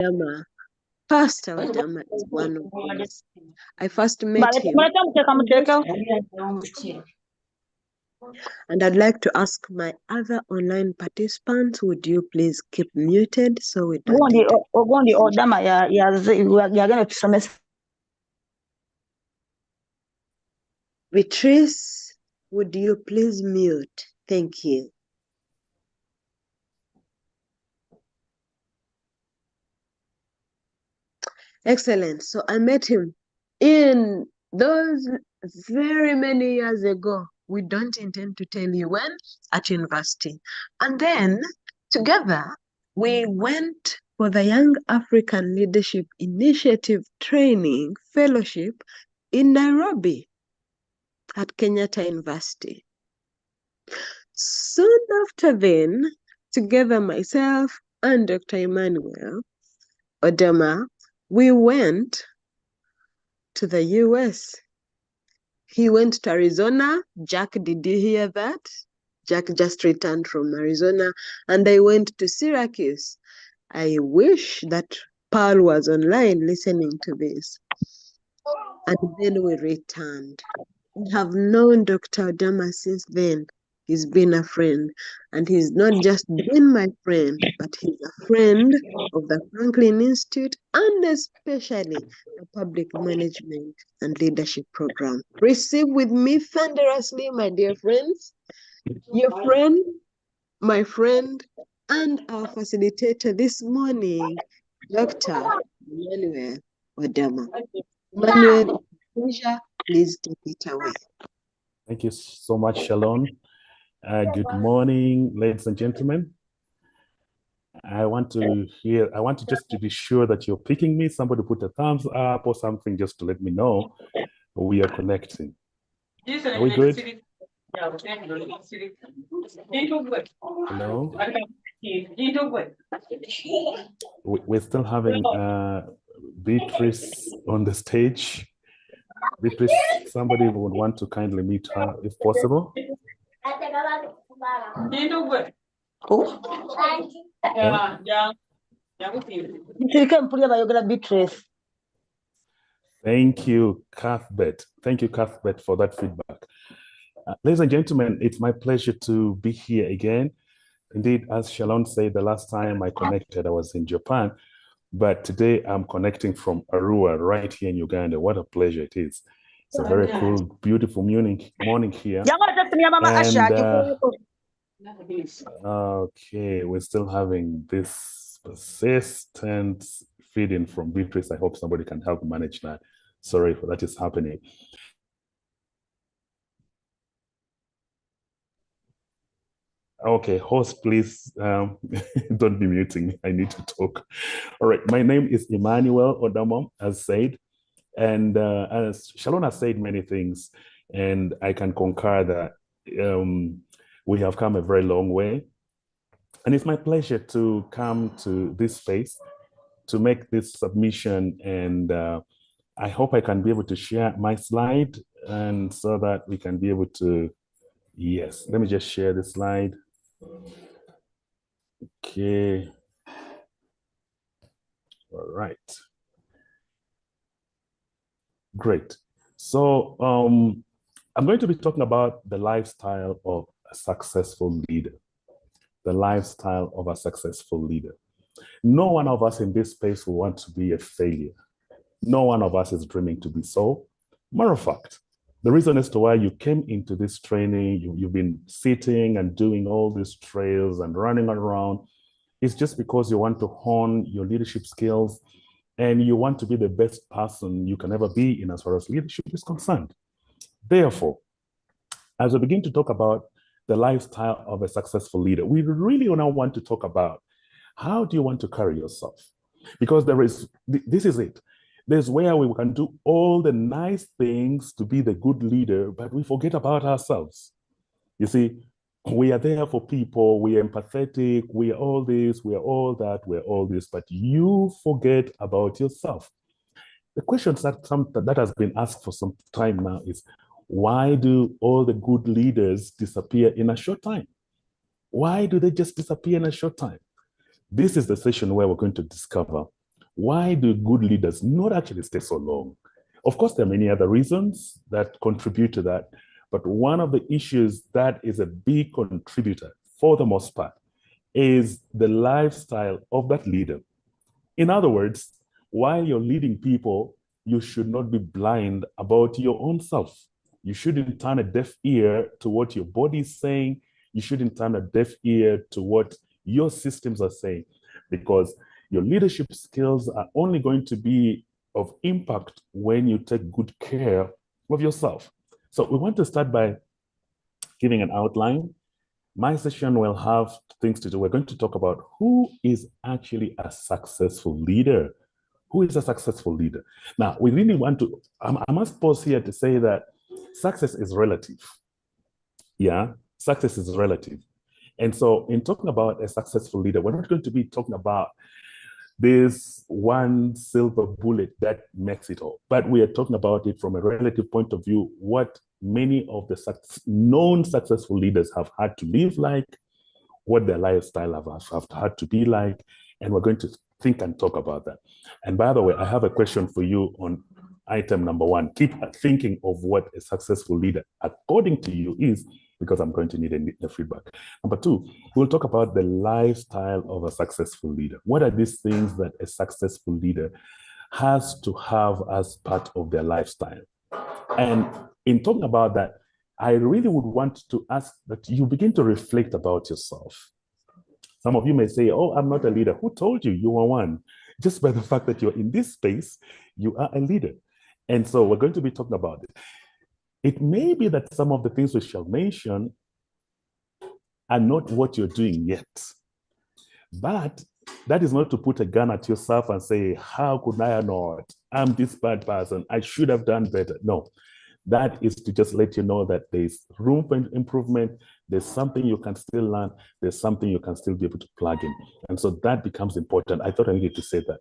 Odama. Pastor Odama is one of those. I first met him. And I'd like to ask my other online participants, would you please keep muted so we don't Beatrice, would you please mute? Thank you. Excellent. So I met him in those very many years ago. We don't intend to tell you when, at university. And then together we went for the Young African Leadership Initiative Training Fellowship in Nairobi at Kenyatta University. Soon after then, together myself and Dr. Emmanuel Odama, we went to the US. He went to Arizona. Jack, did you hear that? Jack just returned from Arizona, and I went to Syracuse. I wish that Paul was online listening to this. And then we returned. I have known Dr. Odama since then. He's been a friend, and he's not just been my friend, but he's a friend of the Franklin Institute and especially the Public Management and Leadership Program. Receive with me thunderously, my dear friends, your friend, my friend, and our facilitator this morning, Dr. Emmanuel Odama. Emmanuel, please take it away. Thank you so much, Shalom. Good morning, ladies and gentlemen. I want to just to be sure that you're picking me. Somebody put a thumbs up or something just to let me know we are connecting. Are we good? Hello? We're still having Beatrice on the stage. Beatrice, somebody would want to kindly meet her if possible. Thank you, Cuthbert. Thank you, Cuthbert, for that feedback. Ladies and gentlemen, it's my pleasure to be here again. Indeed, as Shalom said, the last time I connected, I was in Japan, but today I'm connecting from Arua, right here in Uganda. What a pleasure it is. It's a very cool, beautiful morning here. And, okay, we're still having this persistent feeding from Beatrice. I hope somebody can help manage that. Sorry for that is happening. Okay, host, please don't be muting me. I need to talk. All right, my name is Emmanuel Odama, as said. And as Shalom has said many things, and I can concur that we have come a very long way. And it's my pleasure to come to this space to make this submission. And I hope I can be able to share my slide and so that we can be able to, yes, let me just share the slide. Okay. All right. Great. So I'm going to be talking about the lifestyle of a successful leader. The lifestyle of a successful leader. No one of us in this space will want to be a failure. No one of us is dreaming to be so. Matter of fact, the reason as to why you came into this training, you've been sitting and doing all these trails and running around, is just because you want to hone your leadership skills and you want to be the best person you can ever be in as far as leadership is concerned. Therefore, as we begin to talk about the lifestyle of a successful leader, we really now want to talk about how do you want to carry yourself? Because this is it. There's where we can do all the nice things to be the good leader, but we forget about ourselves. You see, we are there for people, we are empathetic, we are all this, we are all that, we're all this, but you forget about yourself. The question that has been asked for some time now is, why do all the good leaders disappear in a short time? Why do they just disappear in a short time? This is the session where we're going to discover Why do good leaders not actually stay so long? Of course, there are many other reasons that contribute to that, but one of the issues that is a big contributor for the most part is the lifestyle of that leader. In other words, while you're leading people, you should not be blind about your own self. You shouldn't turn a deaf ear to what your body is saying. You shouldn't turn a deaf ear to what your systems are saying, because your leadership skills are only going to be of impact when you take good care of yourself. So we want to start by giving an outline. My session will have things to do. We're going to talk about who is actually a successful leader. Who is a successful leader? Now, we really want to, I must pause here to say that success is relative. Yeah, success is relative. And so in talking about a successful leader, we're not going to be talking about this one silver bullet that makes it all, but we are talking about it from a relative point of view, what many of the known successful leaders have had to live like, what their lifestyle have had to be like, and we're going to think and talk about that. And by the way, I have a question for you on item number one. Keep thinking of what a successful leader, according to you, is, because I'm going to need a feedback. Number two, we'll talk about the lifestyle of a successful leader. What are these things that a successful leader has to have as part of their lifestyle? And in talking about that, I really would want to ask that you begin to reflect about yourself. Some of you may say, oh, I'm not a leader. Who told you you are one? Just by the fact that you're in this space, you are a leader. And so we're going to be talking about it. It may be that some of the things we shall mention are not what you're doing yet. But that is not to put a gun at yourself and say, how could I not? I'm this bad person. I should have done better. No, that is to just let you know that there's room for improvement. There's something you can still learn. There's something you can still be able to plug in. And so that becomes important. I thought I needed to say that.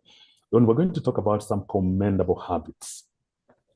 When we're going to talk about some commendable habits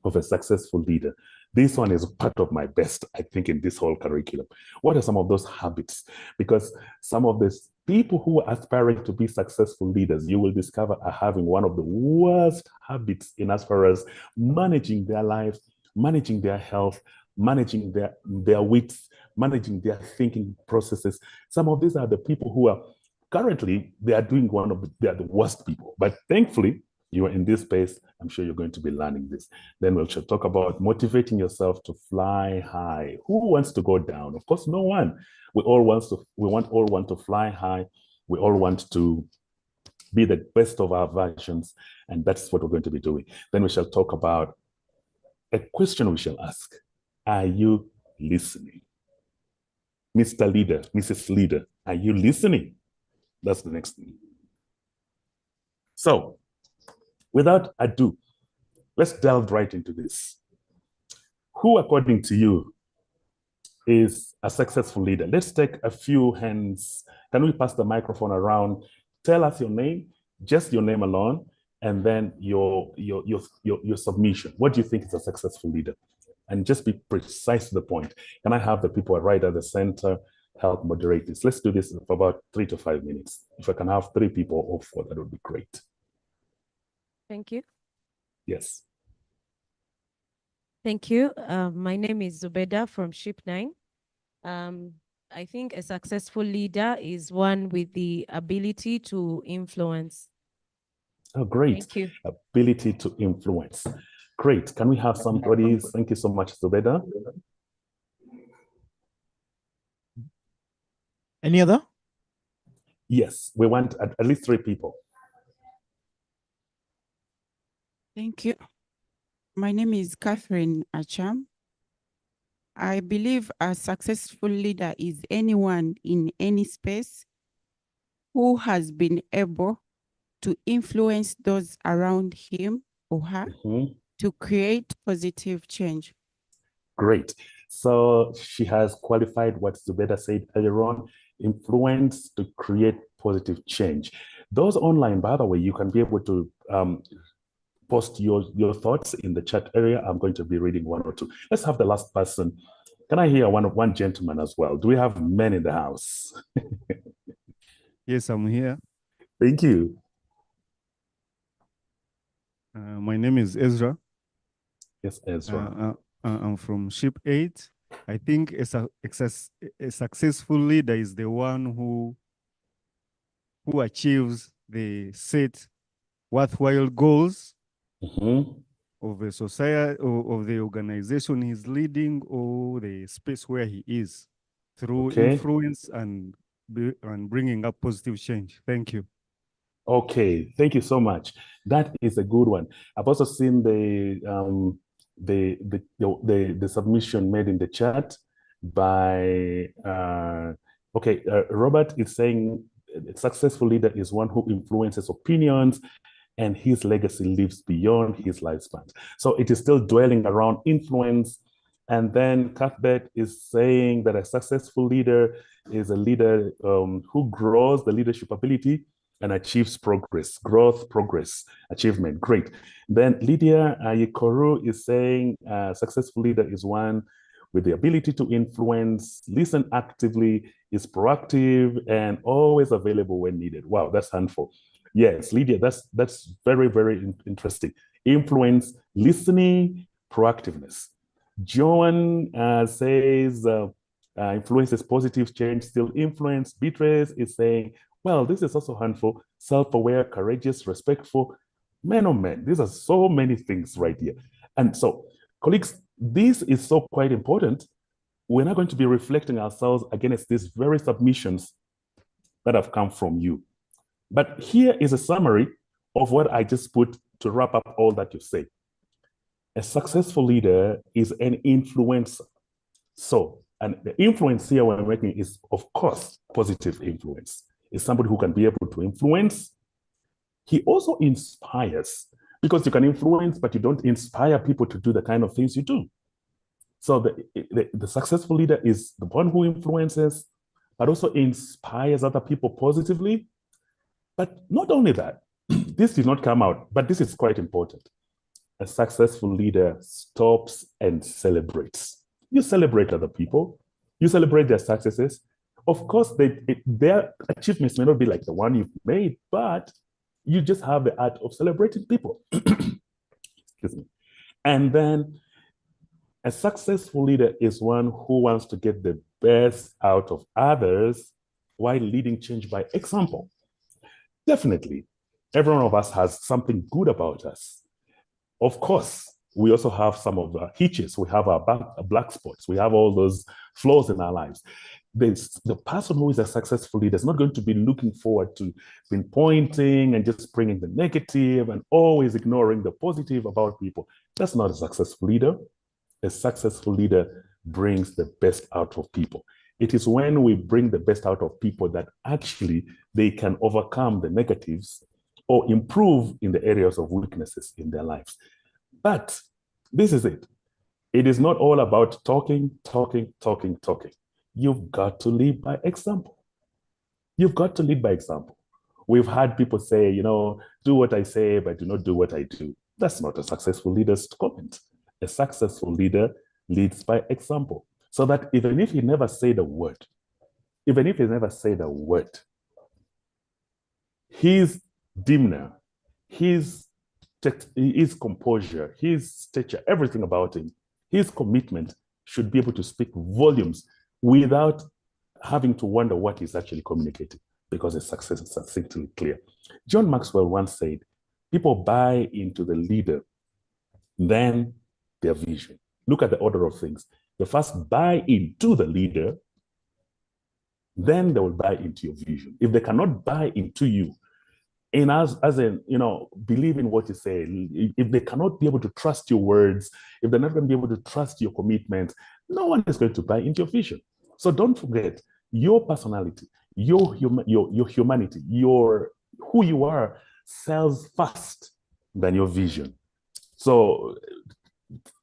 of a successful leader, this one is part of my best, I think, in this whole curriculum. What are some of those habits? Because some of these people who are aspiring to be successful leaders, you will discover are having one of the worst habits in as far as managing their life, managing their health, managing their wits, managing their thinking processes. Some of these are the people who are currently, they are the worst people. But thankfully, you are in this space. I'm sure you're going to be learning this. Then we'll talk about motivating yourself to fly high. Who wants to go down? Of course, no one. We all want to fly high. We all want to be the best of our versions. And that's what we're going to be doing. Then we shall talk about a question we shall ask. Are you listening? Mr. Leader, Mrs. Leader, are you listening? That's the next thing. So, without ado, let's delve right into this. Who, according to you, is a successful leader? Let's take a few hands. Can we pass the microphone around? Tell us your name, just your name alone, and then your submission. What do you think is a successful leader? And just be precise to the point. Can I have the people right at the center help moderate this? Let's do this for about 3 to 5 minutes. If I can have 3 people or 4, that would be great. Thank you. Yes. Thank you. My name is Zubeda from Ship9. I think a successful leader is one with the ability to influence. Oh, great. Thank you. Ability to influence. Great. Can we have somebody? Thank you so much, Zubeda. Any other? Yes, we want at least 3 people. Thank you. My name is Catherine Acham. I believe a successful leader is anyone in any space who has been able to influence those around him or her to create positive change. Great. So she has qualified what Zubeda said earlier on, influence to create positive change. Those online, by the way, you can be able to post your thoughts in the chat area. I'm going to be reading 1 or 2. Let's have the last person. Can I hear one gentleman as well? Do we have men in the house? Yes, I'm here. Thank you. My name is Ezra. Yes, Ezra. I'm from Ship 8. I think a successful leader is the one who achieves the set worthwhile goals of a society or of the organization he's leading or the space where he is through influence and bringing up positive change. Thank you. Okay, thank you so much. That is a good one. I've also seen the submission made in the chat by Robert is saying a successful leader is one who influences opinions and his legacy lives beyond his lifespan. So it is still dwelling around influence. And then Cuthbert is saying that a successful leader is a leader who grows the leadership ability and achieves progress, growth, progress, achievement. Great. Then Lydia Ayikoru is saying a successful leader is one with the ability to influence, listen actively, is proactive, and always available when needed. Wow, that's handful. Yes, Lydia, that's very, very interesting. Influence, listening, proactiveness. John says influence is positive, change still influence. Beatrice is saying, well, this is also handful, self-aware, courageous, respectful. Men on men. These are so many things right here. And so, colleagues, this is so quite important. We're not going to be reflecting ourselves against these very submissions that have come from you. But here is a summary of what I just put to wrap up all that you say. A successful leader is an influencer. So, and the influence here we're making is, of course, positive influence. Is somebody who can be able to influence. He also inspires, because you can influence, but you don't inspire people to do the kind of things you do. So the successful leader is the one who influences, but also inspires other people positively. But not only that, this did not come out, but this is quite important. A successful leader stops and celebrates. You celebrate other people. You celebrate their successes. Of course, their achievements may not be like the one you've made, but you just have the art of celebrating people. Excuse me. And then a successful leader is one who wants to get the best out of others while leading change by example. Definitely, every one of us has something good about us. Of course, we also have some of the hitches. We have our black spots. We have all those flaws in our lives. The person who is a successful leader is not going to be looking forward to pinpointing and just bringing the negative and always ignoring the positive about people. That's not a successful leader. A successful leader brings the best out of people. It is when we bring the best out of people that actually they can overcome the negatives or improve in the areas of weaknesses in their lives. But this is it. It is not all about talking. You've got to lead by example. You've got to lead by example. We've had people say, do what I say, but do not do what I do. That's not a successful leader's comment. A successful leader leads by example. So that even if he never said a word, his demeanor, his composure, his stature, everything about him, his commitment should be able to speak volumes without having to wonder what he's actually communicating, because his success is succinctly clear. John Maxwell once said, people buy into the leader, then their vision. Look at the order of things. They first buy into the leader, then they will buy into your vision. If they cannot buy into you, and as in, believe in what you say, if they cannot be able to trust your words, if they're not going to be able to trust your commitment, no one is going to buy into your vision. So don't forget, your personality, your humanity, who you are sells fast than your vision. So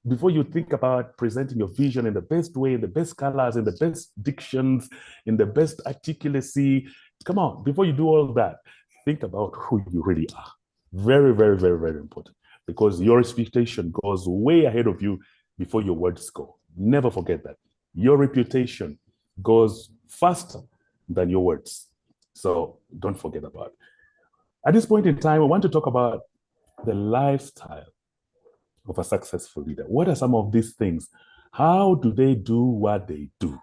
before you think about presenting your vision in the best way, in the best colors, in the best dictions, in the best articulacy, come on, before you do all that, think about who you really are. Very, very, very, very important, because your reputation goes way ahead of you before your words go. Never forget that. Your reputation goes faster than your words. So don't forget about it. At this point in time, I want to talk about the lifestyle of a successful leader. What are some of these things? How do they do what they do?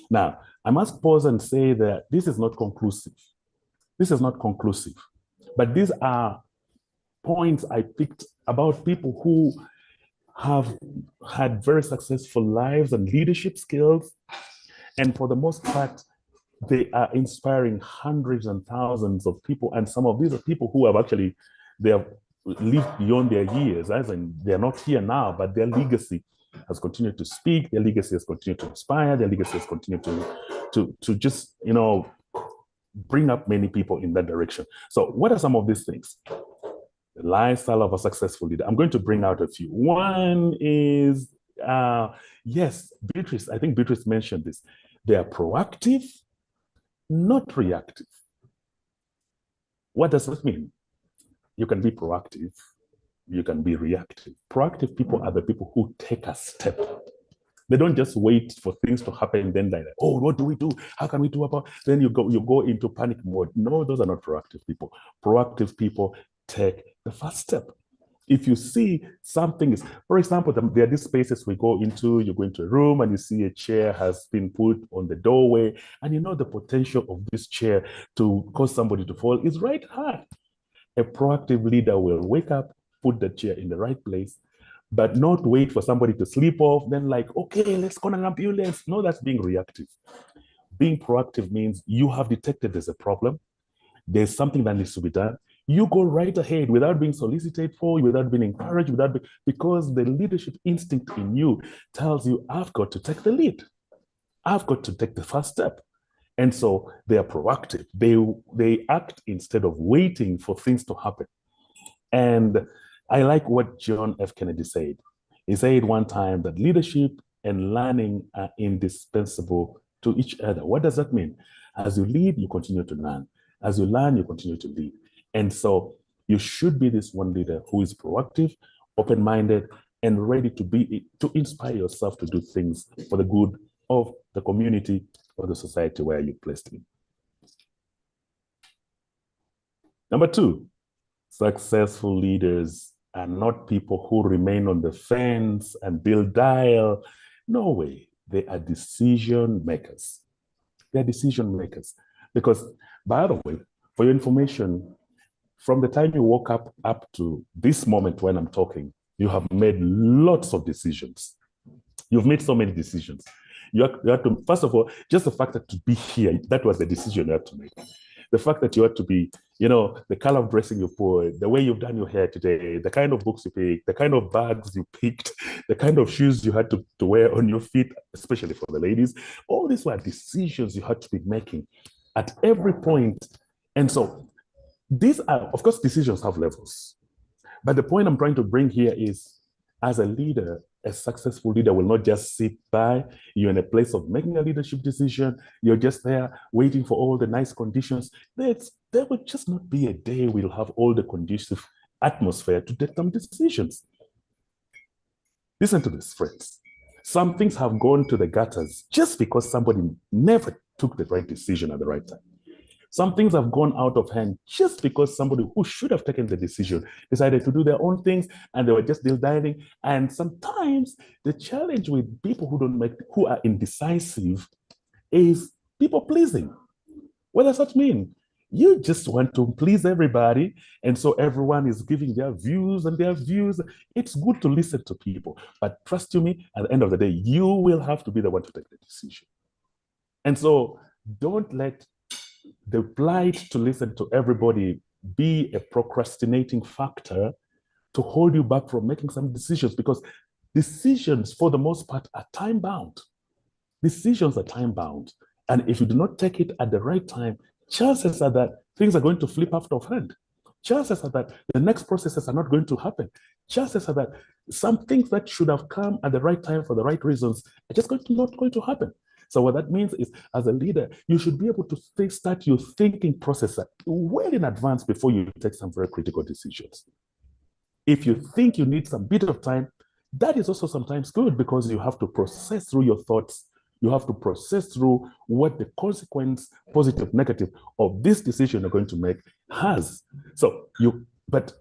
Now, I must pause and say that this is not conclusive. This is not conclusive, but these are points I picked about people who have had very successful lives and leadership skills. And for the most part, they are inspiring hundreds and thousands of people. And some of these are people who have actually, they have lived beyond their years, as in they're not here now, but their legacy has continued to speak, their legacy has continued to inspire, their legacy has continued to just, bring up many people in that direction. So what are some of these things? The lifestyle of a successful leader. I'm going to bring out a few. One is, yes, Beatrice, I think Beatrice mentioned this. They are proactive, not reactive. What does that mean? You can be proactive, you can be reactive. Proactive people are the people who take a step. They don't just wait for things to happen, then they're like, oh, what do we do? How can we do about? Then you go into panic mode. No, those are not proactive people. Proactive people take the first step. If you see something is, for example, there are these spaces we go into, you go into a room and you see a chair has been put on the doorway, and you know the potential of this chair to cause somebody to fall is right high. A proactive leader will wake up, put the chair in the right place, but not wait for somebody to sleep off, then like, okay, let's call an ambulance. No, that's being reactive. Being proactive means you have detected there's a problem, there's something that needs to be done. You go right ahead without being solicited for, without being encouraged, because the leadership instinct in you tells you, I've got to take the lead. I've got to take the first step. And so they are proactive. They act instead of waiting for things to happen. And I like what John F. Kennedy said. He said one time that leadership and learning are indispensable to each other. What does that mean? As you lead, you continue to learn. As you learn, you continue to lead. And so you should be this one leader who is proactive, open-minded, and ready to inspire yourself to do things for the good of the community or the society where you're placed in. Number two, successful leaders are not people who remain on the fence and build dial. No way. They are decision makers. They're decision makers. Because, by the way, for your information, from the time you woke up to this moment when I'm talking, you have made lots of decisions. You've made so many decisions. You have to, first of all, just the fact that to be here, that was the decision you had to make. The fact that you had to be, the color of dressing you put, the way you've done your hair today, the kind of books you picked, the kind of bags you picked, the kind of shoes you had to wear on your feet, especially for the ladies. All these were decisions you had to be making at every point. And so these are, of course, decisions have levels. But the point I'm trying to bring here is, as a leader, a successful leader will not just sit by. You're in a place of making a leadership decision. You're just there waiting for all the nice conditions. There will just not be a day we'll have all the conducive atmosphere to take some decisions. Listen to this, friends. Some things have gone to the gutters just because somebody never took the right decision at the right time. Some things have gone out of hand just because somebody who should have taken the decision decided to do their own things and they were just dividing. And sometimes the challenge with people who are indecisive is people pleasing. What does that mean? You just want to please everybody. And so everyone is giving their views and their views. It's good to listen to people, but trust you me, at the end of the day, you will have to be the one to take the decision. And so don't let the plight to listen to everybody be a procrastinating factor to hold you back from making some decisions, because decisions, for the most part, are time-bound. Decisions are time-bound. And if you do not take it at the right time, chances are that things are going to flip out of hand. Chances are that the next processes are not going to happen. Chances are that some things that should have come at the right time for the right reasons are just not going to happen. So what that means is, as a leader, you should be able to start your thinking process well in advance before you take some very critical decisions. If you think you need some bit of time, that is also sometimes good, because you have to process through your thoughts. You have to process through what the consequence, positive, negative, of this decision you're going to make has. But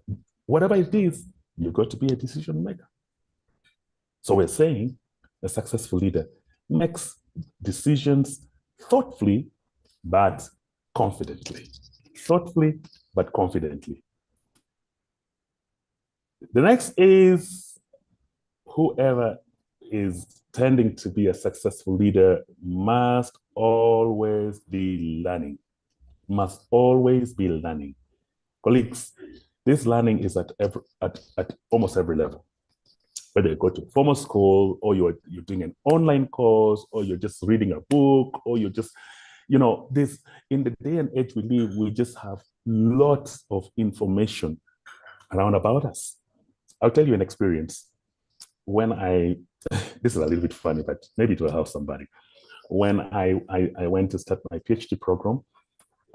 whatever it is, you've got to be a decision maker. So we're saying a successful leader makes decisions thoughtfully, but confidently. Thoughtfully, but confidently. The next is whoever is tending to be a successful leader must always be learning. Must always be learning. Colleagues, this learning is at almost every level. Whether you go to formal school, or you're doing an online course, or you're just reading a book, or you're just, this, in the day and age we live, we just have lots of information around about us. I'll tell you an experience. When this is a little bit funny, but maybe it will help somebody. When I went to start my PhD program,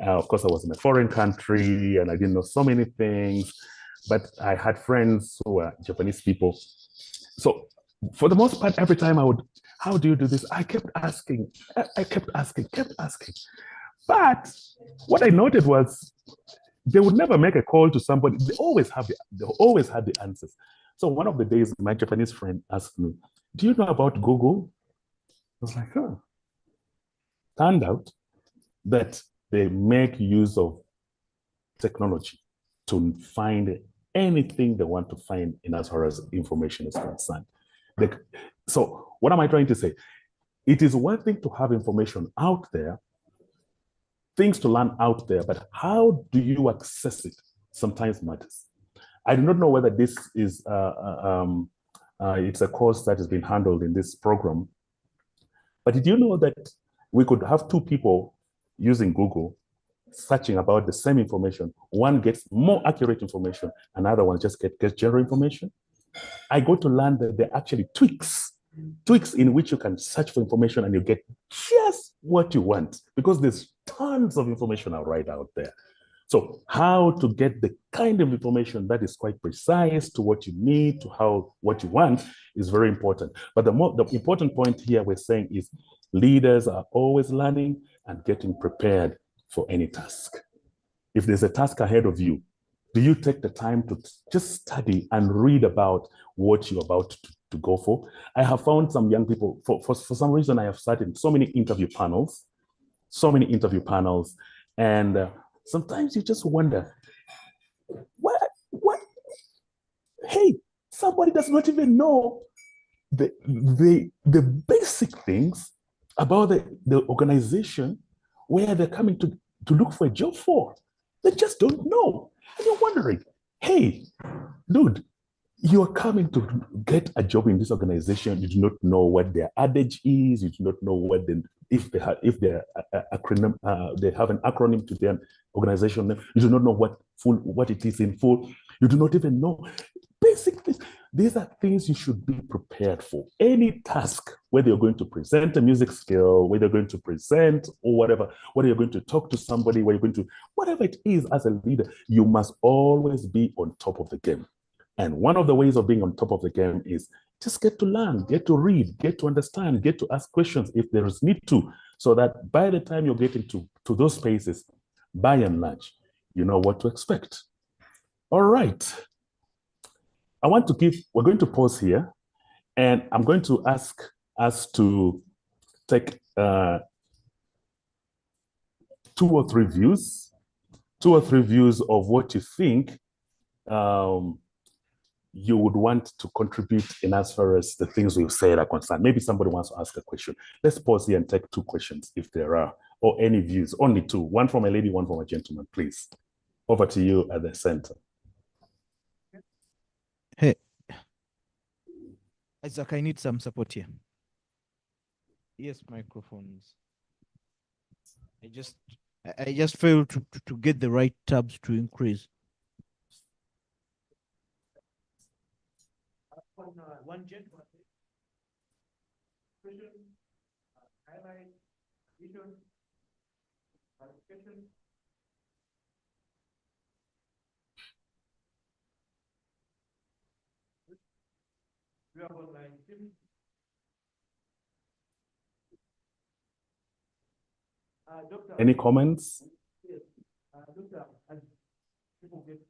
of course, I was in a foreign country and I didn't know so many things, but I had friends who were Japanese people. So for the most part, every time how do you do this? I kept asking. But what I noted was they would never make a call to somebody. They always had the answers. So one of the days, my Japanese friend asked me, "Do you know about Google?" I was like, "Huh." Turned out that they make use of technology to find anything they want to find in as far as information is concerned. So what am I trying to say? It is one thing to have information out there, things to learn out there, but how do you access it sometimes matters. I do not know whether this is it's a course that has been handled in this program, but did you know that we could have two people using Google searching about the same information? One gets more accurate information, another one just gets general information. I got to learn that there are actually tweaks in which you can search for information and you get just what you want, because there's tons of information right out there. So how to get the kind of information that is quite precise to what you need, to what you want, is very important. But the important point here we're saying is leaders are always learning and getting prepared for any task. If there's a task ahead of you, do you take the time to just study and read about what you're about to go for? I have found some young people, for some reason, I have sat in so many interview panels, and sometimes you just wonder, what? Hey, somebody does not even know the basic things about the organization where they're coming to look for a job for. They just don't know. And you're wondering, hey, dude, you're coming to get a job in this organization. You do not know what their adage is. You do not know what if they have an acronym to their organization name. You do not know what it is in full. You do not even know basic things. These are things you should be prepared for. Any task, whether you're going to present a music skill, whether you're going to present or whatever, whether you're going to talk to somebody, whatever it is as a leader, you must always be on top of the game. And one of the ways of being on top of the game is just get to learn, get to read, get to understand, get to ask questions if there is need to, so that by the time you're getting to those spaces, by and large, you know what to expect. All right. We're going to pause here, and I'm going to ask us to take 2 or 3 views of what you think you would want to contribute in as far as the things we've said are concerned. Maybe somebody wants to ask a question. Let's pause here and take 2 questions if there are, or any views, only 2. One from a lady, one from a gentleman, please. Over to you at the center. Hey, Isaac, I need some support here. Yes, microphones. I just failed to get the right tabs to increase. One gentleman. Highlight, vision, clarification. Any comments? Yes. Doctor, as people get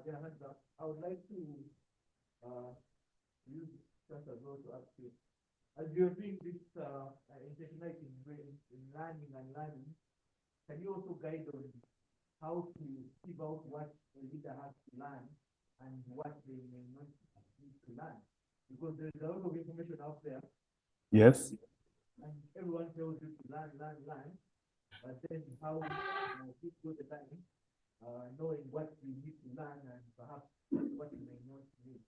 their hands up. I would like to use this chance as well to ask you, as you're doing this integrating in learning and learning, can you also guide on how to give out what a leader has to learn and what they may not need to learn? Because there's a lot of information out there. Yes. And everyone tells you to learn. But then how people the learning, knowing what you need to learn and perhaps what you may not need.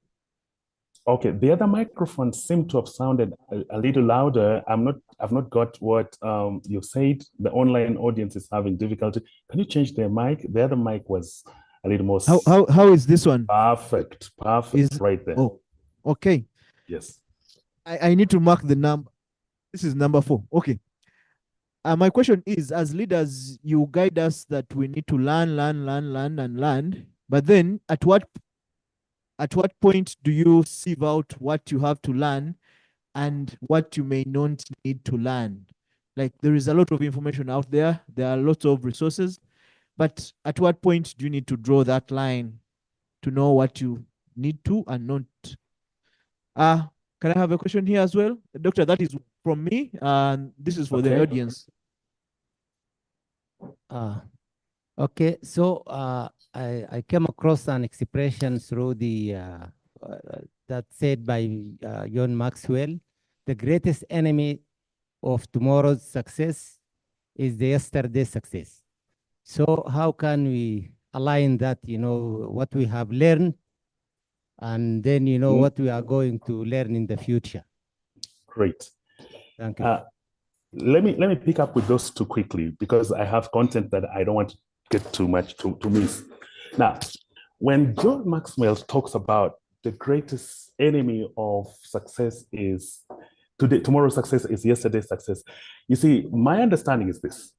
Okay, the other microphone seemed to have sounded a little louder. I've not got what you said. The online audience is having difficulty. Can you change their mic? The other mic was a little more. How is this one? Perfect, right there. Oh, okay. Yes. I need to mark the number. This is number 4. Okay. My question is, as leaders, you guide us that we need to learn. But then at what point do you sieve out what you have to learn and what you may not need to learn? Like, there is a lot of information out there. There are lots of resources. But at what point do you need to draw that line to know what you need to and not? Can I have a question here as well? Doctor, that is from me, and this is for the audience. Okay, so I came across an expression through the that said by John Maxwell, the greatest enemy of tomorrow's success is the yesterday's success. So how can we align that, what we have learned, and then, what we are going to learn in the future? Great. Thank you. Let me pick up with those two quickly, because I have content that I don't want to get too much to miss. Now, when John Maxwell talks about the greatest enemy of success is tomorrow's success is yesterday's success. You see, my understanding is this.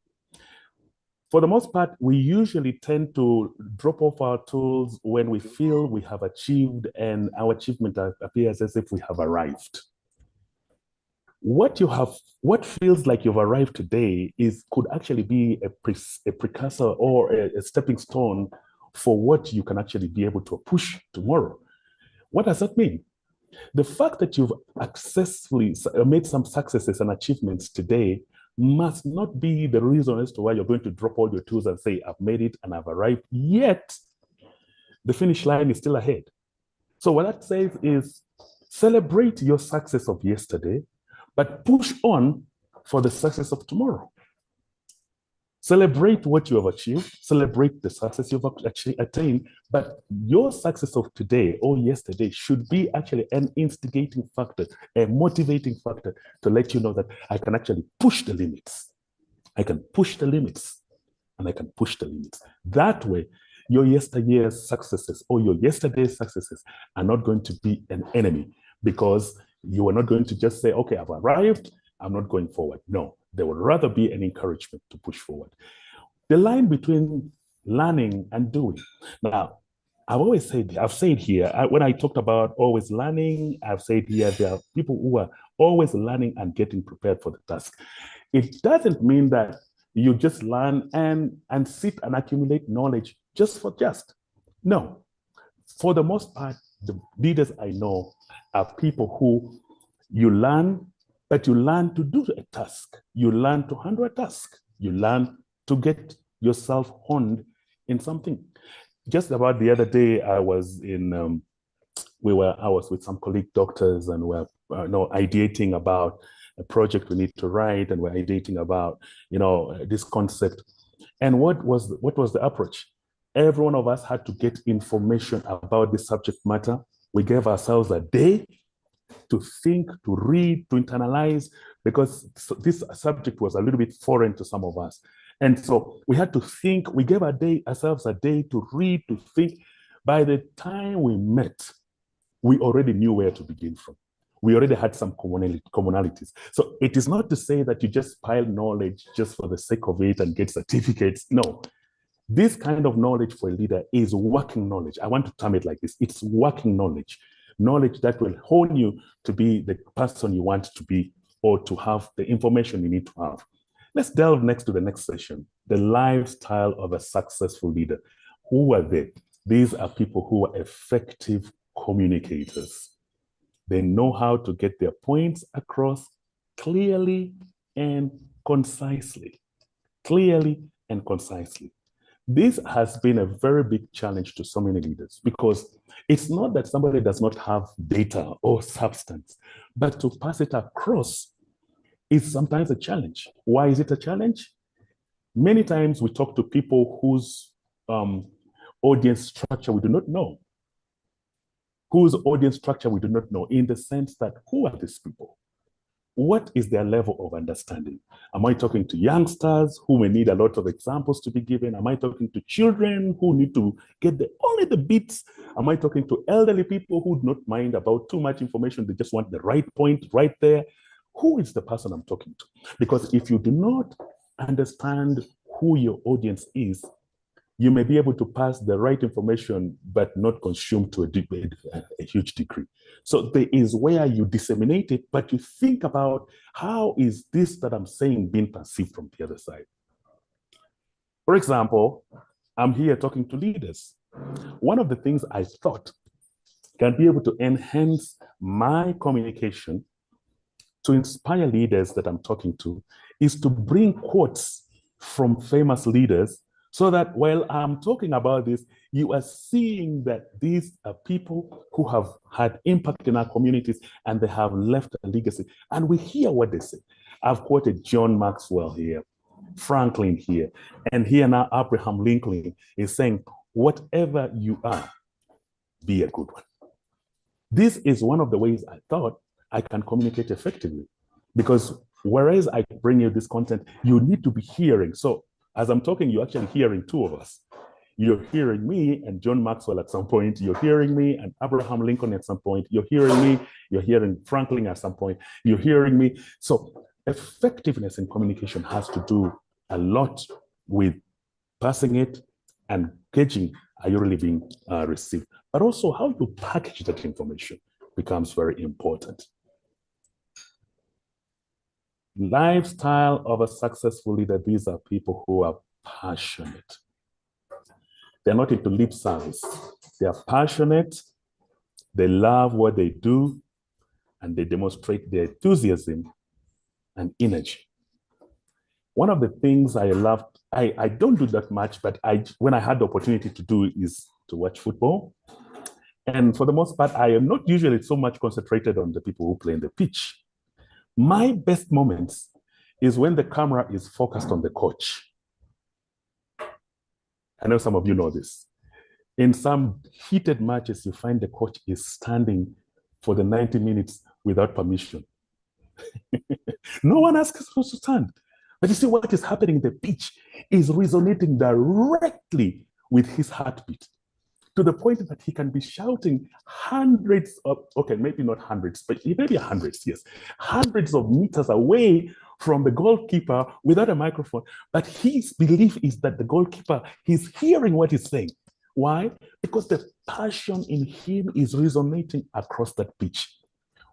For the most part, we usually tend to drop off our tools when we feel we have achieved and our achievement appears as if we have arrived. What feels like you've arrived today could actually be a precursor or a stepping stone for what you can actually be able to push tomorrow. What does that mean? The fact that you've successfully made some successes and achievements today must not be the reason as to why you're going to drop all your tools and say, I've made it and I've arrived, yet the finish line is still ahead. So what that says is celebrate your success of yesterday, but push on for the success of tomorrow. Celebrate what you have achieved, celebrate the success you've actually attained, but your success of today or yesterday should be actually an instigating factor, a motivating factor to let you know that I can actually push the limits. I can push the limits, and I can push the limits. That way, your yesteryear's successes or your yesterday's successes are not going to be an enemy, because you are not going to just say, okay, I've arrived, I'm not going forward. No, there would rather be an encouragement to push forward. The line between learning and doing. Now, I've said here, when I talked about always learning, I've said here, there are people who are always learning and getting prepared for the task. It doesn't mean that you just learn and sit and accumulate knowledge just. No. For the most part, the leaders I know are people who you learn, but you learn to do a task. You learn to handle a task. You learn to get yourself honed in something. Just about the other day, I was with some colleague doctors, and we're ideating about a project we need to write, and we're ideating about this concept. And what was the approach? Every one of us had to get information about the subject matter. We gave ourselves a day to think, to read, to internalize, because this subject was a little bit foreign to some of us. And so we had to think. We gave ourselves a day to read, to think. By the time we met, we already knew where to begin from. We already had some commonalities. So it is not to say that you just pile knowledge just for the sake of it and get certificates. No. This kind of knowledge for a leader is working knowledge. I want to term it like this. It's working knowledge. Knowledge that will hone you to be the person you want to be, or to have the information you need to have. Let's delve next to the next session, the lifestyle of a successful leader. Who are they? These are people who are effective communicators. They know how to get their points across clearly and concisely. Clearly and concisely. This has been a very big challenge to so many leaders because it's not that somebody does not have data or substance, but to pass it across is sometimes a challenge. Why is it a challenge? Many times we talk to people whose audience structure we do not know. Whose audience structure we do not know, in the sense that who are these people? What is their level of understanding? Am I talking to youngsters who may need a lot of examples to be given? Am I talking to children who need to get only the bits? Am I talking to elderly people who do not mind about too much information? They just want the right point right there. Who is the person I'm talking to? Because if you do not understand who your audience is, you may be able to pass the right information, but not consume to a huge degree. So there is where you disseminate it, but you think about how is this that I'm saying being perceived from the other side. For example, I'm here talking to leaders. One of the things I thought can be able to enhance my communication to inspire leaders that I'm talking to is to bring quotes from famous leaders so that while I'm talking about this, you are seeing that these are people who have had impact in our communities and they have left a legacy. And we hear what they say. I've quoted John Maxwell here, Franklin here, and here now Abraham Lincoln is saying, whatever you are, be a good one. This is one of the ways I thought I can communicate effectively, because whereas I bring you this content, you need to be hearing. So as I'm talking, you're actually hearing two of us. You're hearing me and John Maxwell at some point. You're hearing me and Abraham Lincoln at some point. You're hearing me. You're hearing Franklin at some point. You're hearing me. So effectiveness in communication has to do a lot with passing it and gauging, are you really being received? But also how you package that information becomes very important. Lifestyle of a successful leader, these are people who are passionate. They're not into lip service. They are passionate, they love what they do, and they demonstrate their enthusiasm and energy. One of the things I love, I don't do that much, but when I had the opportunity to do is to watch football. And for the most part, I am not usually so much concentrated on the people who play in the pitch. My best moments is when the camera is focused on the coach. I know some of you know this. In some heated matches, you find the coach is standing for the 90 minutes without permission. No one asks us to stand. But you see, what is happening in the pitch is resonating directly with his heartbeat, to the point that he can be shouting hundreds of, okay, maybe not hundreds, but maybe hundreds, yes, hundreds of meters away from the goalkeeper without a microphone. But his belief is that the goalkeeper, he's hearing what he's saying. Why? Because the passion in him is resonating across that pitch.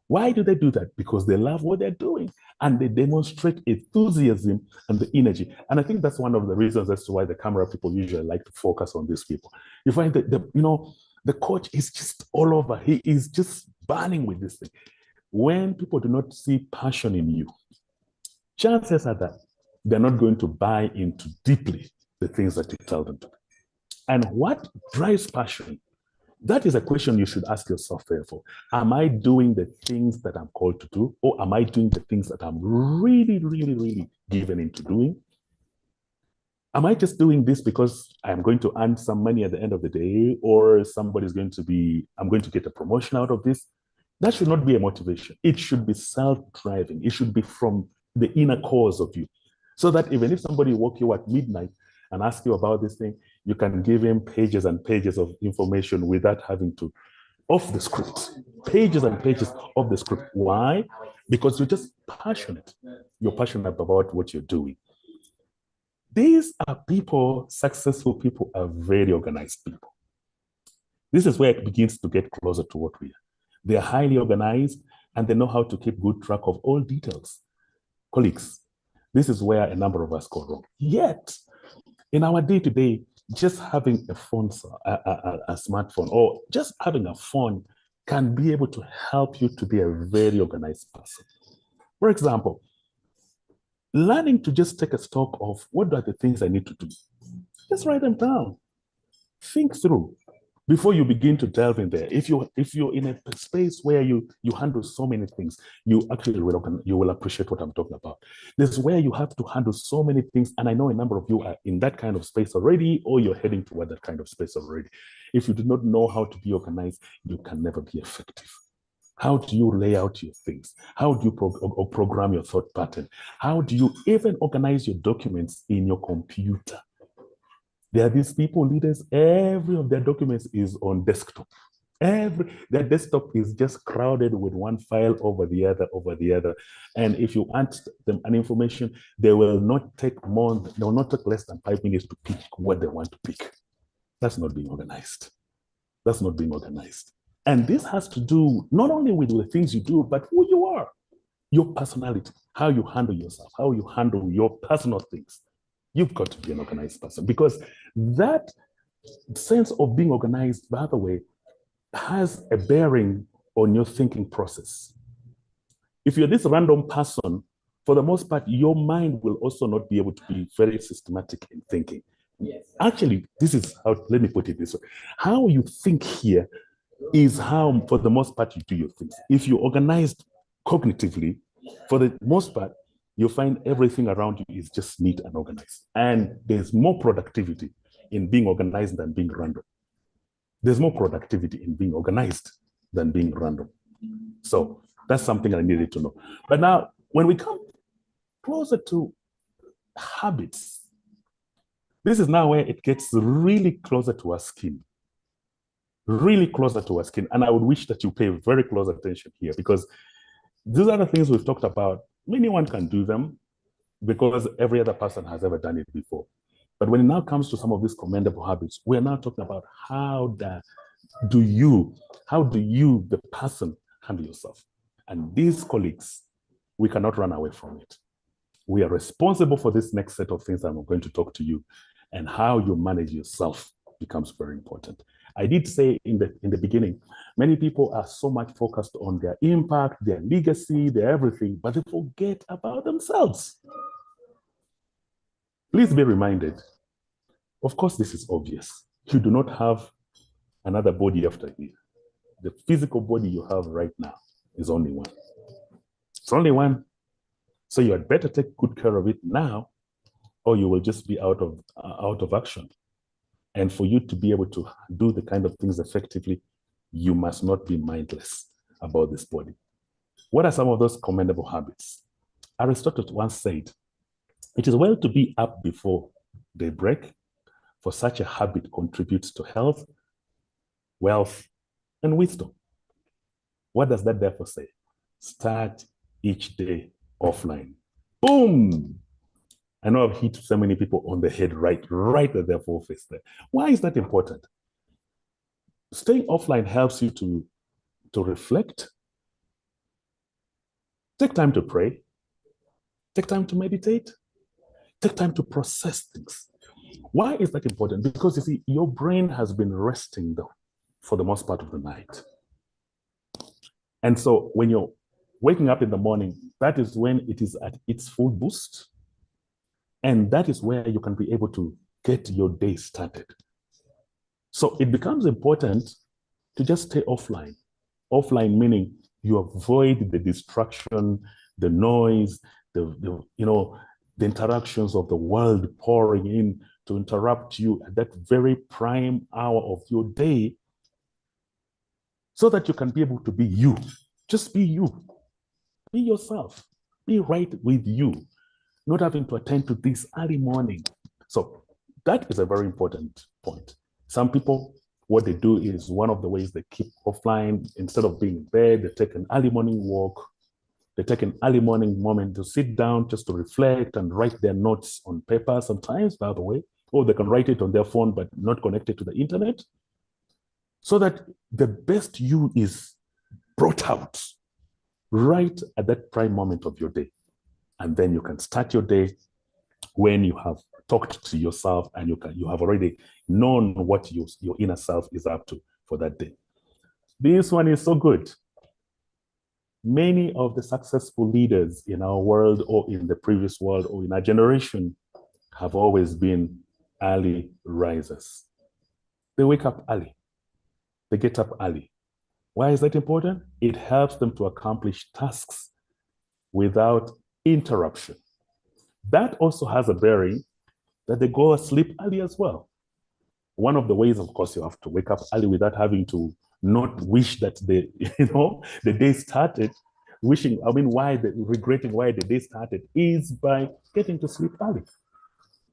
Why do they do that? Because they love what they're doing and they demonstrate enthusiasm and the energy. And I think that's one of the reasons as to why the camera people usually like to focus on these people. You find that the coach is just all over. He is just burning with this thing. When people do not see passion in you, chances are that they're not going to buy into deeply the things that you tell them to. And what drives passion? That is a question you should ask yourself, therefore. Am I doing the things that I'm called to do? Or am I doing the things that I'm really, really, really given into doing? Am I just doing this because I'm going to earn some money at the end of the day, or I'm going to get a promotion out of this? That should not be a motivation. It should be self-driving. It should be from the inner cause of you. So that even if somebody woke you at midnight and ask you about this thing, you can give him pages and pages of information without having to off the script. Pages and pages of the script. Why? Because you're just passionate. You're passionate about what you're doing. These are people, successful people are very organized people. This is where it begins to get closer to what we are. They are highly organized and they know how to keep good track of all details. Colleagues, this is where a number of us go wrong. Yet, in our day-to-day, just having a phone, a smartphone, or just having a phone can be able to help you to be a very organized person. For example, learning to just take a stock of what are the things I need to do. Just write them down. Think through before you begin to delve in there. If you're in a space where you handle so many things, you will appreciate what I'm talking about. This is where you have to handle so many things, and I know a number of you are in that kind of space already, or you're heading toward that kind of space already. If you do not know how to be organized, you can never be effective. How do you lay out your things? How do you program your thought pattern? How do you even organize your documents in your computer? There are these people, leaders, every of their documents is on desktop. Their desktop is just crowded with one file over the other. And if you ask them an information, they will not take less than 5 minutes to pick what they want to pick. That's not being organized. That's not being organized. And this has to do not only with the things you do, but who you are, your personality, how you handle yourself, how you handle your personal things. You've got to be an organized person, because that sense of being organized, by the way, has a bearing on your thinking process. If you're this random person, for the most part, your mind will also not be able to be very systematic in thinking. Yes. Actually, this is how, let me put it this way. How you think here is how, for the most part, you do your things. If you're organized cognitively, for the most part, you'll find everything around you is just neat and organized. And there's more productivity in being organized than being random. There's more productivity in being organized than being random. So that's something I needed to know. But now, when we come closer to habits, this is now where it gets really closer to our skin. Really closer to our skin. And I would wish that you pay very close attention here, because these are the things we've talked about. Anyone can do them because every other person has ever done it before. But when it now comes to some of these commendable habits, we're now talking about how do you, the person, handle yourself. And these colleagues, we cannot run away from it. We are responsible for this next set of things that I'm going to talk to you, and how you manage yourself becomes very important. I did say in the beginning, many people are so much focused on their impact, their legacy, their everything, but they forget about themselves. Please be reminded, of course, this is obvious. You do not have another body after you. The physical body you have right now is only one. It's only one. So you had better take good care of it now, or you will just be out of action. And for you to be able to do the kind of things effectively, you must not be mindless about this body. What are some of those commendable habits? Aristotle once said, "It is well to be up before daybreak, for such a habit contributes to health, wealth, and wisdom." What does that therefore say? Start each day offline. Boom! I know I've hit so many people on the head right at their face there. Why is that important? Staying offline helps you to reflect, take time to pray, take time to meditate, take time to process things. Why is that important? Because you see, your brain has been resting though for the most part of the night. And so when you're waking up in the morning, that is when it is at its full boost. And that is where you can be able to get your day started. So it becomes important to just stay offline. Offline meaning you avoid the distraction, the noise, the interactions of the world pouring in to interrupt you at that very prime hour of your day, so that you can be able to be you. Just be you. Be yourself. Be right with you. Not having to attend to this early morning. So that is a very important point. Some people, what they do is, one of the ways they keep offline, instead of being in bed, they take an early morning walk. They take an early morning moment to sit down just to reflect and write their notes on paper sometimes, by the way, or they can write it on their phone, but not connected to the internet, so that the best you is brought out right at that prime moment of your day. And then you can start your day when you have talked to yourself and you have already known what your inner self is up to for that day. This one is so good. Many of the successful leaders in our world or in the previous world or in our generation have always been early risers. They wake up early. They get up early. Why is that important? It helps them to accomplish tasks without interruption. That also has a bearing that they go asleep early as well. One of the ways, of course, you have to wake up early without having to not wish that the day started, regretting why the day started, is by getting to sleep early.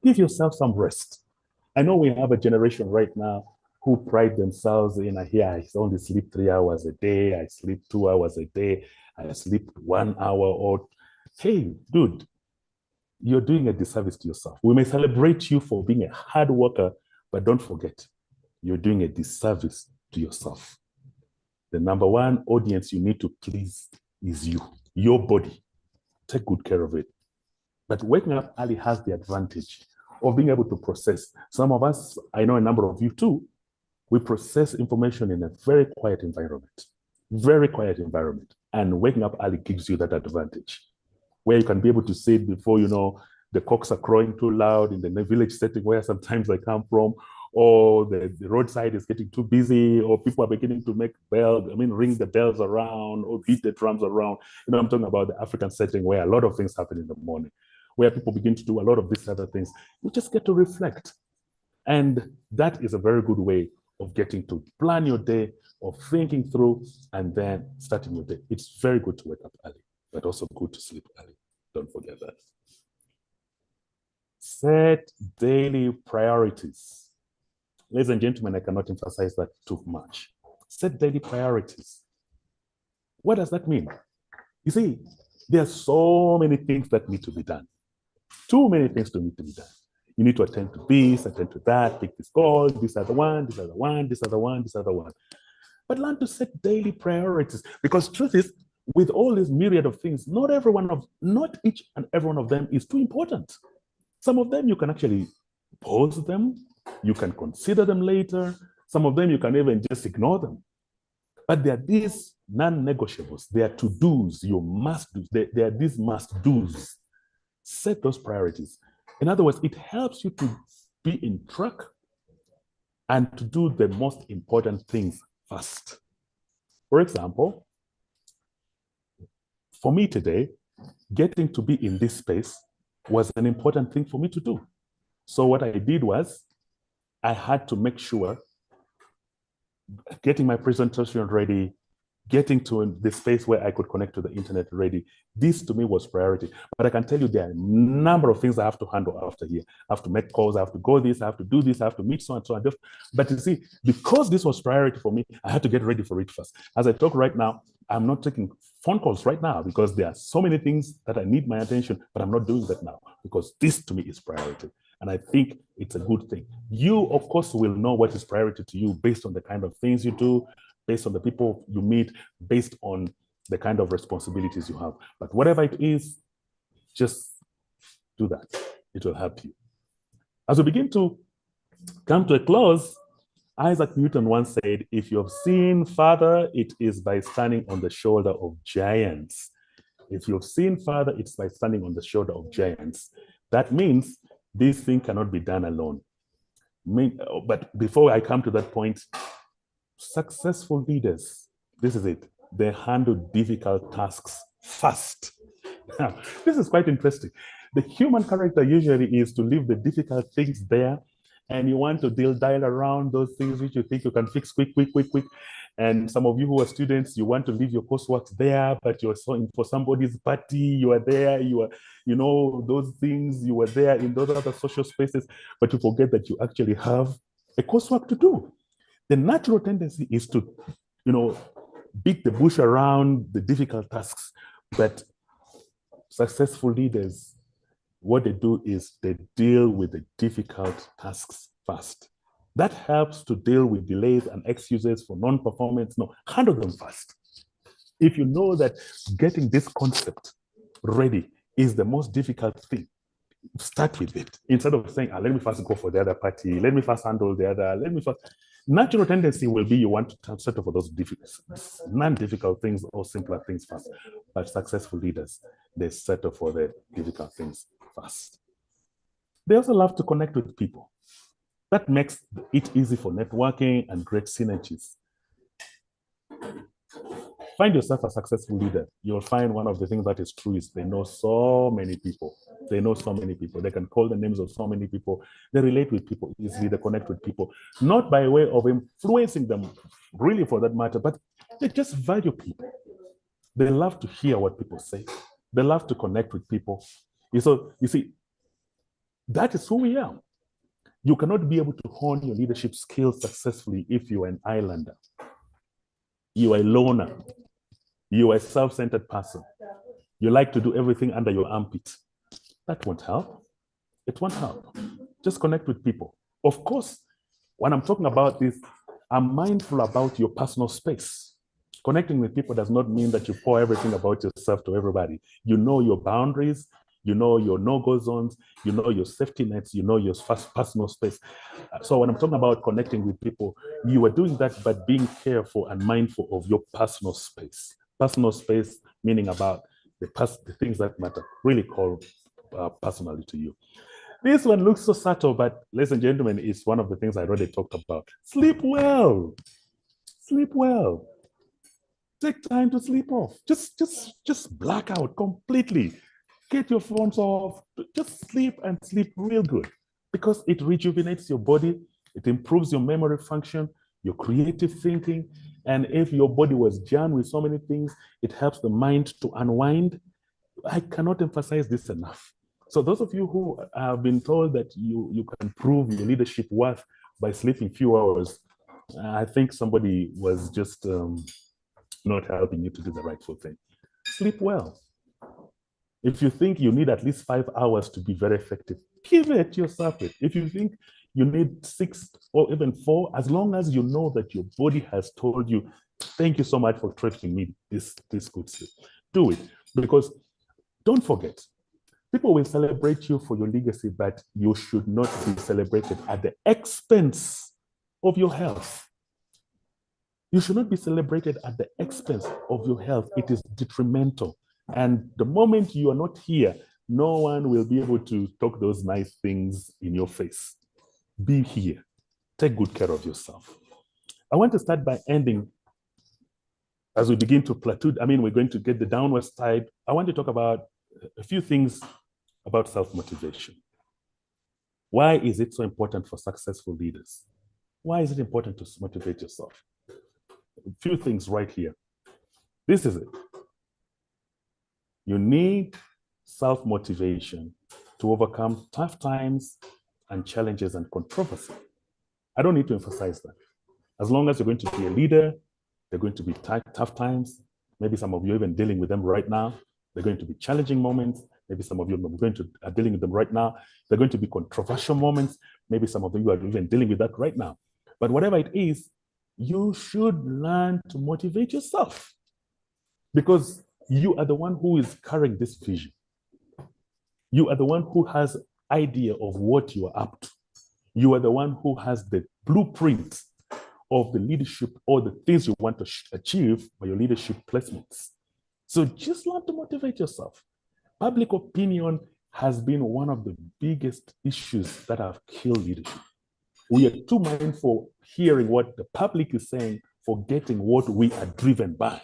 Give yourself some rest. I know we have a generation right now who pride themselves in, I only sleep 3 hours a day, I sleep 2 hours a day, I sleep 1 hour, or, hey, dude, you're doing a disservice to yourself. We may celebrate you for being a hard worker, but don't forget, you're doing a disservice to yourself. The number one audience you need to please is you, your body. Take good care of it. But waking up early has the advantage of being able to process. Some of us, I know a number of you too, we process information in a very quiet environment. Very quiet environment. And waking up early gives you that advantage, where you can be able to sit before, the cocks are crowing too loud in the village setting where sometimes I come from, or the roadside is getting too busy, or people are beginning to ring the bells around or beat the drums around. I'm talking about the African setting where a lot of things happen in the morning, where people begin to do a lot of these other things. You just get to reflect. And that is a very good way of getting to plan your day, of thinking through, and then starting your day. It's very good to wake up early, but also good to sleep early. Don't forget that. Set daily priorities. Ladies and gentlemen, I cannot emphasize that too much. Set daily priorities. What does that mean? You see, there are so many things that need to be done. Too many things to need to be done. You need to attend to this, attend to that, take this call, this other one, this other one, this other one, this other one. But learn to set daily priorities, because truth is, with all this myriad of things, not each and every one of them is too important. Some of them you can actually pause them, you can consider them later. Some of them you can even just ignore them. But there are these non-negotiables. They are to-dos, you must do. They are these must-dos. Set those priorities. In other words, it helps you to be in track and to do the most important things first. For example, for me today, getting to be in this space was an important thing for me to do. So what I did was, I had to make sure getting my presentation ready, getting to the space where I could connect to the internet ready. This to me was priority. But I can tell you there are a number of things I have to handle after here. I have to make calls, I have to go this, I have to do this, I have to meet so and so and just. But you see, because this was priority for me, I had to get ready for it first. As I talk right now, I'm not taking phone calls right now because there are so many things that I need my attention, but I'm not doing that now because this to me is priority. And I think it's a good thing. You, of course, will know what is priority to you based on the kind of things you do, based on the people you meet, based on the kind of responsibilities you have. But whatever it is, just do that. It will help you. As we begin to come to a close, Isaac Newton once said, if you have seen Father, it is by standing on the shoulder of giants. If you have seen Father, it's by standing on the shoulder of giants. That means this thing cannot be done alone. But before I come to that point, successful leaders, this is it, they handle difficult tasks first. Now, this is quite interesting. The human character usually is to leave the difficult things there, and you want to dial around those things which you think you can fix quick. And some of you who are students, you want to leave your coursework there, but you're for somebody's party, you are there, those things, you were there in those other social spaces, but you forget that you actually have a coursework to do. The natural tendency is to, beat the bush around the difficult tasks, but successful leaders, what they do is they deal with the difficult tasks first. That helps to deal with delays and excuses for non-performance. No, handle them first. If you know that getting this concept ready is the most difficult thing, Start with it. Instead of saying, let me first go for the other party, let me first handle the other, let me first. Natural tendency will be you want to settle for those non-difficult things or simpler things first. But successful leaders, they settle for the difficult things first. They also love to connect with people. That makes it easy for networking and great synergies. Find yourself a successful leader. You'll find one of the things that is true is they know so many people. They know so many people. They can call the names of so many people. They relate with people easily. They connect with people, not by way of influencing them, really for that matter, but they just value people. They love to hear what people say. They love to connect with people. So you see, that is who we are. You cannot be able to hone your leadership skills successfully if you are an islander. You are a loner. You are a self-centered person. You like to do everything under your armpit. That won't help. It won't help. Just connect with people. Of course, when I'm talking about this, I'm mindful about your personal space. Connecting with people does not mean that you pour everything about yourself to everybody. You know your boundaries, you know your no-go zones, you know your safety nets, you know your personal space. So when I'm talking about connecting with people, you are doing that by being careful and mindful of your personal space. Personal space meaning about the things that matter, really call personally to you. This one looks so subtle, but ladies and gentlemen, it's one of the things I already talked about. Sleep well. Sleep well. Take time to sleep off. Just black out completely. Get your phones off. Just sleep and sleep real good because it rejuvenates your body. It improves your memory function, your creative thinking. And if your body was jammed with so many things, it helps the mind to unwind. I cannot emphasize this enough. So those of you who have been told that you can prove your leadership worth by sleeping few hours, I think somebody was just not helping you to do the rightful thing. Sleep well. If you think you need at least 5 hours to be very effective, give it yourself it. If you think you need 6 or even 4, as long as you know that your body has told you, thank you so much for treating me this good sleep. Do it. Because don't forget, people will celebrate you for your legacy, but you should not be celebrated at the expense of your health. You should not be celebrated at the expense of your health. It is detrimental. And the moment you are not here, no one will be able to talk those nice things in your face. Be here. Take good care of yourself. I want to start by ending, as we begin to plateau, we're going to get the downward side. I want to talk about a few things about self-motivation. Why is it so important for successful leaders? Why is it important to motivate yourself? A few things right here. This is it. You need self-motivation to overcome tough times and challenges and controversy. I don't need to emphasize that. As long as you're going to be a leader, there are going to be tough times. Maybe some of you are even dealing with them right now. They're going to be challenging moments. Maybe some of you are dealing with them right now. They're going to be controversial moments. Maybe some of you are even dealing with that right now. But whatever it is, you should learn to motivate yourself because you are the one who is carrying this vision. You are the one who has idea of what you are up to. You are the one who has the blueprint of the leadership or the things you want to achieve by your leadership placements. So just learn to motivate yourself. Public opinion has been one of the biggest issues that have killed leadership. We are too mindful hearing what the public is saying, forgetting what we are driven by.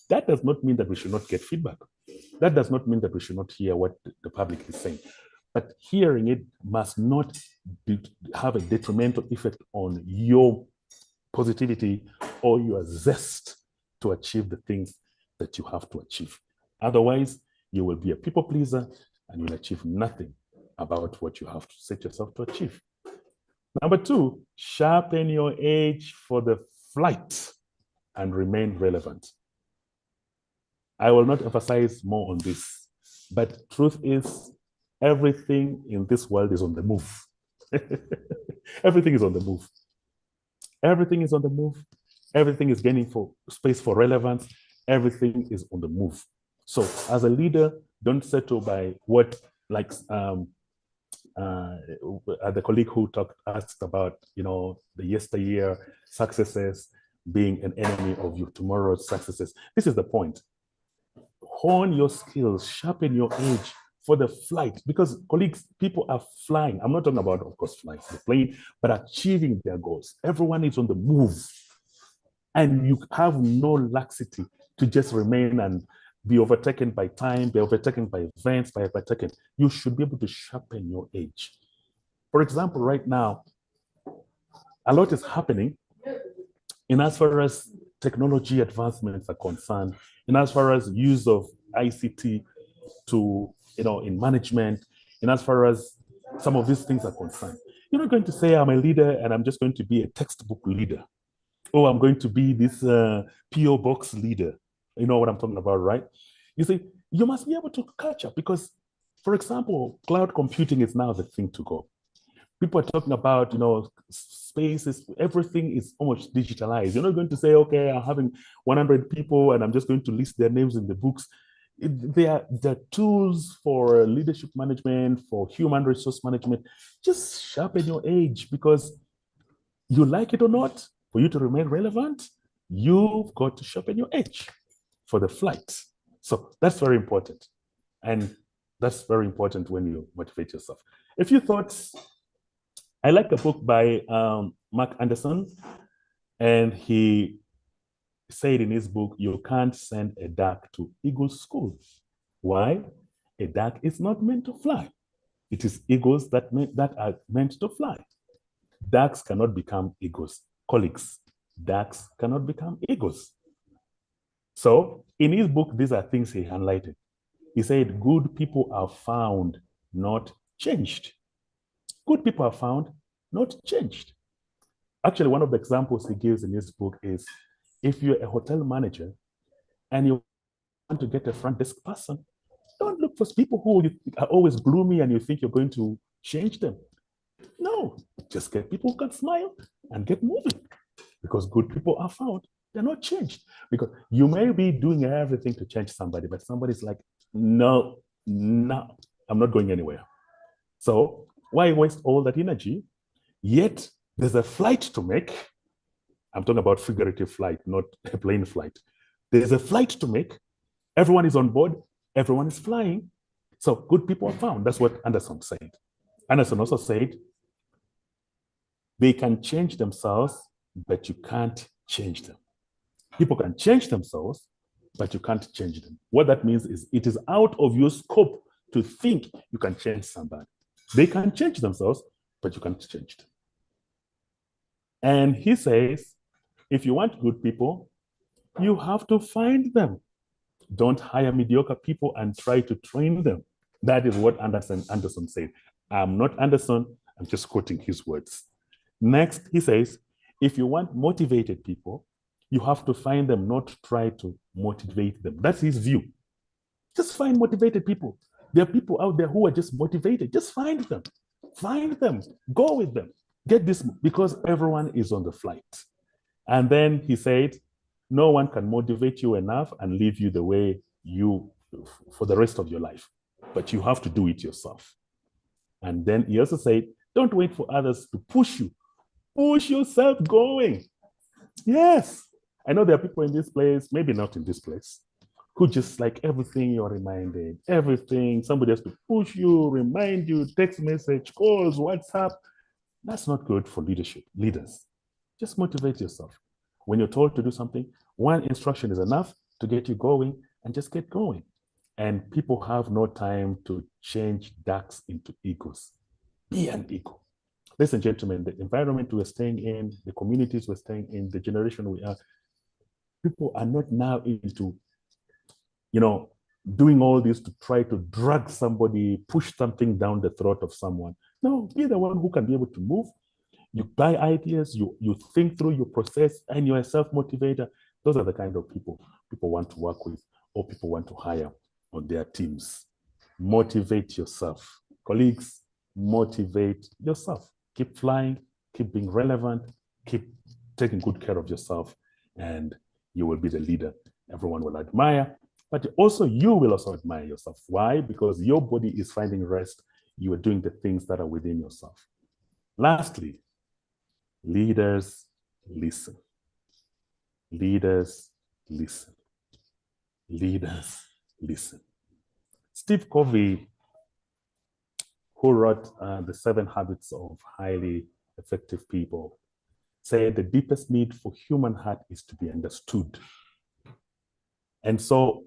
That does not mean that we should not get feedback. That does not mean that we should not hear what the public is saying. But hearing it must not have a detrimental effect on your positivity or your zest to achieve the things that you have to achieve. Otherwise, you will be a people pleaser and you'll achieve nothing about what you have to set yourself to achieve. Number 2, sharpen your edge for the flight and remain relevant. I will not emphasize more on this, but truth is, everything in this world is on the move. Everything is on the move. Everything is on the move. Everything is gaining for space for relevance. Everything is on the move. So as a leader, don't settle by what, the colleague who asked about, the yesteryear successes being an enemy of your tomorrow's successes. This is the point. Hone your skills, sharpen your edge for the flight, because colleagues, people are flying. I'm not talking about, of course, flying the plane, but achieving their goals. Everyone is on the move, and you have no laxity to just remain and be overtaken by time, be overtaken by events, by overtaken. You should be able to sharpen your edge. For example, right now, a lot is happening in as far as technology advancements are concerned, in as far as use of ICT to, in management, in as far as some of these things are concerned. You're not going to say, I'm a leader and I'm just going to be a textbook leader. Oh, I'm going to be this PO box leader. You know what I'm talking about, right? You see, you must be able to catch up because, for example, cloud computing is now the thing to go. People are talking about, spaces, everything is almost digitalized. You're not going to say, okay, I'm having 100 people and I'm just going to list their names in the books. There are tools for leadership management, for human resource management. Just sharpen your edge because you like it or not, for you to remain relevant, you've got to sharpen your edge for the flight. So that's very important. And that's very important when you motivate yourself. A few thoughts. I like a book by Mark Anderson, and he said in his book, you can't send a duck to eagle school. Why? A duck is not meant to fly. It is eagles that are meant to fly. Ducks cannot become eagles. Colleagues, ducks cannot become eagles. So in his book, these are things he highlighted. He said, good people are found, not changed. Good people are found, not changed. Actually, one of the examples he gives in his book is, if you're a hotel manager and you want to get a front desk person, don't look for people who are always gloomy and you think you're going to change them. No, just get people who can smile and get moving, because good people are found, they're not changed. Because you may be doing everything to change somebody, but somebody's like, no, I'm not going anywhere. So why waste all that energy? Yet there's a flight to make. I'm talking about figurative flight, not a plane flight. There's a flight to make. Everyone is on board. Everyone is flying. So good people are found. That's what Anderson said. Anderson also said, they can change themselves, but you can't change them. People can change themselves, but you can't change them. What that means is it is out of your scope to think you can change somebody. They can change themselves, but you can't change them. And he says, if you want good people, you have to find them. Don't hire mediocre people and try to train them. That is what Anderson said. I'm not Anderson, I'm just quoting his words. Next, he says, if you want motivated people, you have to find them, not try to motivate them. That's his view. Just find motivated people. There are people out there who are just motivated. Just find them. Find them. Go with them. Get this, because everyone is on the flight. And then he said, no one can motivate you enough and leave you the way you for the rest of your life. But you have to do it yourself. And then he also said, don't wait for others to push you. Push yourself going. Yes. I know there are people in this place, maybe not in this place, who just like everything you're reminded, everything, somebody has to push you, remind you, text message, calls, WhatsApp. That's not good for leaders. Just motivate yourself. When you're told to do something, one instruction is enough to get you going, and just get going. And people have no time to change ducks into eagles. Be an eagle. Ladies and gentlemen, the environment we're staying in, the communities we're staying in, the generation we are, people are not now into, doing all this to try to drag somebody, push something down the throat of someone. No, be the one who can be able to move. You buy ideas, you think through your process, and you're a self-motivator. Those are the kind of people want to work with, or people want to hire on their teams. Motivate yourself. Colleagues, motivate yourself. Keep flying, keep being relevant, keep taking good care of yourself, and you will be the leader everyone will admire. But also, you will also admire yourself. Why? Because your body is finding rest, you are doing the things that are within yourself. Lastly, leaders listen. Leaders listen. Leaders listen. Steve Covey, who wrote The 7 Habits of Highly Effective People, said the deepest need for human heart is to be understood. And so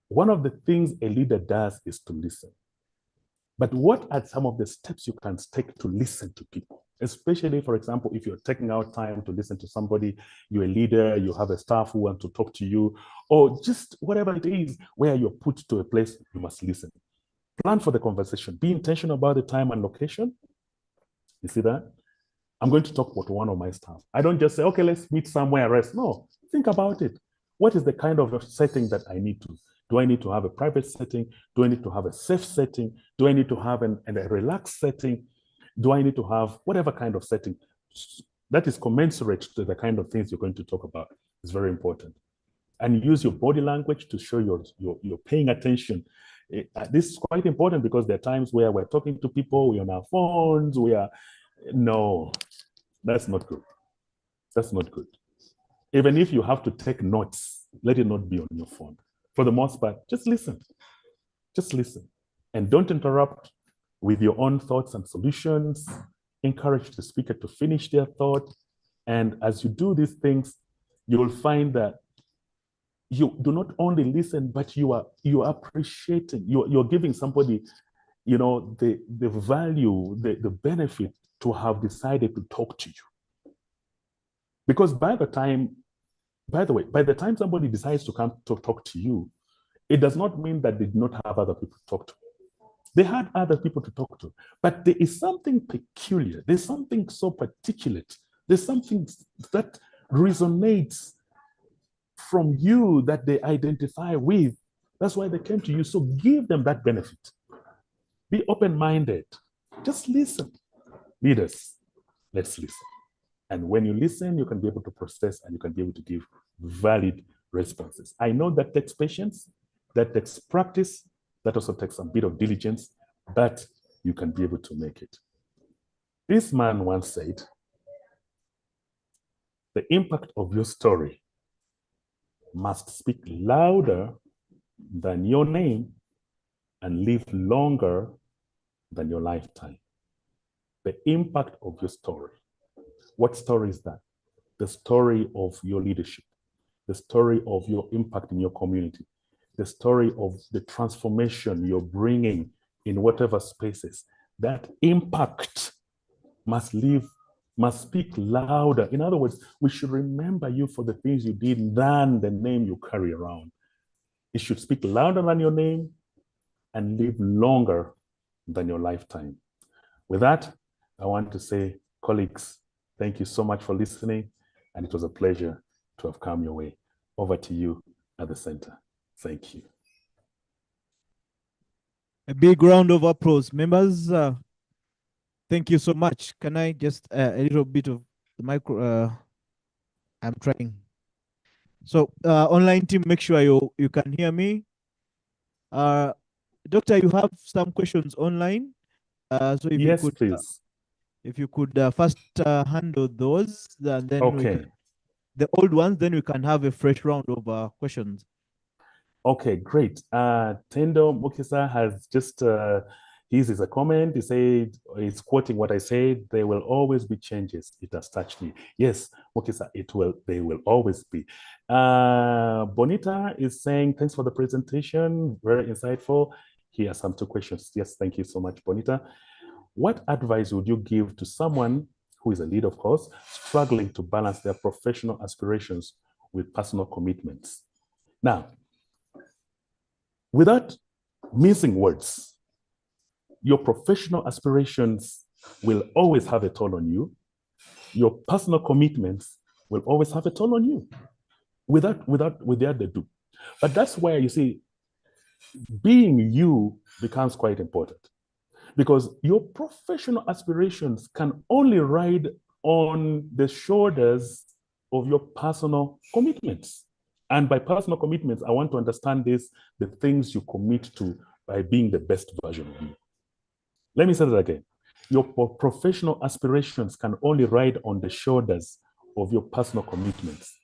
one of the things a leader does is to listen. But what are some of the steps you can take to listen to people? Especially, for example, if you're taking out time to listen to somebody, you're a leader, you have a staff who want to talk to you, or just whatever it is, where you're put to a place, you must listen. Plan for the conversation. Be intentional about the time and location. You see that? I'm going to talk about one of my staff. I don't just say, okay, let's meet somewhere rest. No, think about it. What is the kind of setting that I need to? Do I need to have a private setting? Do I need to have a safe setting? Do I need to have a relaxed setting? Do I need to have whatever kind of setting that is commensurate to the kind of things you're going to talk about? It's very important. And use your body language to show you're paying attention. This is quite important because there are times where we're talking to people, we're on our phones, no, that's not good. That's not good. Even if you have to take notes, let it not be on your phone. For the most part, just listen. Just listen. And don't interrupt with your own thoughts and solutions. Encourage the speaker to finish their thought. And as you do these things, you will find that you do not only listen, but you are appreciating, you're giving somebody, the value, the benefit to have decided to talk to you. Because by the time somebody decides to come to talk to you, it does not mean that they did not have other people to talk to. They had other people to talk to, but there is something peculiar. There's something so particulate. There's something that resonates from you that they identify with. That's why they came to you. So give them that benefit. Be open-minded. Just listen. Leaders, let's listen. And when you listen, you can be able to process and you can be able to give valid responses. I know that takes patience, that takes practice, that also takes a bit of diligence, but you can be able to make it. This man once said, the impact of your story must speak louder than your name and live longer than your lifetime. The impact of your story. What story is that? The story of your leadership, the story of your impact in your community, the story of the transformation you're bringing in whatever spaces. That impact must speak louder. In other words, we should remember you for the things you did than the name you carry around. It should speak louder than your name and live longer than your lifetime. With that, I want to say, colleagues, thank you so much for listening, and it was a pleasure to have come your way. Over to you at the center. Thank you. A big round of applause. Members, thank you so much. Can I just a little bit of the micro? I'm trying. So online team, make sure you can hear me. Doctor, you have some questions online. So if yes, you could, please. If you could first handle those, and then okay. The old ones, then we can have a fresh round of questions. Okay, great. Tendo Mukisa has just, his is a comment. He said, he's quoting what I said, there will always be changes. It has touched me. Yes, Mukisa, they will always be. Bonita is saying, thanks for the presentation, very insightful. Here are some 2 questions. Yes, thank you so much, Bonita. What advice would you give to someone who is a leader, of course, struggling to balance their professional aspirations with personal commitments? Now, without mincing words, your professional aspirations will always have a toll on you. Your personal commitments will always have a toll on you, without the do. But that's where you see, being you becomes quite important, because your professional aspirations can only ride on the shoulders of your personal commitments. And by personal commitments, I want to understand the things you commit to by being the best version of you. Let me say that again. Your professional aspirations can only ride on the shoulders of your personal commitments.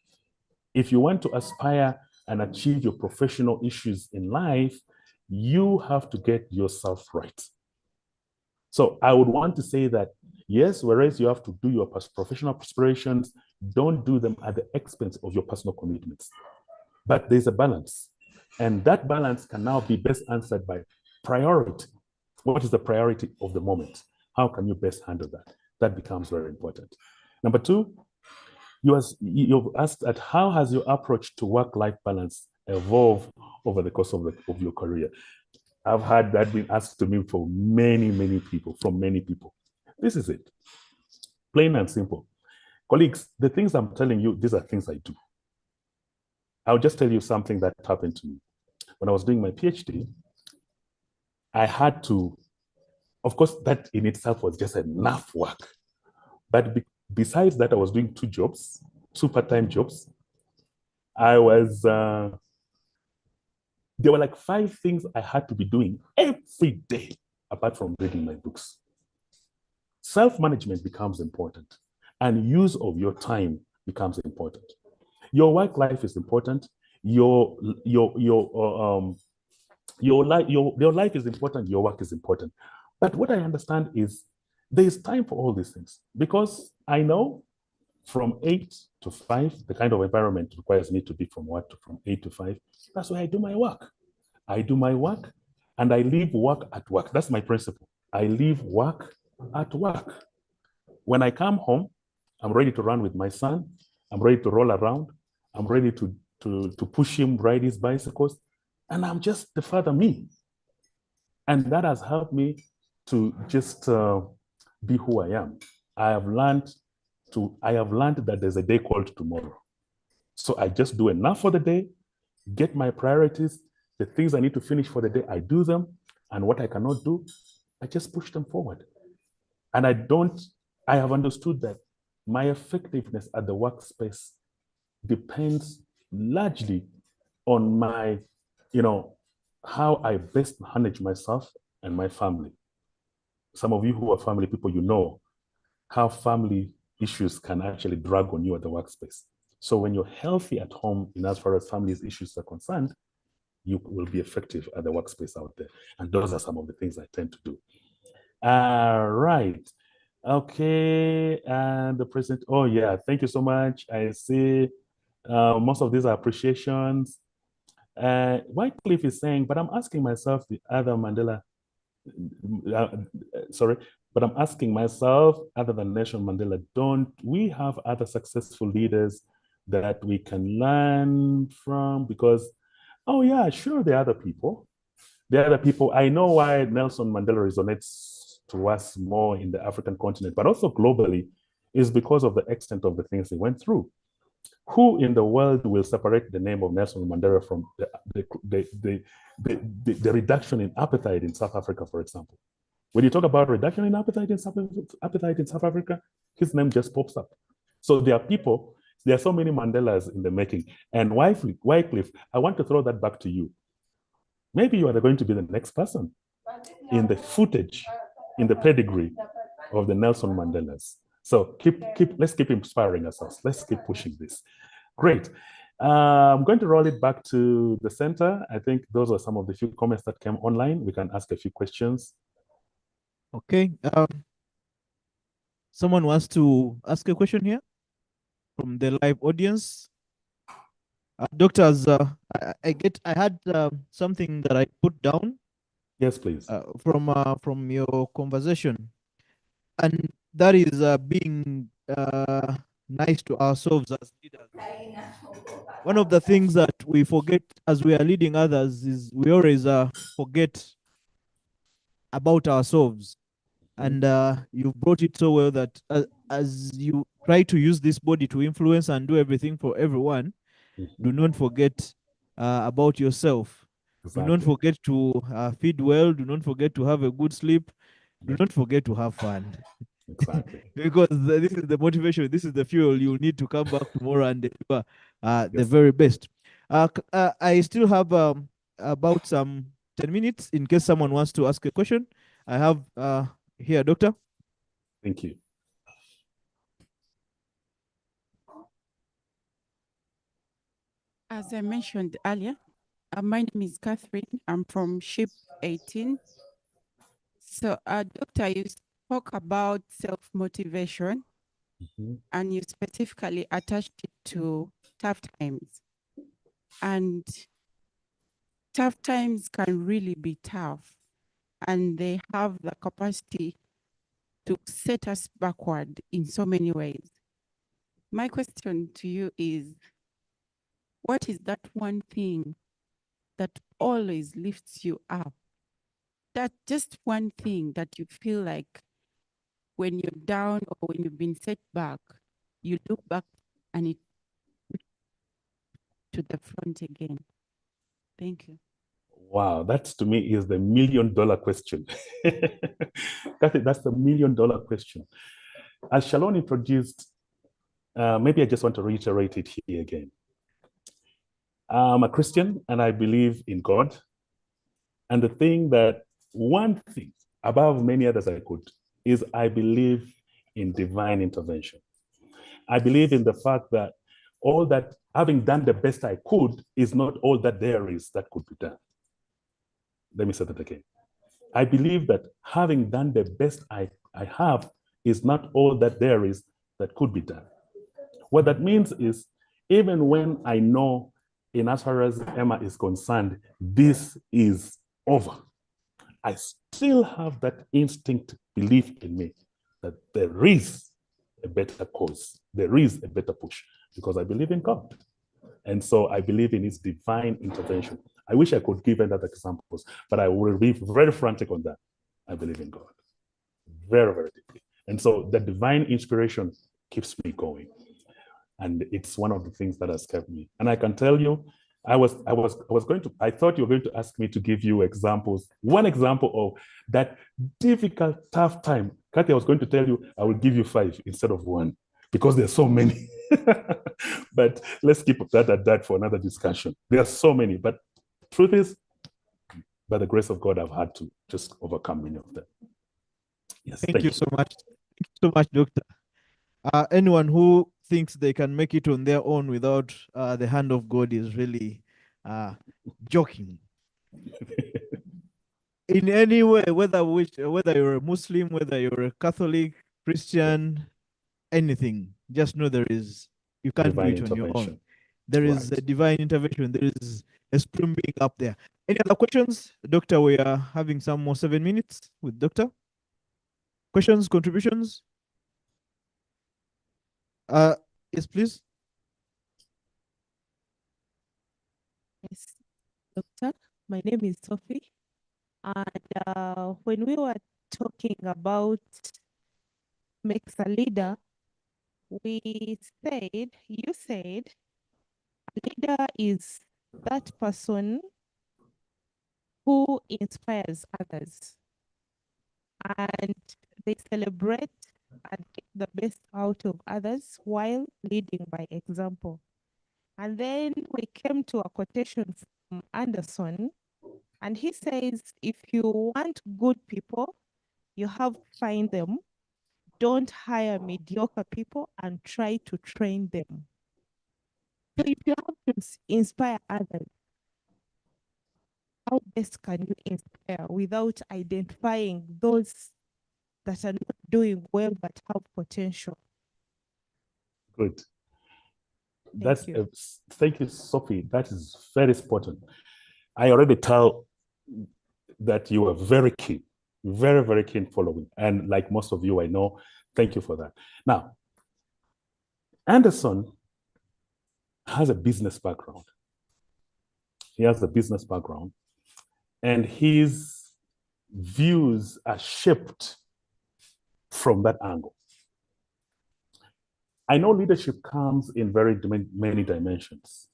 If you want to aspire and achieve your professional issues in life, you have to get yourself right. So I would want to say that, yes, whereas you have to do your professional aspirations, don't do them at the expense of your personal commitments. But there's a balance. And that balance can now be best answered by priority. What is the priority of the moment? How can you best handle that? That becomes very important. Number two, you've asked at how has your approach to work-life balance evolved over the course of your career? I've had that been asked to me for many, many people, from many people. This is it. Plain and simple. Colleagues, the things I'm telling you, these are things I do. I'll just tell you something that happened to me. When I was doing my PhD, I had to, of course, that in itself was just enough work. But besides that, I was doing two jobs, two part-time jobs. I was, there were like 5 things I had to be doing every day, apart from reading my books. Self-management becomes important, and use of your time becomes important. Your work life is important. Your life is important. Your work is important. But what I understand is there is time for all these things, because I know from 8 to 5, the kind of environment requires me to be from 8 to 5. That's why I do my work. I do my work and I leave work at work. That's my principle. I leave work at work. When I come home, I'm ready to run with my son. I'm ready to roll around. I'm ready to push him, ride his bicycles. And I'm just the father me. And that has helped me to just be who I am. I have learned that there's a day called tomorrow. So I just do enough for the day, get my priorities, the things I need to finish for the day, I do them. And what I cannot do, I just push them forward. And I have understood that my effectiveness at the workspace depends largely on my, how I best manage myself and my family. Some of you who are family people, you know how family issues can actually drag on you at the workspace. So when you're healthy at home, in as far as family's issues are concerned, you will be effective at the workspace out there. And those are some of the things I tend to do. Right. Okay. And the president, oh yeah, thank you so much. I see most of these are appreciations. Wycliffe is saying, but I'm asking myself the other Mandela, but I'm asking myself, other than Nelson Mandela, don't we have other successful leaders that we can learn from? Because, oh yeah, sure, there are other people. There are other people. I know why Nelson Mandela resonates to us more in the African continent, but also globally, is because of the extent of the things he went through. Who in the world will separate the name of Nelson Mandela from the reduction in appetite in South Africa, for example? When you talk about reduction in appetite in South Africa, his name just pops up. So there are so many Mandelas in the making. And Wycliffe, I want to throw that back to you. Maybe you are going to be the next person in the footage, in the pedigree of the Nelson Mandelas. So let's keep inspiring ourselves. Let's keep pushing this. Great. I'm going to roll it back to the center. I think those are some of the few comments that came online. We can ask a few questions. Okay. Someone wants to ask a question here from the live audience. Doctors, I had something that I put down. Yes, please. From your conversation, and that is being nice to ourselves as leaders. One of the things that we forget as we are leading others is we always forget about ourselves. And you brought it so well that as you try to use this body to influence and do everything for everyone, do not forget about yourself. Exactly. Do not forget to feed well. Do not forget to have a good sleep. Do not forget to have fun. Exactly. Because this is the motivation. This is the fuel you need to come back tomorrow and deliver the very best. I still have about some 10 minutes in case someone wants to ask a question. I have here, Doctor. Thank you. As I mentioned earlier, my name is Catherine. I'm from SHIP 18. So, Doctor, you spoke about self-motivation, and you specifically attached it to tough times. And tough times can really be tough, and they have the capacity to set us backward in so many ways. My question to you is, what is that one thing that always lifts you up? That just one thing that you feel like when you're down or when you've been set back, you look back and it to the front again. Thank you. Wow, that to me is the $1 million question. That's the $1 million question. As Shalon introduced, maybe I just want to reiterate it here again. I'm a Christian and I believe in God. And the thing that, one thing above many others I could, is I believe in divine intervention. I believe in the fact that all that, having done the best I could, is not all that there is that could be done. Let me say that again. I believe that having done the best I have is not all that there is that could be done. What that means is, even when I know, in as far as Emma is concerned, this is over, I still have that instinct belief in me that there is a better cause, there is a better push, because I believe in God. And so I believe in his divine intervention. I wish I could give other examples, but I will be very frantic on that. I believe in God very, very deeply. And so the divine inspiration keeps me going. And it's one of the things that has kept me. And I can tell you, I thought you were going to ask me to give you examples. One example of that difficult, tough time. Kathy, I was going to tell you, I will give you 5 instead of 1, because there's so many. But let's keep that at that for another discussion. There are so many, but truth is, by the grace of God, I've had to just overcome many of them. Yes, Thank you so much. Thank you so much, Doctor. Anyone who thinks they can make it on their own without the hand of God is really joking. In any way, whether you're a Muslim, whether you're a Catholic, Christian, anything, just know you can't divine do it on your own. intervention. There is a divine intervention. There is a spoon being up there. Any other questions? Doctor, we are having some more 7 minutes with Doctor. Questions, contributions? Yes, please. Yes, Doctor. My name is Sophie. And when we were talking about makes a leader, you said a leader is that person who inspires others and they celebrate and get the best out of others while leading by example. And then we came to a quotation from Anderson, and he says, if you want good people, you have to find them. Don't hire mediocre people and try to train them. So if you have to inspire others, how best can you inspire without identifying those that are not doing well but have potential? Good. Thank you, Sophie. That is very important. I already tell that you are very keen, very, very keen following. And like most of you, I know, thank you for that. Now, Anderson has a business background. He has a business background, and his views are shaped from that angle. I know leadership comes in very many dimensions.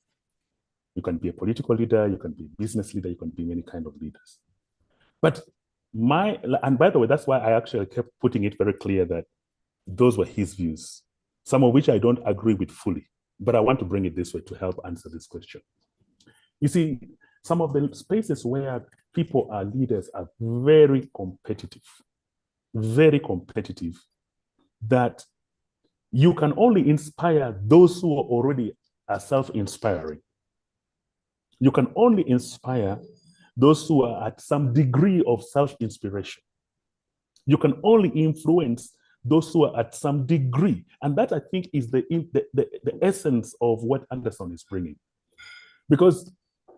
You can be a political leader, you can be a business leader, you can be many kind of leaders. But and by the way, that's why I actually kept putting it very clear that those were his views, some of which I don't agree with fully, but I want to bring it this way to help answer this question. You see, some of the spaces where people are leaders are very competitive, that you can only inspire those who are already self-inspiring. You can only inspire those who are at some degree of self-inspiration. You can only influence those who are at some degree. And that, I think, is the essence of what Anderson is bringing. Because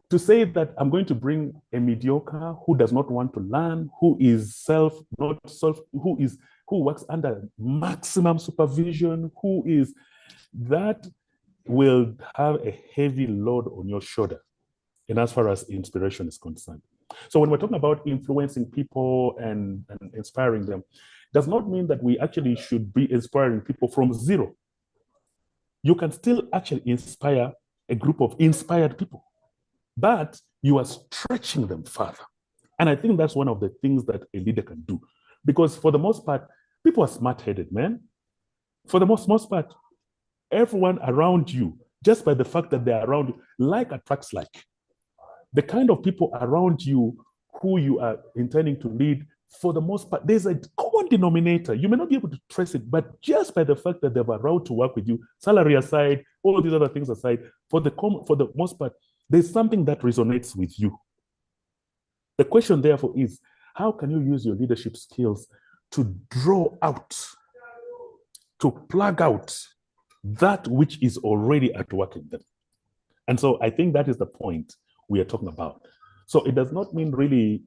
to say that I'm going to bring a mediocre who does not want to learn, who works under maximum supervision, that will have a heavy load on your shoulder. And as far as inspiration is concerned. So when we're talking about influencing people and inspiring them, does not mean that we actually should be inspiring people from zero. You can still actually inspire a group of inspired people, but you are stretching them further. And I think that's one of the things that a leader can do. Because for the most part, people are smart-headed, man. For the most part, everyone around you, just by the fact that they're around you, like attracts like. The kind of people around you who you are intending to lead, for the most part, there's a common denominator. You may not be able to trace it, but just by the fact that they're around to work with you, salary aside, all of these other things aside, for the most part, there's something that resonates with you. The question, therefore, is how can you use your leadership skills to draw out, to plug out that which is already at work in them? And so I think that is the point we are talking about. So it does not mean really,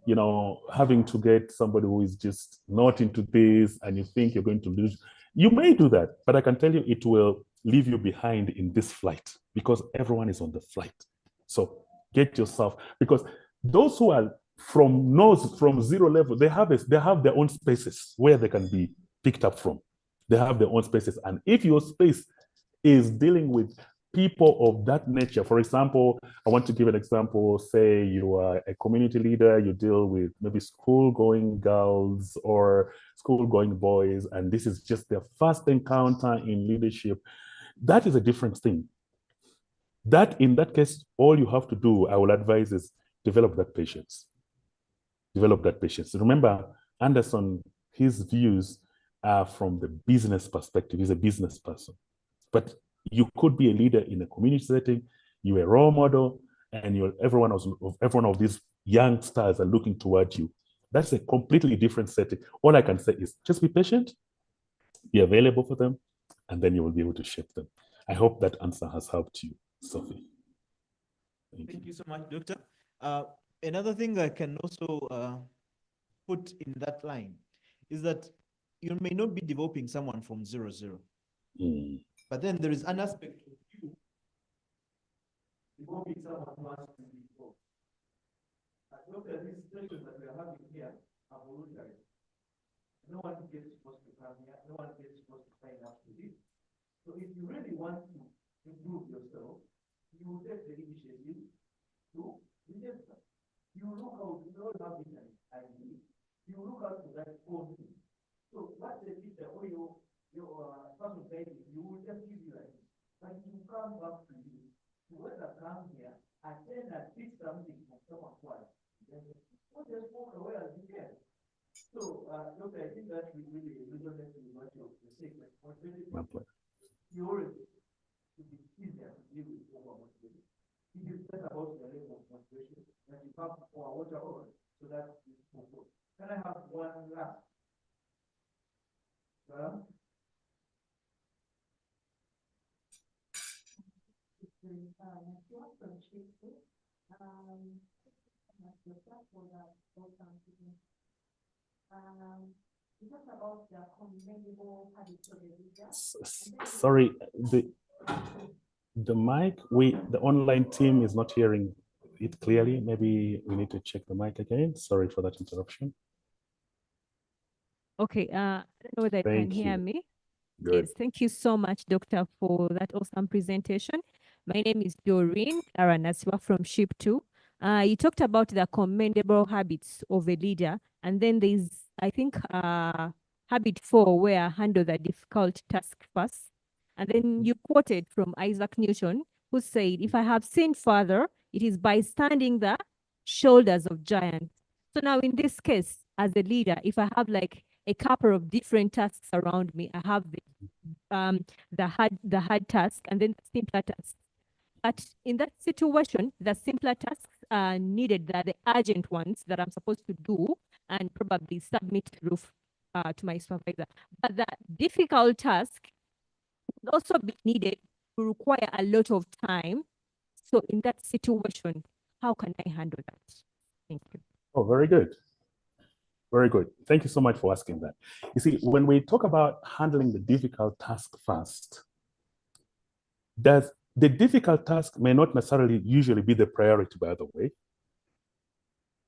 having to get somebody who is just not into this and you think you're going to lose. You may do that, but I can tell you it will leave you behind in this flight because everyone is on the flight. So get yourself, because those who are from zero level, they have their own spaces where they can be picked up from. They have their own spaces. And if your space is dealing with people of that nature, for example, I want to give an example. Say you are a community leader, you deal with maybe school-going girls or school-going boys, and this is just their first encounter in leadership. That is a different thing. In that case, all you have to do, I will advise, is develop that patience. Develop that patience. Remember, Anderson, his views are from the business perspective. He's a business person. But you could be a leader in a community setting, you're a role model, and everyone of these young stars are looking toward you. That's a completely different setting. All I can say is just be patient, be available for them, and then you will be able to shape them. I hope that answer has helped you, Sophie. Thank you so much, Doctor. Another thing I can also put in that line is that you may not be developing someone from 0, 0. But then there is an aspect of you developing someone who has to be involved. Look at these situations that we are having here are voluntary. No one gets supposed to come here, no one gets supposed to sign up to this. So if you really want to improve yourself, you will take the initiative to register. You look out, you don't have it ID, you look out for that phone. So what the teacher or your person guiding, you will just give you like this. But you come back to you. Whoever comes here, attend and teach something from someone else. What just walk away as you can. So, look, I think that we really resonates with what you're saying. You already, it is easier to deal with overmotivation. It is just about the level of motivation that you have for a water on, so that you move on. Can I have one last? Sorry, the mic, the online team is not hearing it clearly. Maybe we need to check the mic again. Sorry for that interruption. Okay, I don't know whether you can hear me. Good. Yes, thank you so much, Doctor, for that awesome presentation. My name is Doreen Aranaswa from SHIP 2. You talked about the commendable habits of a leader, and then there's, I think, habit 4, where handle the difficult task first. And then you quoted from Isaac Newton, who said, if I have seen further, it is by standing the shoulders of giants. So now in this case, as a leader, if I have like a couple of different tasks around me, I have the hard task and then the simpler tasks. But in that situation, the simpler tasks are needed, that the urgent ones that I'm supposed to do and probably submit through to my supervisor. But the difficult task would also be needed to require a lot of time. So in that situation, how can I handle that? Thank you. Oh, very good. Very good. Thank you so much for asking that. You see, when we talk about handling the difficult task first, the difficult task may not necessarily usually be the priority, by the way.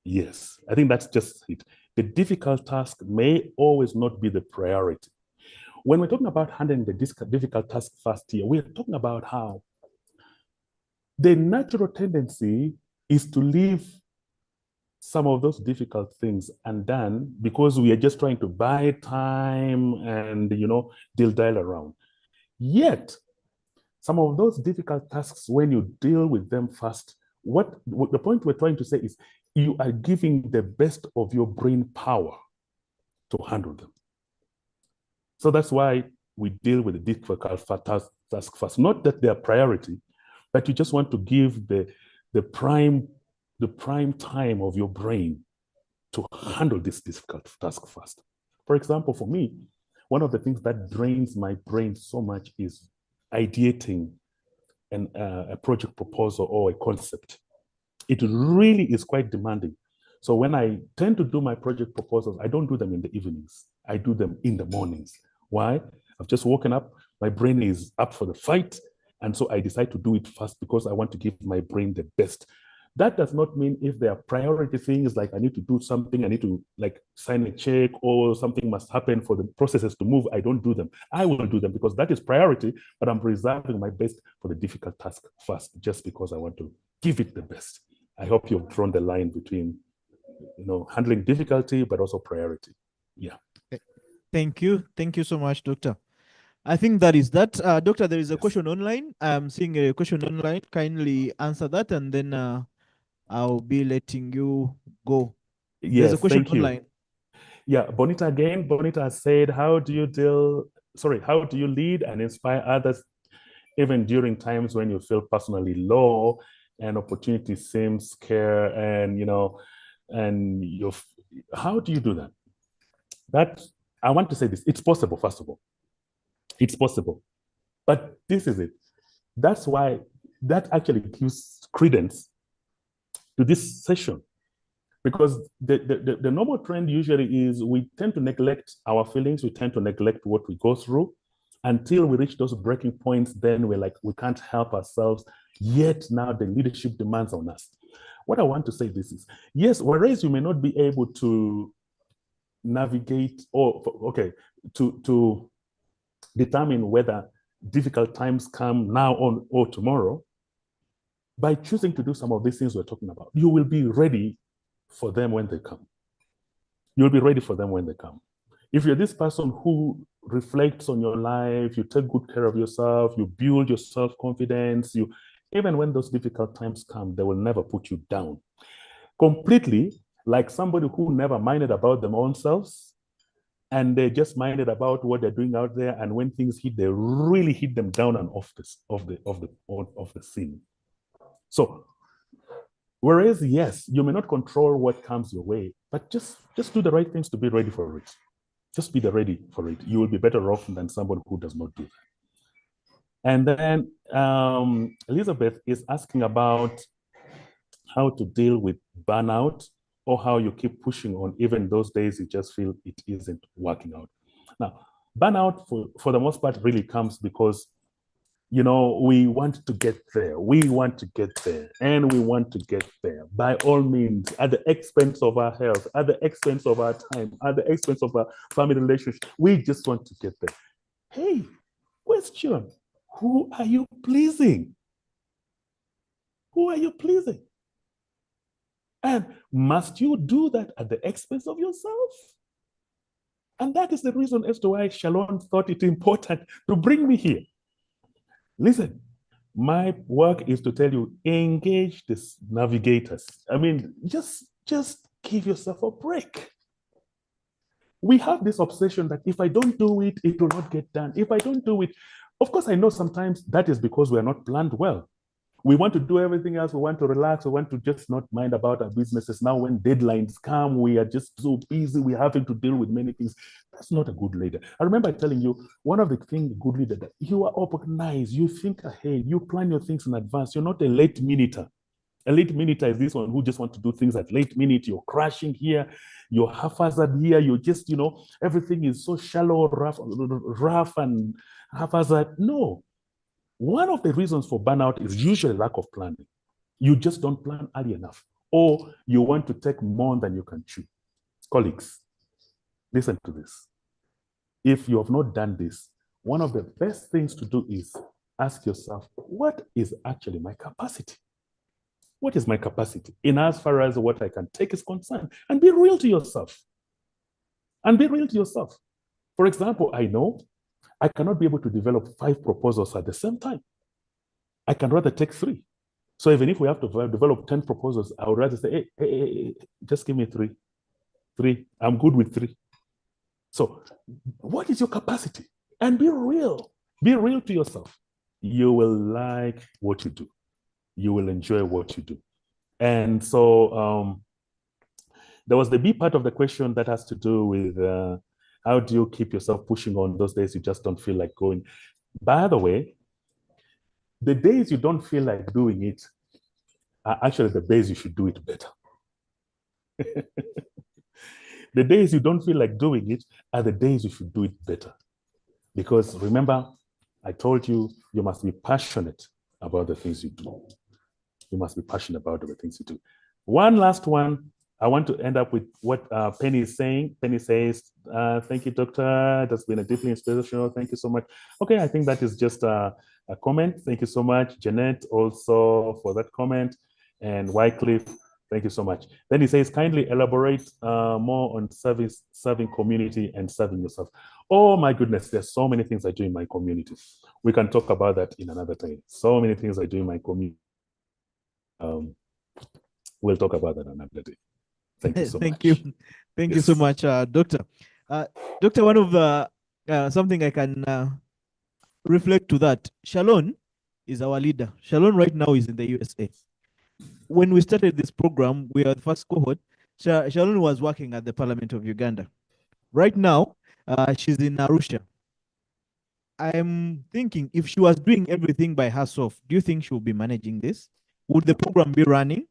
Yes, I think that's just it. The difficult task may always not be the priority. When we're talking about handling the difficult task first here, we're talking about how the natural tendency is to leave some of those difficult things undone because we are just trying to buy time and, dial around. Yet, some of those difficult tasks, when you deal with them first, what the point we're trying to say is you are giving the best of your brain power to handle them. So that's why we deal with the difficult task first. Not that they're priority, but you just want to give the prime time of your brain to handle this difficult task first. For example, for me, one of the things that drains my brain so much is ideating a project proposal or a concept. It really is quite demanding. So when I tend to do my project proposals, I don't do them in the evenings. I do them in the mornings. Why? I've just woken up, my brain is up for the fight, and so I decide to do it first because I want to give my brain the best. That does not mean if there are priority things like I need to do something, I need to sign a check or something must happen for the processes to move, I don't do them. I will do them because that is priority, but I'm reserving my best for the difficult task first just because I want to give it the best. I hope you've drawn the line between handling difficulty, but also priority. Yeah. Thank you. Thank you so much, Doctor. I think that is that. Doctor, there is a question online. I'm seeing a question online. Kindly answer that and then I'll be letting you go. Yes, there's a question thank you. online. Yeah, Bonita again. Bonita said, how do you lead and inspire others even during times when you feel personally low and opportunity seems scarce and how do you do that? That I want to say this, it's possible, first of all. It's possible. But this is it. That's why that actually gives credence to this session. Because the normal trend usually is we tend to neglect our feelings, we tend to neglect what we go through until we reach those breaking points, then we're like, we can't help ourselves, yet now the leadership demands on us. What I want to say this is, yes, whereas you may not be able to navigate to determine whether difficult times come now or tomorrow, by choosing to do some of these things we're talking about, you will be ready for them when they come. You'll be ready for them when they come. If you're this person who reflects on your life, you take good care of yourself, you build your self-confidence, even when those difficult times come, they will never put you down. Completely, like somebody who never minded about their own selves, and they just minded about what they're doing out there, and when things hit, they really hit them down and off the scene. So, whereas, yes, you may not control what comes your way, but just do the right things to be ready for it. Just be ready for it. You will be better off than someone who does not do that. And then Elizabeth is asking about how to deal with burnout or how you keep pushing on even those days you just feel it isn't working out. Now, burnout for the most part really comes because we want to get there. We want to get there. And we want to get there by all means, at the expense of our health, at the expense of our time, at the expense of our family relationship. We just want to get there. Hey, question. Who are you pleasing? Who are you pleasing? And must you do that at the expense of yourself? And that is the reason as to why Shalom thought it important to bring me here. Listen, my work is to tell you, engage the navigators. I mean, just Give yourself a break. We have this obsession that if I don't do it, it will not get done. If I don't do it, of course, I know sometimes that is because we are not planned well. We want to do everything else. We want to relax. We want to just not mind about our businesses. Now, when deadlines come, we are just so busy. We're having to deal with many things. That's not a good leader. I remember telling you, one of the things, good leader, that you are organized. You think ahead. You plan your things in advance. You're not a late minuter. A late minuter is this one who just want to do things at late minute. You're crashing here. You're haphazard here. You're just, everything is so shallow, rough and haphazard. No. One of the reasons for burnout is usually lack of planning. You just don't plan early enough, or you want to take more than you can chew. Colleagues, listen to this. If you have not done this, one of the best things to do is ask yourself, what is actually my capacity? What is my capacity in as far as what I can take is concerned? And be real to yourself. And be real to yourself. For example, I know I cannot be able to develop 5 proposals at the same time. I can rather take 3. So even if we have to develop 10 proposals, I would rather say, hey, just give me 3. 3, I'm good with 3. So what is your capacity? And be real. Be real to yourself. You will like what you do. You will enjoy what you do. And so there was the B part of the question that has to do with how do you keep yourself pushing on those days you just don't feel like going. By the way, the days you don't feel like doing it are actually the days you should do it better. The days you don't feel like doing it are the days you should do it better. Because remember, I told you, you must be passionate about the things you do. You must be passionate about the things you do. One last one. I want to end up with what Penny is saying. Penny says, thank you, doctor. That's been a deeply inspirational. Thank you so much. Okay, I think that is just a comment. Thank you so much. Jeanette also for that comment. And Wycliffe, thank you so much. Then he says, kindly elaborate more on serving community and serving yourself. Oh my goodness, there's so many things I do in my community. We can talk about that in another time. So many things I do in my community. We'll talk about that another day. Thank you so much. Thank you. Thank you so much, Doctor. Doctor, one of the, something I can reflect to that, Shalon is our leader. Shalon right now is in the USA. When we started this program, we are the first cohort. Shalon was working at the Parliament of Uganda. Right now, she's in Arusha. I'm thinking if she was doing everything by herself, do you think she will be managing this? Would the program be running?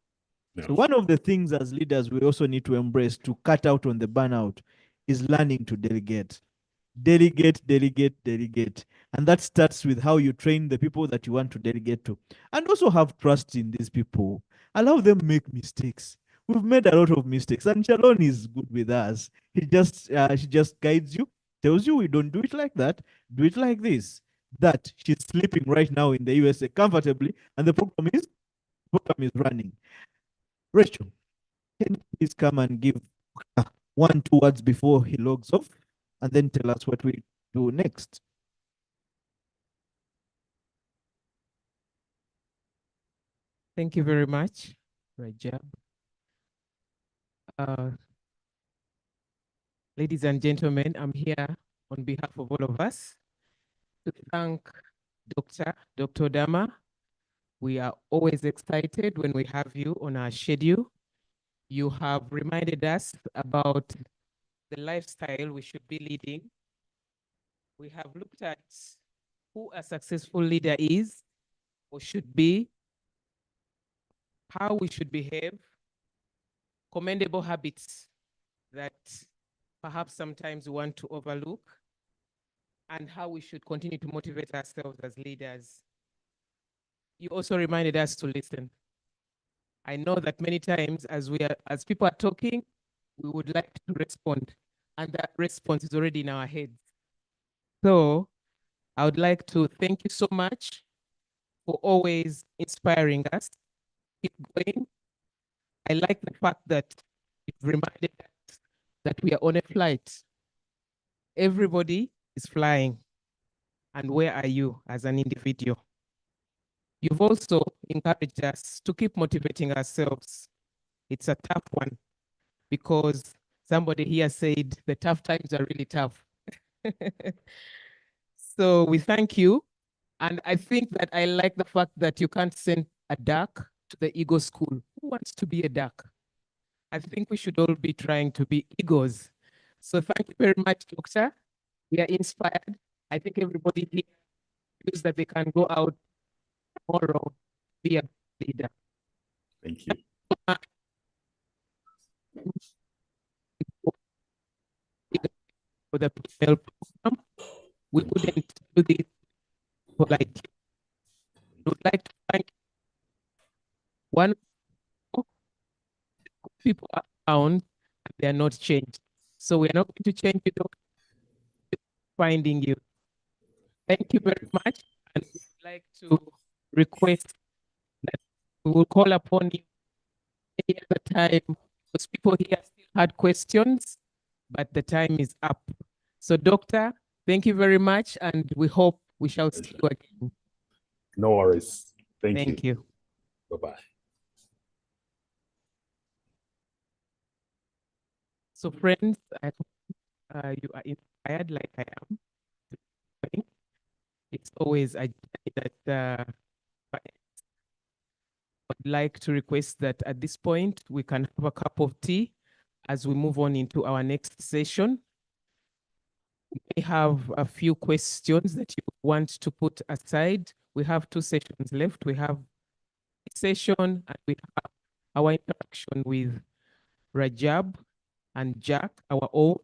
Yeah. So one of the things as leaders we also need to embrace to cut out on the burnout is learning to delegate. Delegate, delegate, delegate. And that starts with how you train the people that you want to delegate to. And also have trust in these people. Allow them make mistakes. We've made a lot of mistakes. And Shalon is good with us. She just guides you, tells you we don't do it like that, do it like this. That she's sleeping right now in the USA comfortably, and the program is running. Rachel, can you please come and give 1-2 words before he logs off, and then tell us what we do next? Thank you very much, Rajab. Ladies and gentlemen, I'm here on behalf of all of us to thank Dr. Dama. We are always excited when we have you on our schedule. You have reminded us about the lifestyle we should be leading. We have looked at who a successful leader is or should be, how we should behave, commendable habits that perhaps sometimes we want to overlook, and how we should continue to motivate ourselves as leaders. You also reminded us to listen. I know that many times as people are talking, we would like to respond, and that response is already in our heads. So I would like to thank you so much for always inspiring us. Keep going. I like the fact that you've reminded us that we are on a flight. Everybody is flying. And where are you as an individual? You've also encouraged us to keep motivating ourselves. It's a tough one. because somebody here said the tough times are really tough. So we thank you. And I think that I like the fact that you can't send a duck to the ego school. Who wants to be a duck? I think we should all be trying to be egos. So thank you very much, Doctor. We are inspired. I think everybody here feels that they can go out tomorrow, be a leader. Thank you. For the PML program, we wouldn't do this politely. We would like to thank one people are found and they are not changed. So we are not going to change you, Doctor, finding you. Thank you very much. And we would like to request that we will call upon you any other time because people here still had questions, but the time is up. So, Doctor, thank you very much, and we hope we shall see you again. No worries. Thank Thank you. you. Bye-bye. So, friends, I hope you are inspired like I am. It's always a journey that I'd like to request that at this point we can have a cup of tea as we move on into our next session. We have a few questions that you want to put aside. We have 2 sessions left. We have a session and we have our interaction with Rajab and Jack, our own,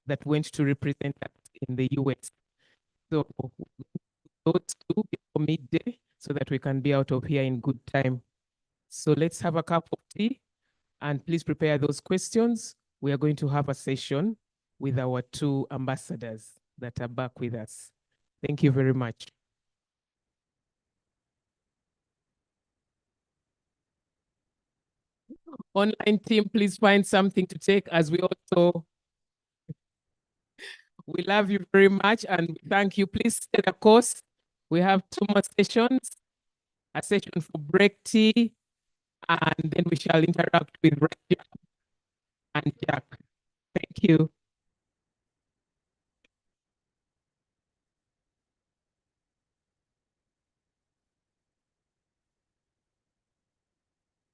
that went to represent us in the US. So those 2 before midday so that we can be out of here in good time. So let's have a cup of tea and please prepare those questions. We are going to have a session with our 2 ambassadors that are back with us. Thank you very much. Online team, please find something to take as we also, we love you very much and thank you. Please stay the course. We have 2 more sessions, a session for break tea, and then we shall interact with Raja and Jack. Thank you.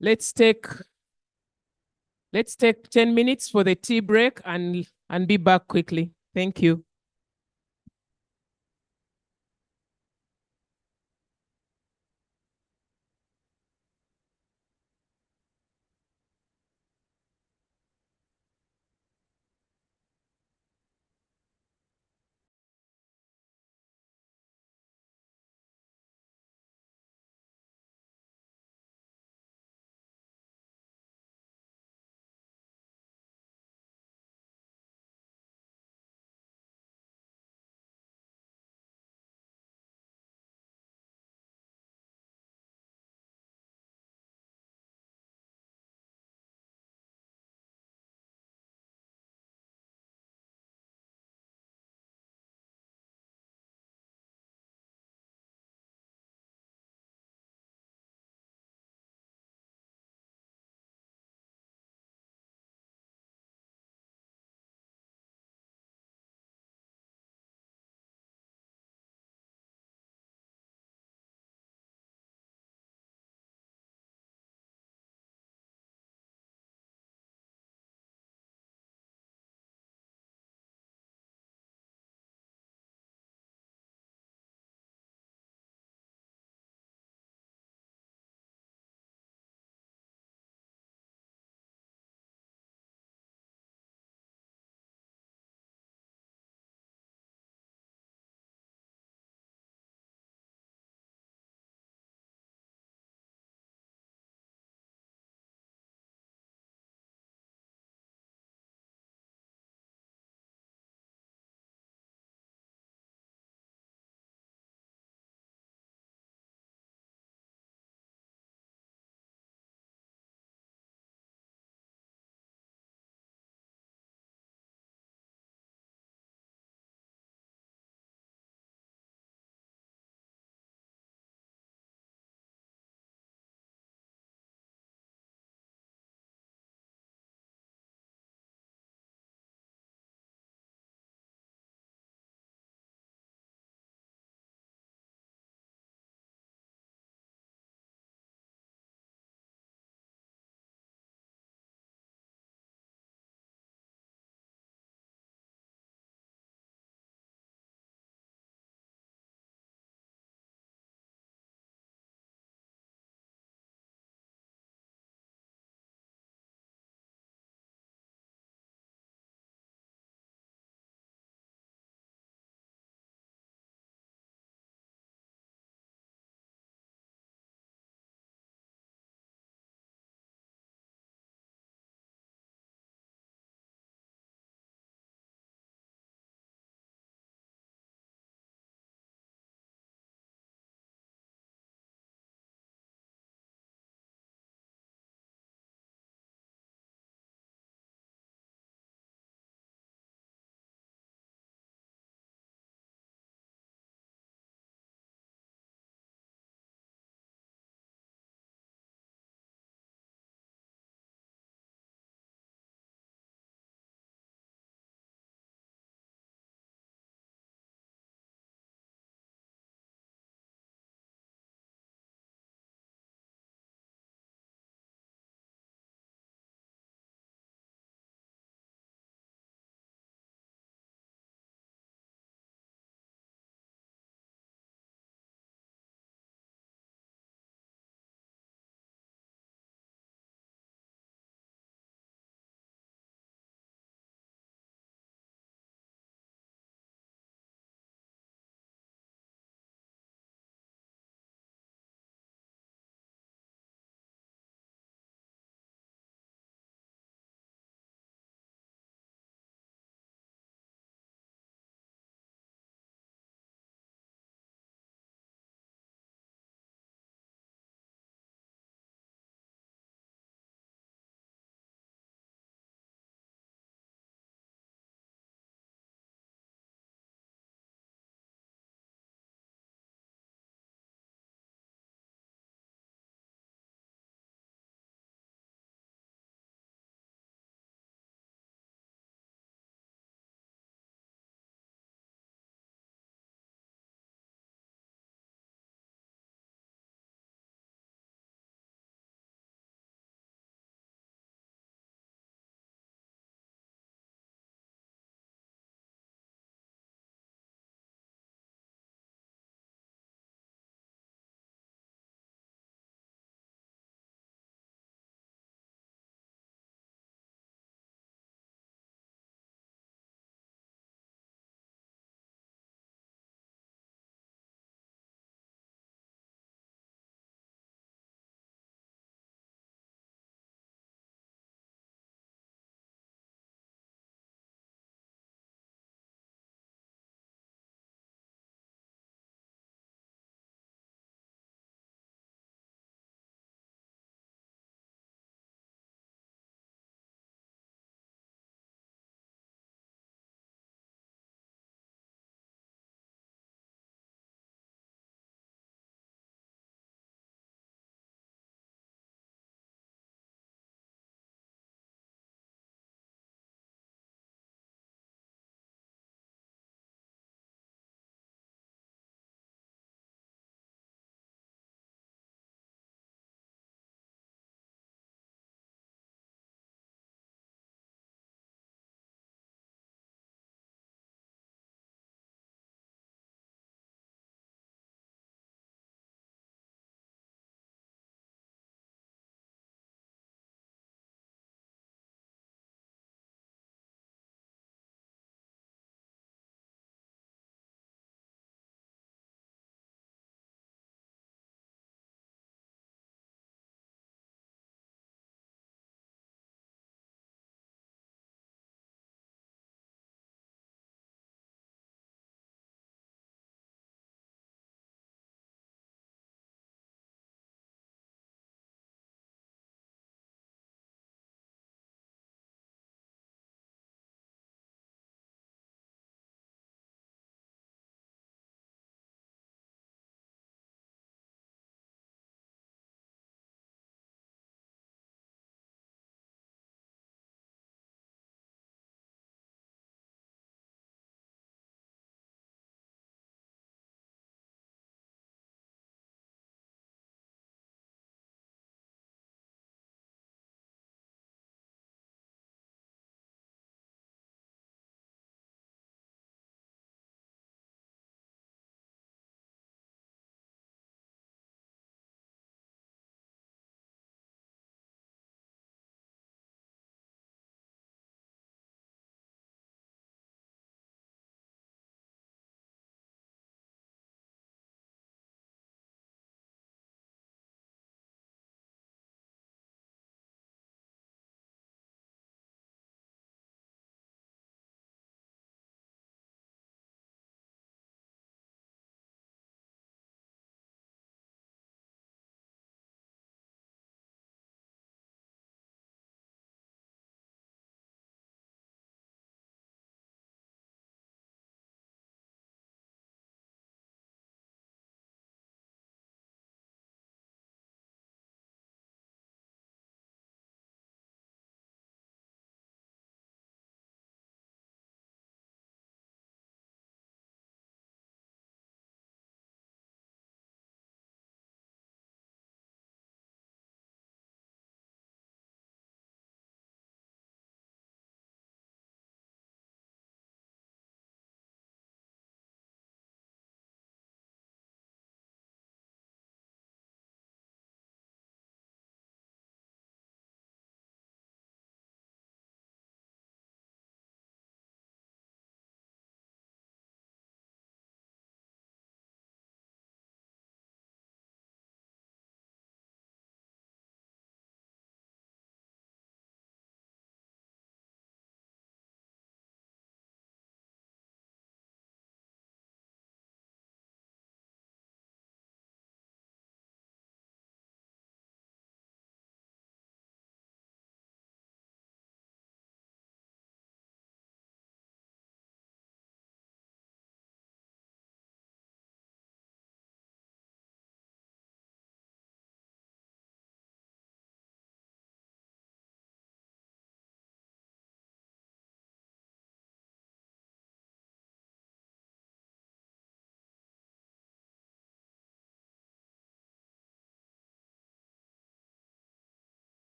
Let's take 10 minutes for the tea break and be back quickly. Thank you.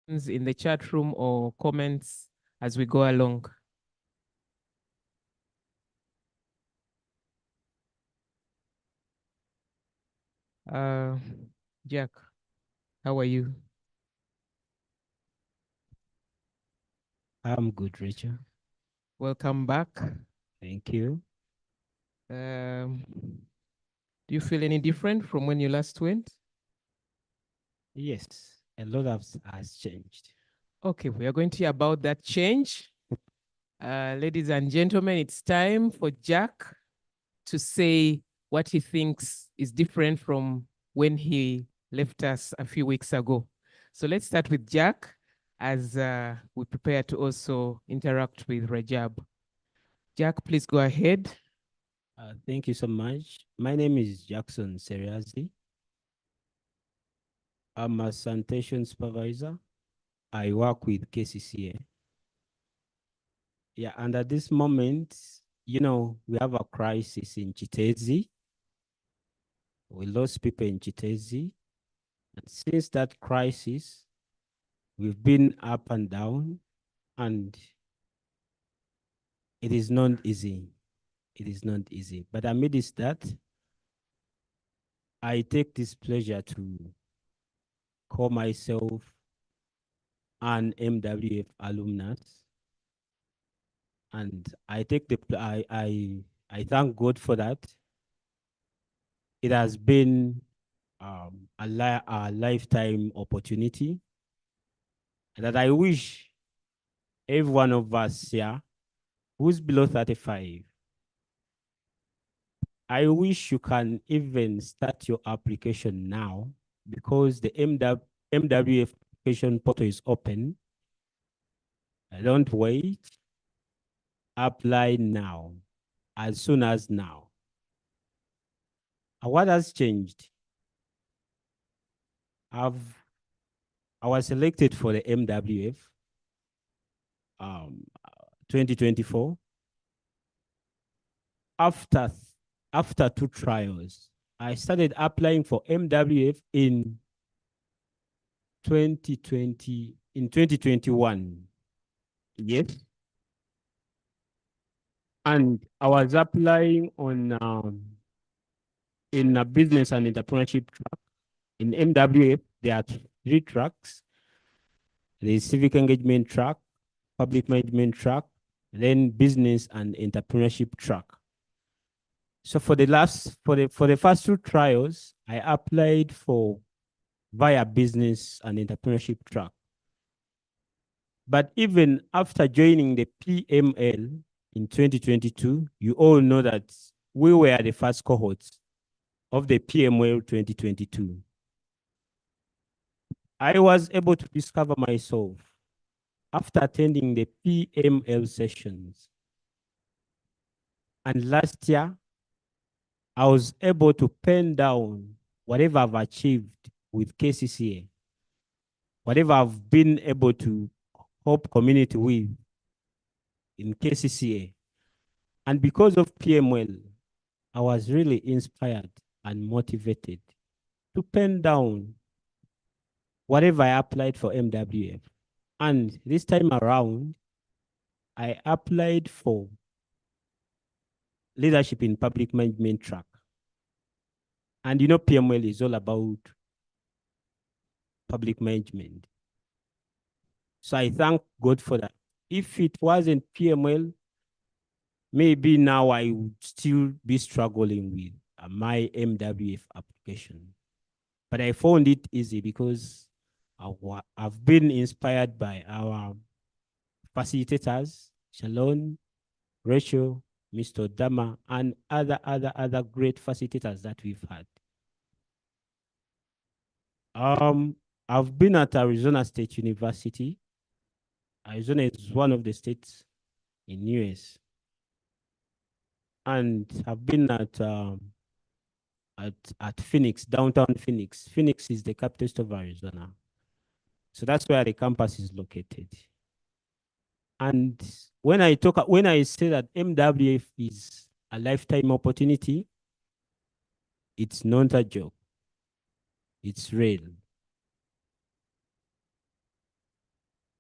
in the chat room or comments as we go along? Jack, how are you? I'm good, Richard. Welcome back. Thank you. Do you feel any different from when you last went? Yes, a lot has changed. Okay, we are going to hear about that change. Ladies and gentlemen, it's time for Jack to say what he thinks is different from when he left us a few weeks ago. So let's start with Jack as we prepare to also interact with Rajab. Jack, please go ahead. Thank you so much. My name is Jackson Seriazi. I'm a sanitation supervisor. I work with KCCA. Yeah, and at this moment, you know, we have a crisis in Chitezi. We lost people in Chitezi. And since that crisis, we've been up and down, and it is not easy. It is not easy. But amidst that, I take this pleasure to call myself an MWF alumnus. And I take the I thank God for that. It has been a lifetime opportunity that I wish every one of us here who's below 35, I wish you can even start your application now, because the MWF application portal is open. Don't wait. Apply now, as soon as now. What has changed? I was selected for the MWF 2024. After 2 trials, I started applying for MWF in 2021. Yes. And I was applying on in a business and entrepreneurship track. In MWF, there are 3 tracks: the civic engagement track, public management track, then business and entrepreneurship track. So for the first 2 trials, I applied for via business and entrepreneurship track. But even after joining the PML in 2022, you all know that we were the first cohorts of the PML 2022. I was able to discover myself after attending the PML sessions. And last year, I was able to pen down whatever I've achieved with KCCA, whatever I've been able to help community with in KCCA. And because of PML, I was really inspired and motivated to pen down whatever I applied for MWF. And this time around, I applied for leadership in public management track. And you know, PML is all about public management. So I thank God for that. If it wasn't PML, maybe now I would still be struggling with my MWF application. But I found it easy because I've been inspired by our facilitators, Shalon, Rachel, Mr. Dama, and other great facilitators that we've had. I've been at Arizona State University. Arizona is one of the states in US. And I've been at Phoenix, downtown Phoenix. Phoenix is the capital of Arizona. So that's where the campus is located. And when I say that MWF is a lifetime opportunity, it's not a joke. It's real.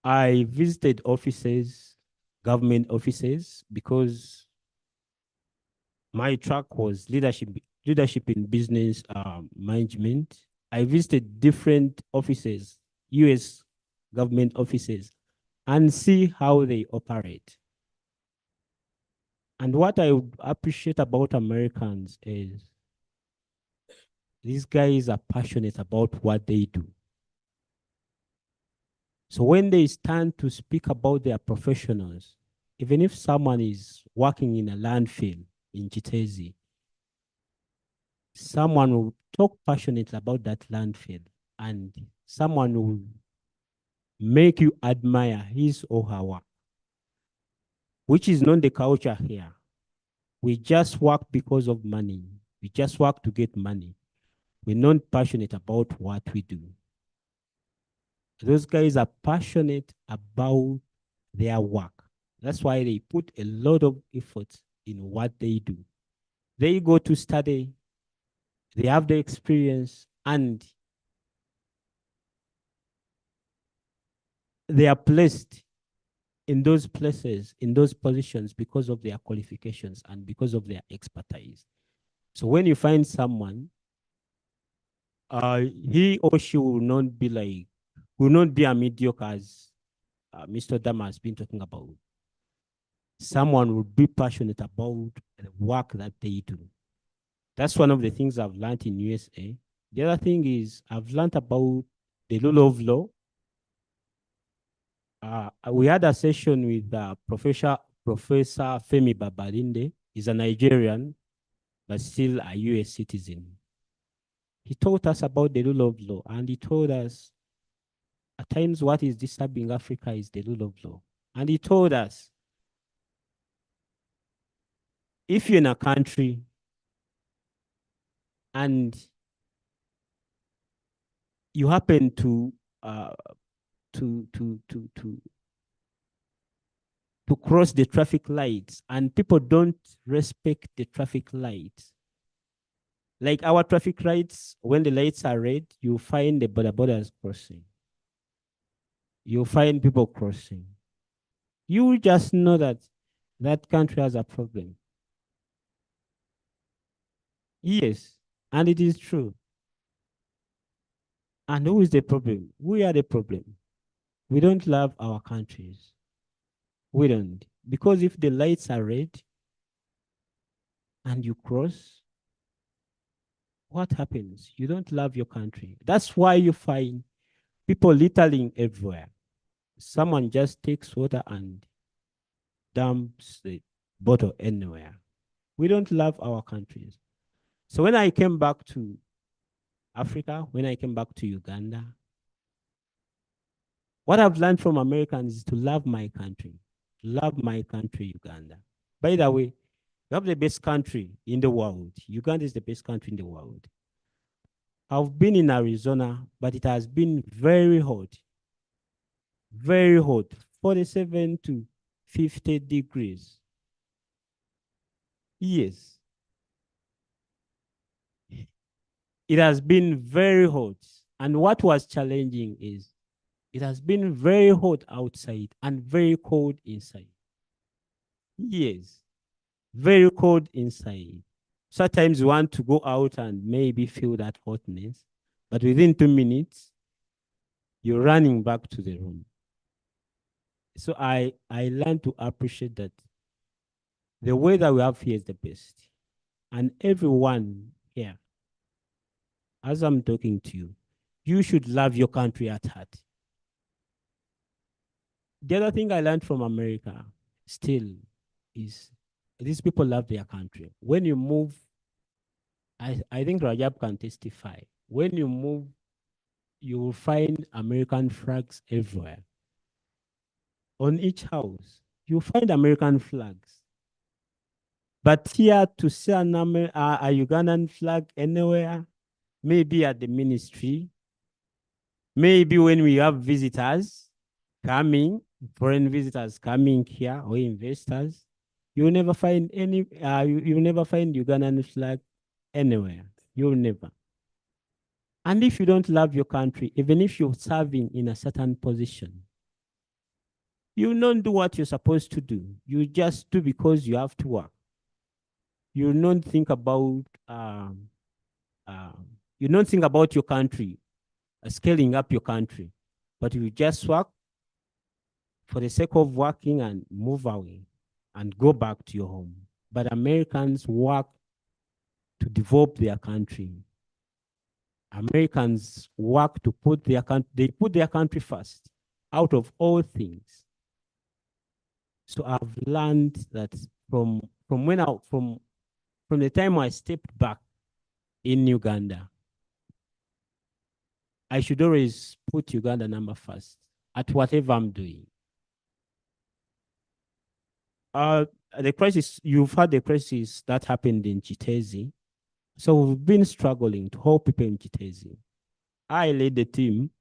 I visited offices, government offices, because my track was leadership in business management. I visited different offices, US government offices, and see how they operate. And what I would appreciate about Americans is these guys are passionate about what they do. So when they stand to speak about their professionals, even if someone is working in a landfill in Chitezi, someone will talk passionately about that landfill, and someone will make you admire his or her work, which is not the culture here. We just work because of money. We just work to get money. We're not passionate about what we do. Those guys are passionate about their work. That's why they put a lot of effort in what they do. They go to study, they have the experience, and they are placed in those places, in those positions, because of their qualifications and because of their expertise. So when you find someone, he or she will not be a mediocre, as Mr. Dama has been talking about. Someone will be passionate about the work that they do. That's one of the things I've learned in USA. The other thing is I've learned about the rule of law. We had a session with Professor Femi Babalinde. He's a Nigerian, but still a US citizen. He taught us about the rule of law, and he told us at times what is disturbing Africa is the rule of law. And he told us, if you're in a country and you happen to cross the traffic lights and people don't respect the traffic lights, like our traffic lights, when the lights are red, you find the borders crossing. You find people crossing. You just know that that country has a problem. Yes, and it is true. And who is the problem? We are the problem. We don't love our countries. We don't. Because if the lights are red and you cross, what happens? You don't love your country. That's why you find people littering everywhere. Someone just takes water and dumps the bottle anywhere. We don't love our countries. So when I came back to Africa, when I came back to Uganda, what I've learned from Americans is to love my country. Love my country, Uganda. By the way, we have the best country in the world. Uganda is the best country in the world. I've been in Arizona, but it has been very hot. Very hot, 47 to 50 degrees. Yes. It has been very hot. And what was challenging is it has been very hot outside and very cold inside. Yes, very cold inside. Sometimes you want to go out and maybe feel that hotness, but within 2 minutes, you're running back to the room. So I learned to appreciate that the weather we have here is the best. And everyone here, as I'm talking to you, you should love your country at heart. The other thing I learned from America still is these people love their country. When you move, I think Rajab can testify. When you move, you will find American flags everywhere. On each house, you find American flags. But here to see a Ugandan flag anywhere, maybe at the ministry, maybe when we have visitors coming, foreign visitors coming here or investors, you'll never find any, you'll never find Ugandan flag anywhere. You'll never. And if you don't love your country, even if you're serving in a certain position, You don't do what you're supposed to do. You just do because you have to work. You don't think about you don't think about your country, scaling up your country, but you just work for the sake of working and move away and go back to your home. But Americans work to develop their country. Americans work to put their country, they put their country first out of all things. So I've learned that from the time I stepped back in Uganda, I should always put Uganda number first at whatever I'm doing. The crisis, you've had the crisis that happened in Chitezi. So we've been struggling to help people in Chitezi. I led the team.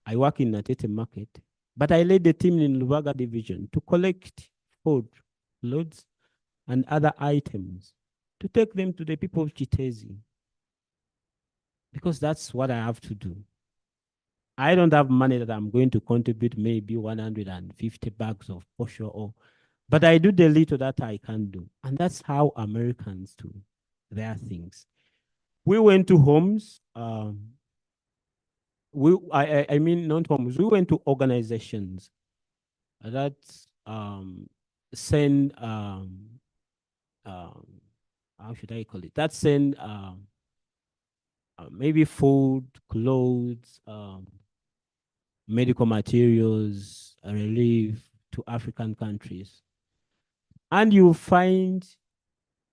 I work in Natete Market, but I led the team in Lubaga division to collect food, loads, and other items to take them to the people of Chitezi. Because that's what I have to do. I don't have money that I'm going to contribute maybe 150 bags of posho, but I do the little that I can do. And that's how Americans do their things. We went to homes. I mean, not homes. We went to organizations that send, how should I call it? That send maybe food, clothes, medical materials, relief to African countries. And you find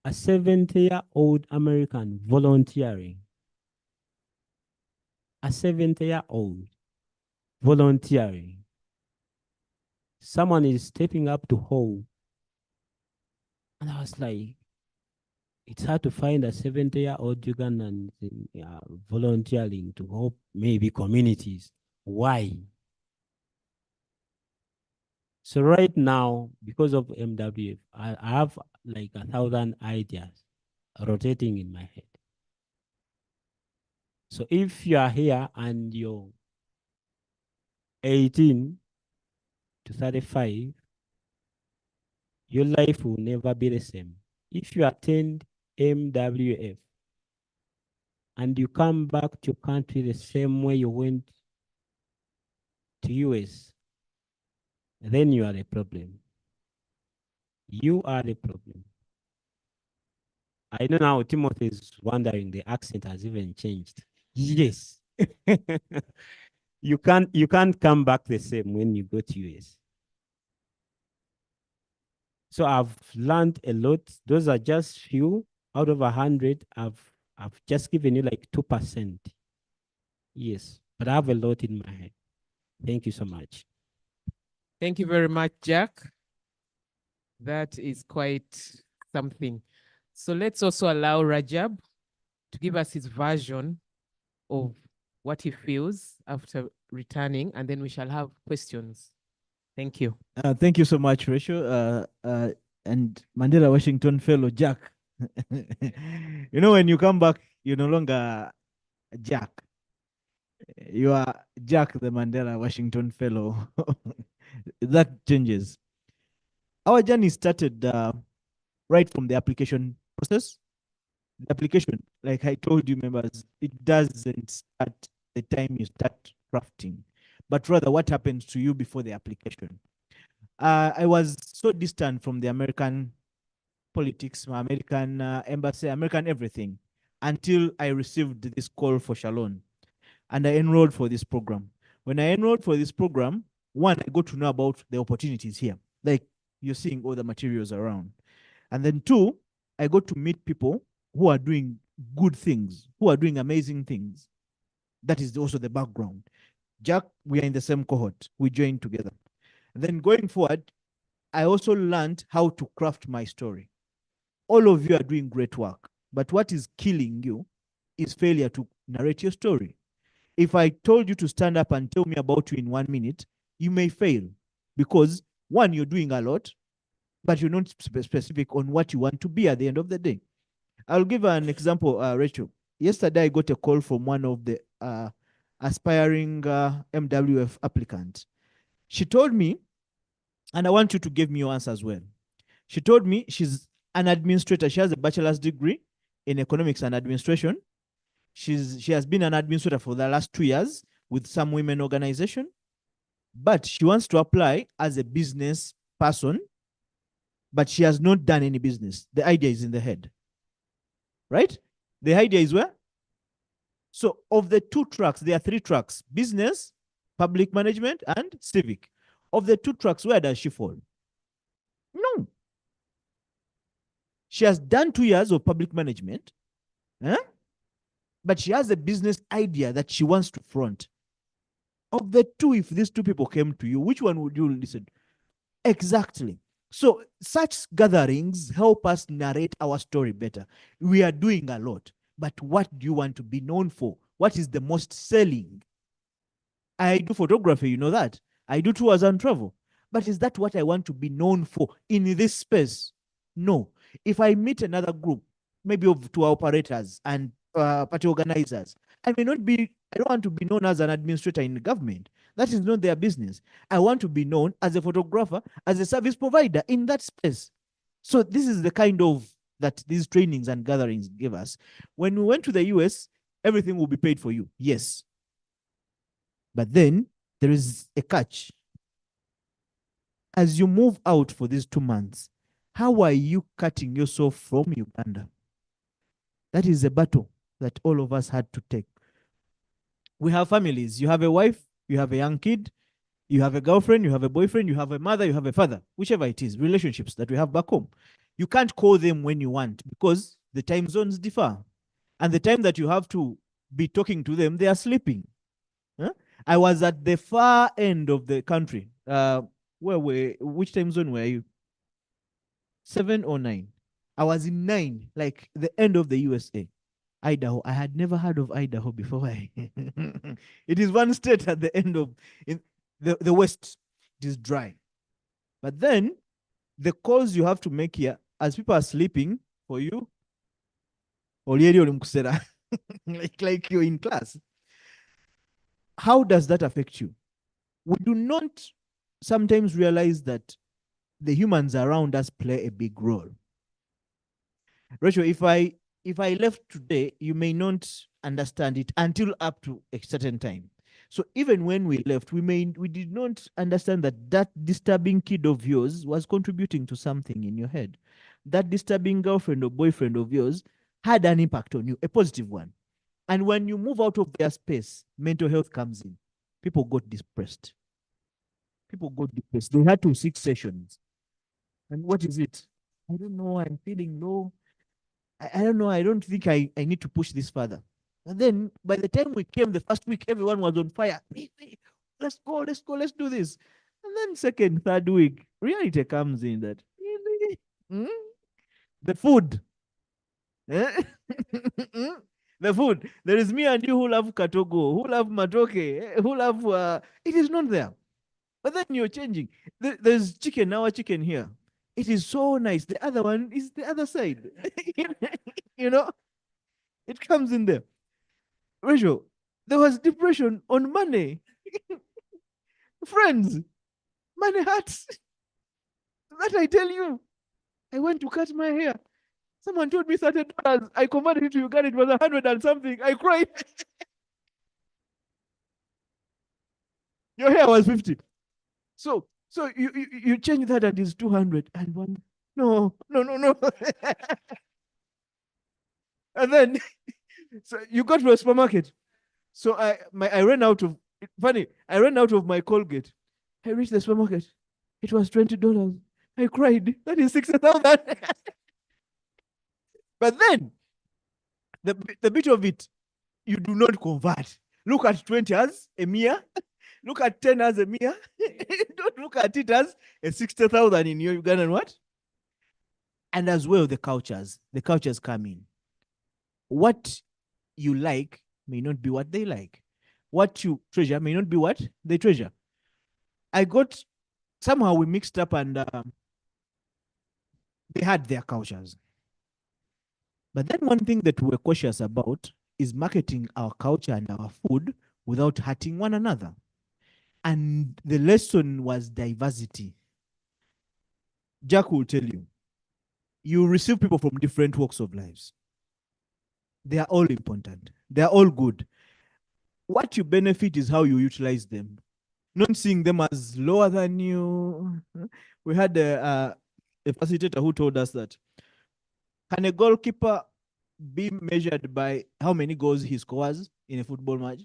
a 70-year-old American volunteering. A 70-year-old volunteering. Someone is stepping up to hold. And I was like, it's hard to find a 70-year-old Ugandan volunteering to help maybe communities. Why? So right now, because of MWF, I have like 1,000 ideas rotating in my head. So if you are here and you're 18 to 35, your life will never be the same. If you attend MWF and you come back to your country the same way you went to US, then you are the problem. You are the problem. I know now Timothy is wondering the accent has even changed. Yes. You can't come back the same when you go to US. So I've learned a lot. Those are just few out of 100. I've just given you like 2%. Yes, but I have a lot in my head. Thank you so much. Thank you very much, Jack. That is quite something. So let's also allow Rajab to give us his version of what he feels after returning, and then we shall have questions. Thank you. Thank you so much, Rachel. And Mandela Washington Fellow Jack. You know, when you come back, you're no longer Jack. You are Jack, the Mandela Washington Fellow. That changes. Our journey started right from the application process. The application, like I told you, members, it doesn't start the time you start crafting, but rather what happens to you before the application. I was so distant from the American politics, American embassy, American everything, until I received this call for Shalom. And I enrolled for this program. When I enrolled for this program, one, I got to know about the opportunities here. Like you're seeing all the materials around. And then two, I got to meet people who are doing good things, who are doing amazing things. That is also the background. Jack, we are in the same cohort. We joined together. And then going forward, I also learned how to craft my story. All of you are doing great work, but what is killing you is failure to narrate your story. If I told you to stand up and tell me about you in 1 minute, you may fail because one, you're doing a lot, but you're not specific on what you want to be at the end of the day. I'll give an example, Rachel. Yesterday, I got a call from one of the aspiring MWF applicants. She told me And I want you to give me your answer as well. She told me she's an administrator. She has a bachelor's degree in economics and administration. She has been an administrator for the last 2 years with some women organization, but she wants to apply as a business person, but she has not done any business. The idea is in the head, right? The idea is where? So of the 2 tracks, there are 3 tracks: business, public management, and civic. Of the 2 tracks, where does she fall? No. She has done 2 years of public management, but she has a business idea that she wants to front. Of the 2, if these 2 people came to you, which one would you listen? Exactly. So such gatherings help us narrate our story better. We are doing a lot, but what do you want to be known for? What is the most selling? I do photography, you know that. I do tours and travel. But is that what I want to be known for in this space? No. If I meet another group, maybe of tour operators and party organizers, I don't want to be known as an administrator in the government. That is not their business. I want to be known as a photographer, as a service provider in that space. So this is the kind of that these trainings and gatherings give us. When we went to the US, everything will be paid for you. Yes. But then there is a catch. As you move out for these 2 months, how are you cutting yourself from Uganda? That is a battle that all of us had to take. We have families. You have a wife, you have a young kid, you have a girlfriend, you have a boyfriend, you have a mother, you have a father, whichever it is, relationships that we have back home. You can't call them when you want because the time zones differ. And the time that you have to be talking to them, they are sleeping. I was at the far end of the country. Which time zone were you? 7 or 9? I was in 9, like the end of the USA. Idaho. I had never heard of Idaho before. It is one state at the end of the West. It is dry. But then the calls you have to make here, as people are sleeping for you, like you're in class. How does that affect you? We do not sometimes realize that the humans around us play a big role. Rachel, if I left today, you may not understand it until up to a certain time. So even when we left, we did not understand that disturbing kid of yours was contributing to something in your head. That disturbing girlfriend or boyfriend of yours had an impact on you, a positive one. And when you move out of their space, mental health comes in. People got depressed. They had to 6 sessions. And what is it? I don't know. I'm feeling low. I don't know. I don't think I need to push this further. And then by the time we came the first week, everyone was on fire. Let's go, let's do this. And then second, third week, reality comes in that the food. The food. There is me and you who love katogo, who love matoke, who love it is not there. But then you're changing. There's chicken, our chicken here. It is so nice. The other one is the other side. You know, it comes in there. Rachel, there was depression on money. Friends, money hurts. That I tell you. I went to cut my hair. Someone told me $30. I converted it to Uganda. It was 100 and something. I cried. Your hair was 50. So you change that and it's 200 and one. No. And then so you go to a supermarket. So I ran out of I ran out of my Colgate. I reached the supermarket. It was $20. I cried. That is 60,000. But then the bit of it, you do not convert. Look at 20 as a mere. Look at 10 as a mere. Don't look at it as a 60,000 in your Ugandan what? And as well, the cultures come in. What you like may not be what they like. What you treasure may not be what they treasure. Somehow we mixed up and they had their cultures. But then one thing that we're cautious about is marketing our culture and our food without hurting one another. And the lesson was diversity. Jack will tell you, you receive people from different walks of lives. They are all important. They are all good. What you benefit is how you utilize them, not seeing them as lower than you. We had a facilitator who told us that, can a goalkeeper be measured by how many goals he scores in a football match?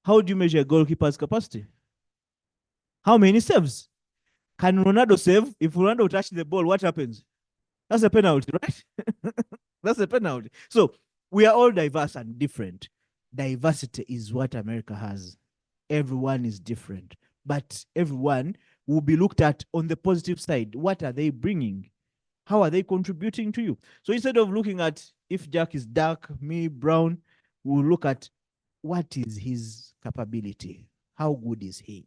How do you measure a goalkeeper's capacity? How many saves? Can Ronaldo save? If Ronaldo touch the ball, what happens? That's a penalty, right? That's a penalty. So we are all diverse and different. Diversity is what America has. Everyone is different, but everyone will be looked at on the positive side. What are they bringing? How are they contributing to you? So instead of looking at if Jack is dark, me brown, we'll look at what is his capability? How good is he?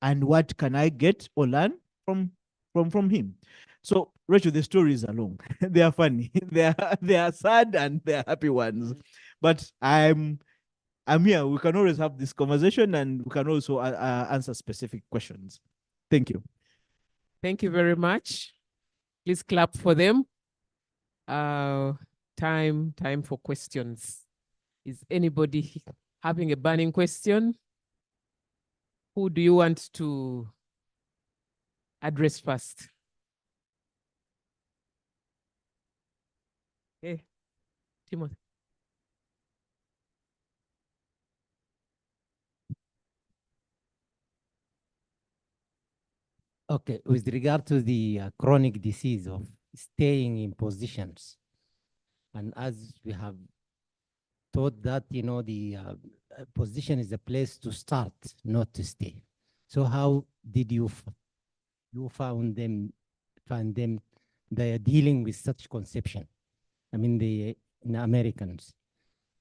And what can I get or learn from him? So, Rachel, the stories are long. They are funny. They are sad and they are happy ones. But I'm here. We can always have this conversation and we can also answer specific questions. Thank you. Thank you very much. Please clap for them. Time for questions. Is anybody having a burning question? Who do you want to address first? Okay, Timothy. Okay, with regard to the chronic disease of staying in positions, and as we have thought that, you know, the position is a place to start, not to stay. So how did you find them they are dealing with such conception? I mean, the Americans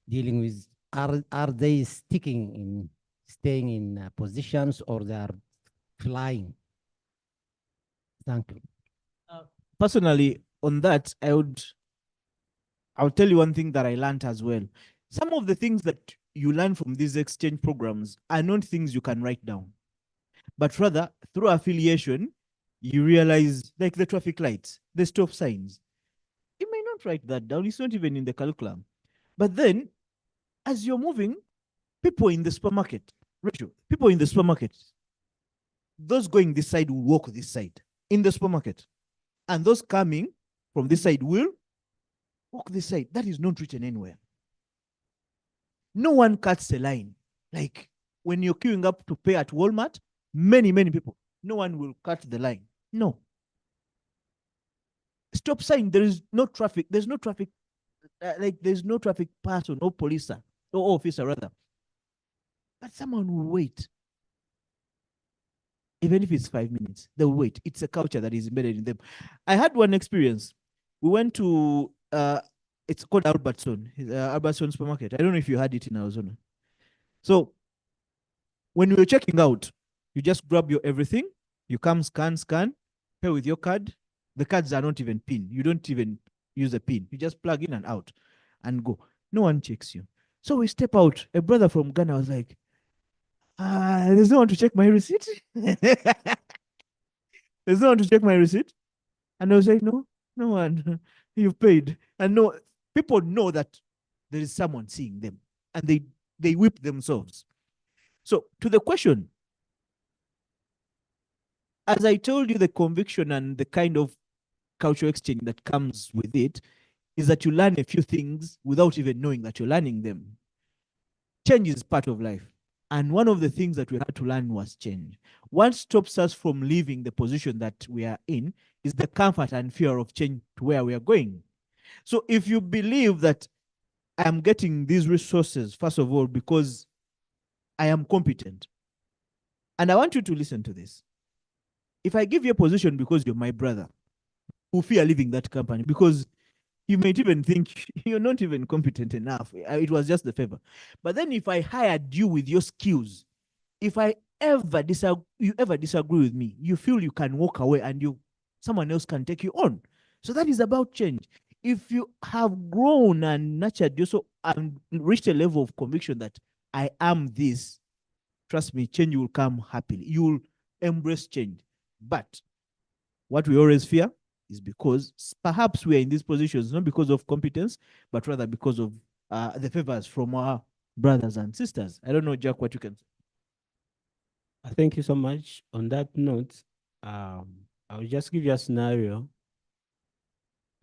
dealing with, are they staying in positions, or they are flying? Thank you. Personally, on that, I'll tell you one thing that I learned as well. Some of the things that you learn from these exchange programs are not things you can write down, but rather through affiliation, you realize, like the traffic lights, the stop signs. You may not write that down. It's not even in the curriculum. But then, as you're moving, people in the supermarket, Rachel, people in the supermarket, those going this side will walk this side in the supermarket. And those coming from this side will walk this side. That is not written anywhere. No one cuts a line. Like when you're queuing up to pay at Walmart, many people, no one will cut the line. No. Stop sign, there is no traffic. There's no traffic, there's no traffic person, no police or officer rather. But someone will wait. Even if it's 5 minutes, they'll wait. It's a culture that is embedded in them. I had one experience. We went to, it's called Albertson, Albertson supermarket. I don't know if you had it in Arizona. So when we were checking out, you just grab your everything, you come scan, pay with your card. The cards are not even PIN. You don't even use a PIN. You just plug in and out and go. No one checks you. So we step out. A brother from Ghana was like, there's no one to check my receipt. There's no one to check my receipt. And I was like, no one. You've paid. And no, people know that there is someone seeing them and they whip themselves. So to the question, as I told you, the conviction and the kind of cultural exchange that comes with it is that you learn a few things without even knowing that you're learning them. Change is part of life. And one of the things that we had to learn was change. What stops us from leaving the position that we are in is the comfort and fear of change to where we are going. So if you believe that I am getting these resources, first of all, because I am competent, and I want you to listen to this. If I give you a position because you're my brother, who fear leaving that company because you might even think you're not even competent enough. It was just the favor. But then if I hired you with your skills, if I you ever disagree with me, you feel you can walk away and someone else can take you on. So that is about change. If you have grown and nurtured yourself and reached a level of conviction that I am this, trust me, change will come happily. You will embrace change. But what we always fear is because perhaps we are in these positions not because of competence, but rather because of the favors from our brothers and sisters. I don't know, Jack, what you can say. Thank you so much. On that note, I will just give you a scenario.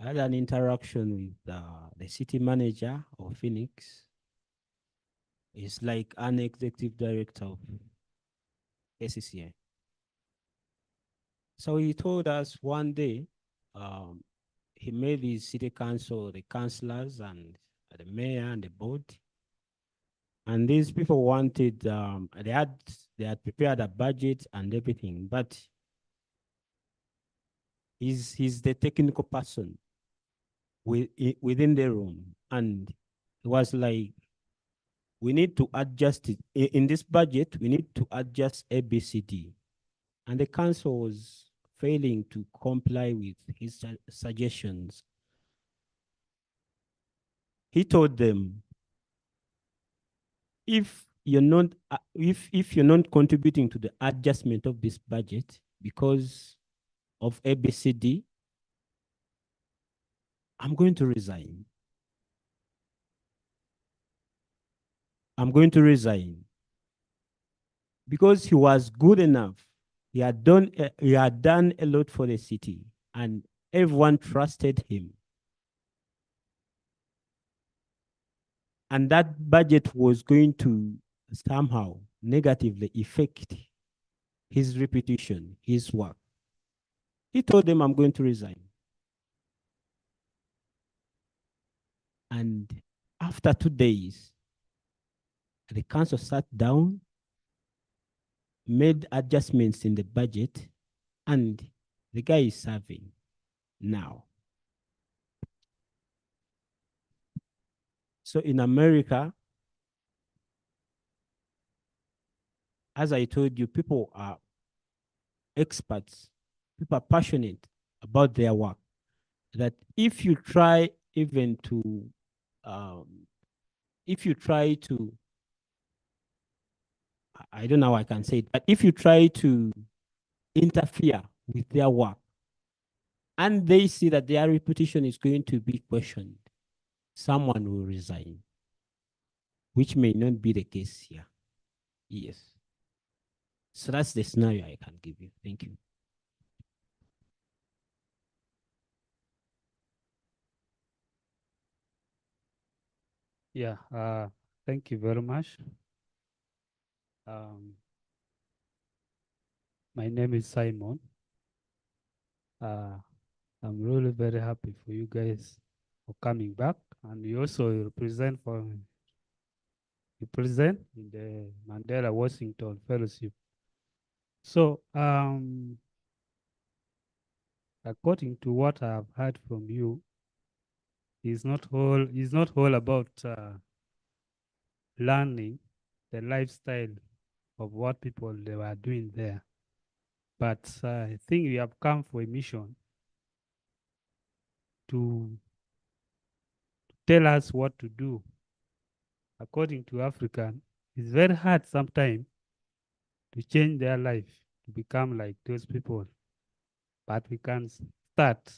I had an interaction with the city manager of Phoenix. He's like an executive director of ACCA. So he told us one day, he made his city council, the councillors and the mayor and the board. And these people wanted, they had prepared a budget and everything, but he's the technical person within the room. And it was like, we need to adjust it. In this budget, we need to adjust ABCD. And the council was failing to comply with his suggestions. He told them, if you're not contributing to the adjustment of this budget because of ABCD, I'm going to resign. I'm going to resign. Because he was good enough. He had done a lot for the city, and everyone trusted him. And that budget was going to somehow negatively affect his reputation, his work. He told them, I'm going to resign. And after 2 days, the council sat down, made adjustments in the budget, and the guy is serving now. So in America, as I told you, people are experts, people are passionate about their work. That if you try even to, I don't know how I can say it, but if you try to interfere with their work and they see that their reputation is going to be questioned, someone will resign, which may not be the case here. Yes. So that's the scenario I can give you. Thank you. Yeah, thank you very much. My name is Simon. I'm really very happy for you guys for coming back, and you also represent in the Mandela Washington Fellowship. So, according to what I've heard from you, it's not all about learning the lifestyle of what people they were doing there. But I think we have come for a mission to tell us what to do. According to African, it's very hard sometimes to change their life to become like those people. But we can start.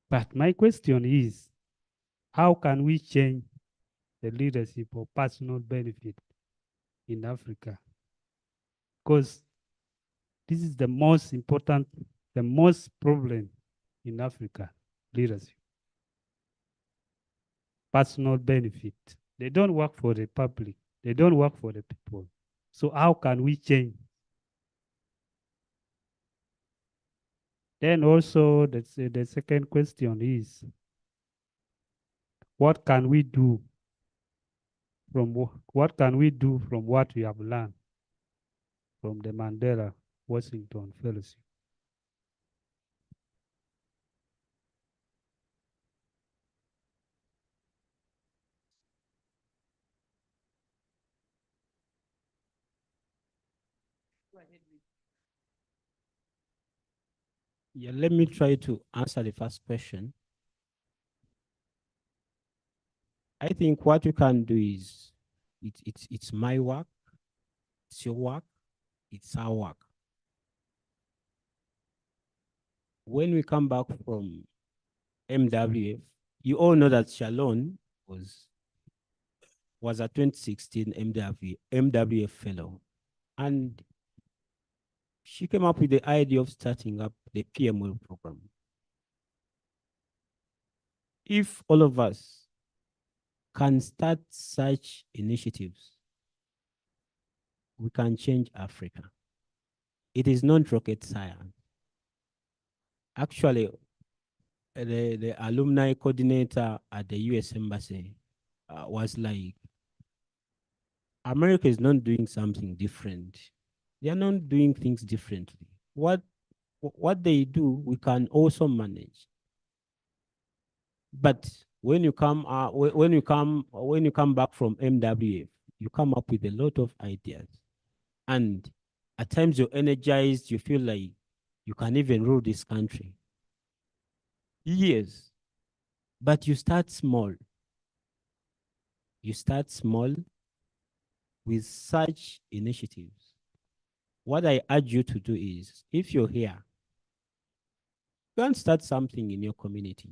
But my question is, how can we change the leadership or personal benefit in Africa? Because this is the most important, the most problem in Africa, leadership. Personal benefit. They don't work for the public. They don't work for the people. So how can we change? Then also the second question is, what can we do from what we have learned from the Mandela Washington Fellowship? Yeah, let me try to answer the first question. I think what you can do is, it's my work, it's your work, it's our work. when we come back from MWF, you all know that Shalon was a 2016 MWF fellow. And she came up with the idea of starting up the PML program. If all of us can start such initiatives, we can change Africa. It is not rocket science. Actually, the alumni coordinator at the US Embassy was like, America is not doing something different. They are not doing things differently. What they do, we can also manage. But when you come back from MWF, you come up with a lot of ideas, and at times you're energized. You feel like you can even rule this country. Yes, but you start small. You start small with such initiatives. What I urge you to do is, if you're here, go and start something in your community.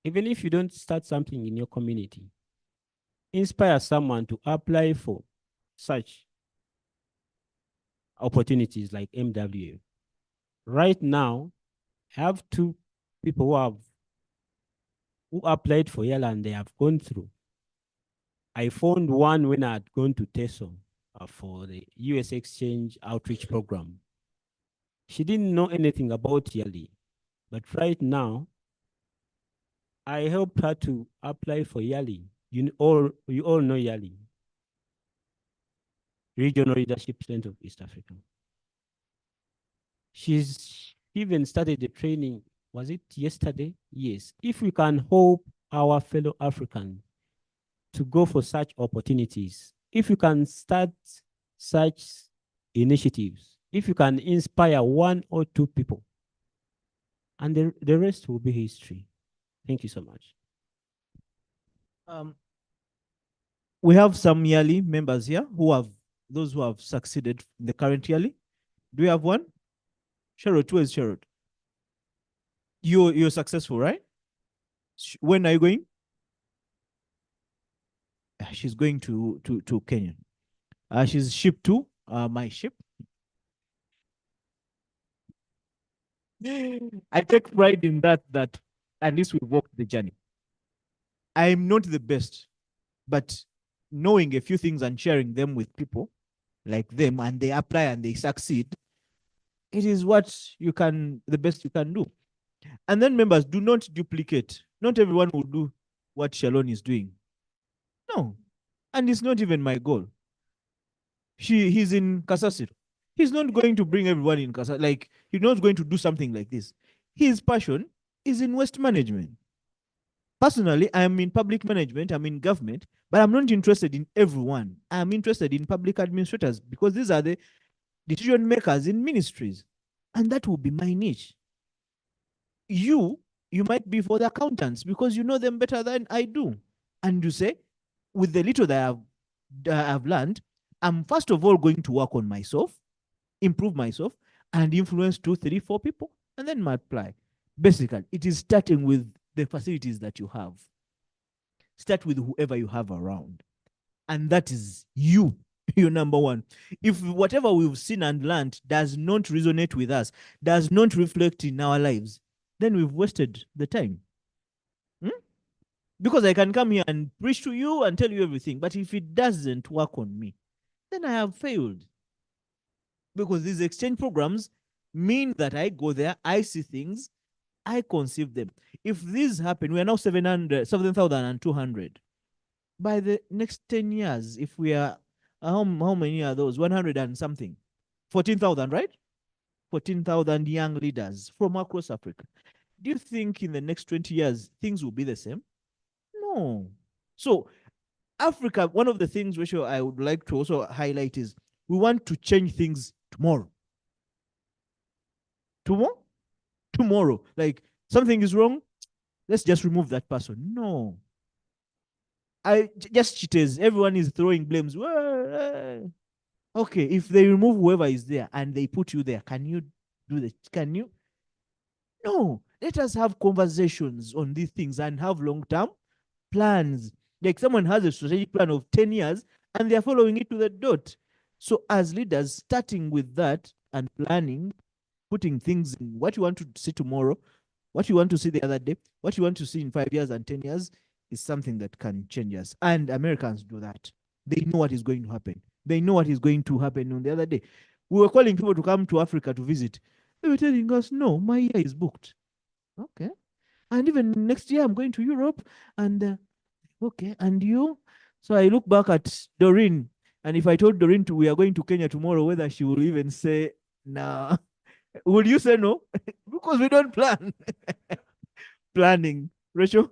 Even if you don't start something in your community, inspire someone to apply for such opportunities like MWF. Right now, I have 2 people who applied for Yala and they have gone through. I found one when I had gone to TESO for the US Exchange Outreach Program. She didn't know anything about Yali, but right now, I helped her to apply for Yali. You all know Yali, Regional Leadership Center of East Africa. She's even started the training. Was it yesterday? Yes. If we can help our fellow Africans to go for such opportunities, if you can start such initiatives, if you can inspire 1 or 2 people, and the rest will be history. Thank you so much. We have some yearly members here those who have succeeded in the current yearly. Do we have one? Sherrod, who is Sherrod? You're successful, right? When are you going? She's going to Kenya. She's ship 2, my ship. I take pride in that at least we walked the journey. I'm not the best, but knowing a few things and sharing them with people like them, and they apply and they succeed, it is the best you can do. And then members, do not duplicate. Not everyone will do what Shalon is doing. No. And it's not even my goal. He's in Kasasiro. He's not going to bring everyone in Kasasiro. Like, he's not going to do something like this. His passion is in waste management. Personally, I'm in public management, I'm in government, but I'm not interested in everyone. I'm interested in public administrators because these are the decision makers in ministries. And that will be my niche. You might be for the accountants because you know them better than I do. And you say, with the little that I've learned, I'm first of all going to work on myself, improve myself, and influence 2, 3, 4 people, and then multiply. Basically, it is starting with the facilities that you have. Start with whoever you have around. And that is you, your number one. If whatever we've seen and learned does not resonate with us, does not reflect in our lives, then we've wasted the time. Because I can come here and preach to you and tell you everything, but if it doesn't work on me, then I have failed. Because these exchange programs mean that I go there, I see things, I conceive them. If these happen, we are now 7,200. By the next 10 years, if we are, how many are those? 100 and something. 14,000, right? 14,000 young leaders from across Africa. Do you think in the next 20 years, things will be the same? No. So Africa, one of the things which I would like to also highlight is we want to change things tomorrow. Tomorrow. Like something is wrong, let's just remove that person. No. Just cheaters. Everyone is throwing blames. Okay, if they remove whoever is there and they put you there, can you do that? Can you? No, let us have conversations on these things and have long-term plans. Like someone has a strategic plan of 10 years and they are following it to the dot. So as leaders, starting with that and planning, putting things in what you want to see tomorrow, what you want to see the other day, what you want to see in 5 years and 10 years is something that can change us. And Americans do that. They know what is going to happen. They know what is going to happen on the other day. We were calling people to come to Africa to visit. They were telling us, no, my year is booked. Okay. And even next year, I'm going to Europe. And okay, and you? So I look back at Doreen. And if I told Doreen we are going to Kenya tomorrow, whether she will even say, nah, would you say no? Because we don't plan. Planning. Rachel?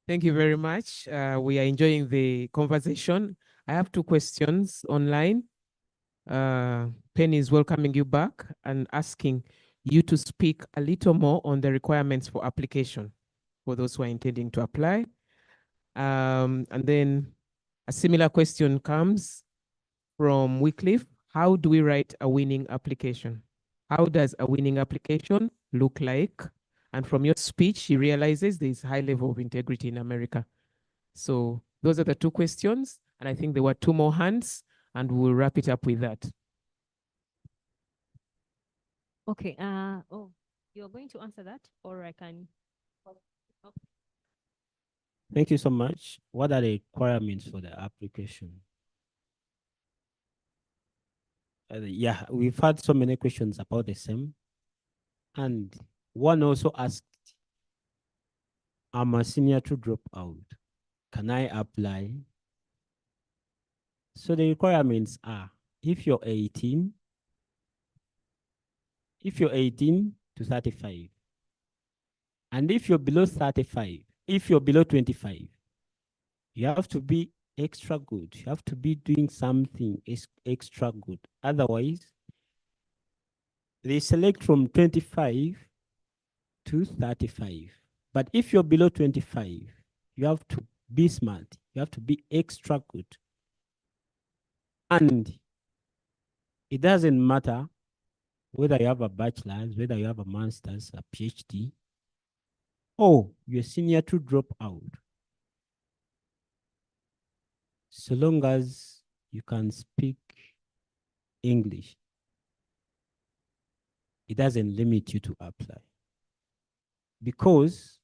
Thank you very much. We are enjoying the conversation. I have two questions online. Penny is welcoming you back and asking you to speak a little more on the requirements for application for those who are intending to apply. And then a similar question comes from Wycliffe. How do we write a winning application? How does a winning application look like? And from your speech, he realizes there's high level of integrity in America. So those are the two questions. And I think there were two more hands, and we'll wrap it up with that. Okay. You're going to answer that, or I can. Okay. Thank you so much. What are the requirements for the application? Yeah, we've had so many questions about the same. And one also asked, I'm a senior to drop out. Can I apply? So the requirements are, if you're 18 to 35, and if you're below 35, if you're below 25, you have to be extra good. You have to be doing something extra good. Otherwise, they select from 25 to 35. But if you're below 25, you have to be smart. You have to be extra good. And it doesn't matter whether you have a bachelor's, whether you have a master's, a PhD, or you're senior to drop out. So long as you can speak English, it doesn't limit you to apply. Because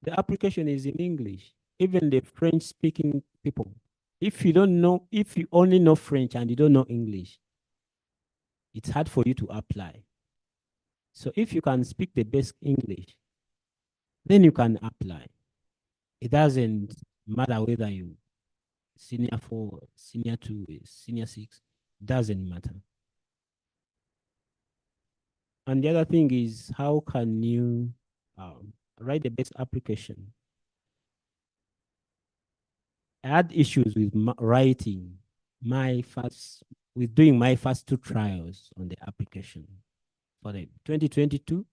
the application is in English. Even the French-speaking people, if you only know French and you don't know English, it's hard for you to apply. So if you can speak the best English, then you can apply. It doesn't matter whether you senior 4, senior 2, senior 6, doesn't matter. And the other thing is, how can you write the best application? I had issues with doing my first 2 trials on the application for the 2022,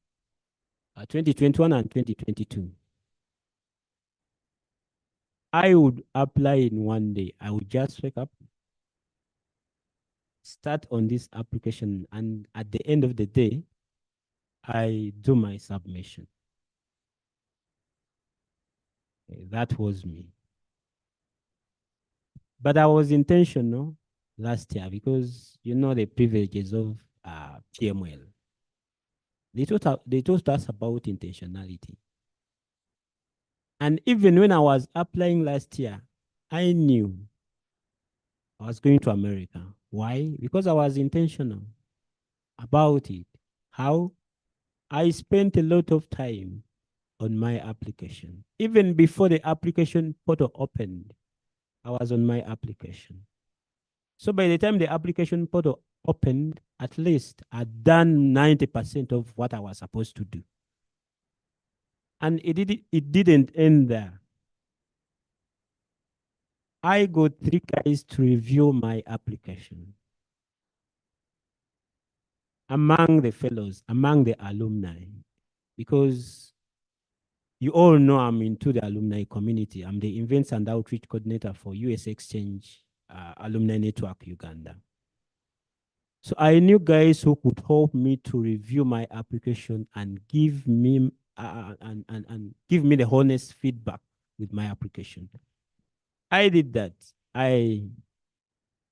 2021 and 2022. I would apply in one day. I would just wake up, start on this application, and at the end of the day, I do my submission. That was me. But I was intentional last year because you know the privileges of PML. They taught us about intentionality. And even when I was applying last year, I knew I was going to America. Why? Because I was intentional about it. How? I spent a lot of time on my application. Even before the application portal opened, I was on my application. So by the time the application portal opened, at least I'd done 90% of what I was supposed to do. And it didn't end there. I got 3 guys to review my application. Among the fellows, among the alumni, because you all know I'm into the alumni community. I'm the events and outreach coordinator for US Exchange Alumni Network Uganda. So I knew guys who could help me to review my application and give me and give me the honest feedback with my application. I did that.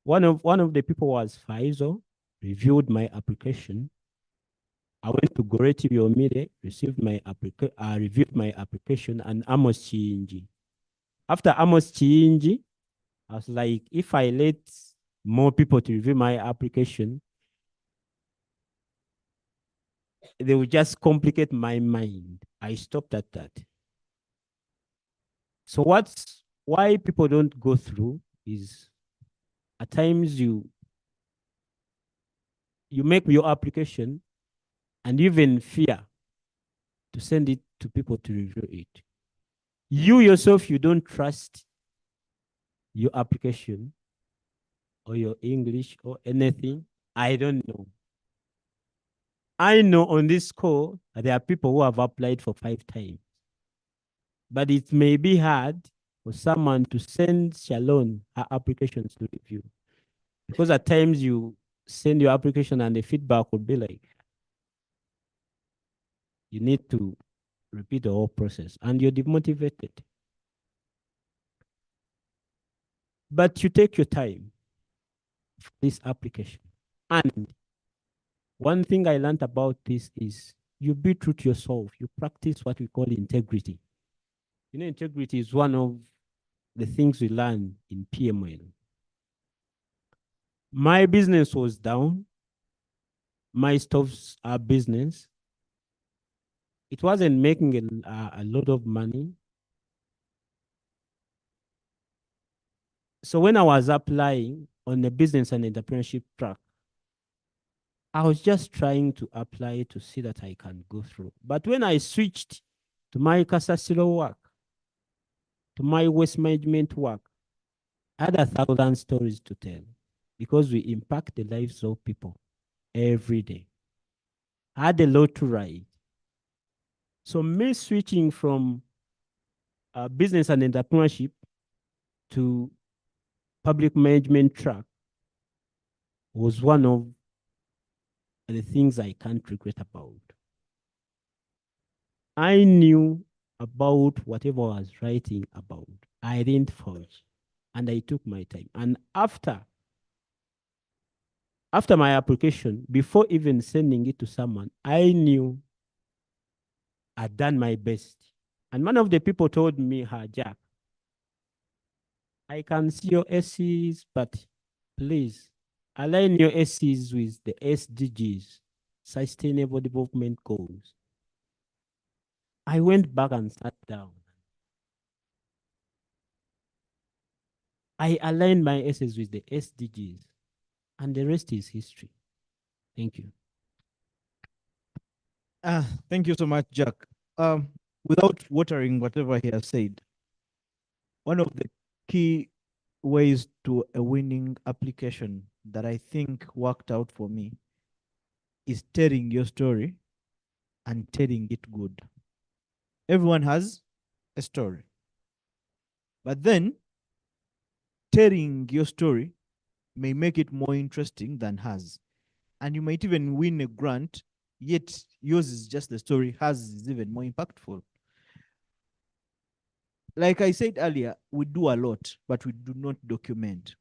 One of the people was Faizo, reviewed my application. I went to Goreti Biomide, reviewed my application, and Amos Chiinji. After Amos Chiinji, I was like, if I let more people to review my application, they will just complicate my mind. I stopped at that. So why people don't go through is at times you make your application and even fear to send it to people to review it. You yourself, you don't trust your application or your English or anything. I don't know. I know on this call there are people who have applied for 5 times. But it may be hard for someone to send Shalon her applications to review. Because at times you send your application and the feedback would be like, you need to repeat the whole process and you're demotivated. But you take your time for this application. And one thing I learned about this is you be true to yourself. You practice what we call integrity. You know, integrity is one of the things we learn in PML. My business was down. My stuff's business. It wasn't making a lot of money. So when I was applying on the business and entrepreneurship track, I was just trying to apply to see that I can go through. But when I switched to my Kasasilo work, to my waste management work, I had 1,000 stories to tell because we impact the lives of people every day. I had a lot to write. So me switching from business and entrepreneurship to public management track was one of the things I can't regret about. I knew about whatever I was writing about. I didn't forge, and I took my time. And after my application, before even sending it to someone, I knew I'd done my best. And one of the people told me, Jack, I can see your essays, but please align your essays with the SDGs, Sustainable Development Goals. I went back and sat down. I aligned my essays with the SDGs, and the rest is history. Thank you. Thank you so much, Jack. Without watering whatever he has said, one of the key ways to a winning application that I think worked out for me is telling your story and telling it good. Everyone has a story. But then telling your story may make it more interesting than hers. And you might even win a grant, yet yours is just the story, hers is even more impactful. Like I said earlier, we do a lot, but we do not document.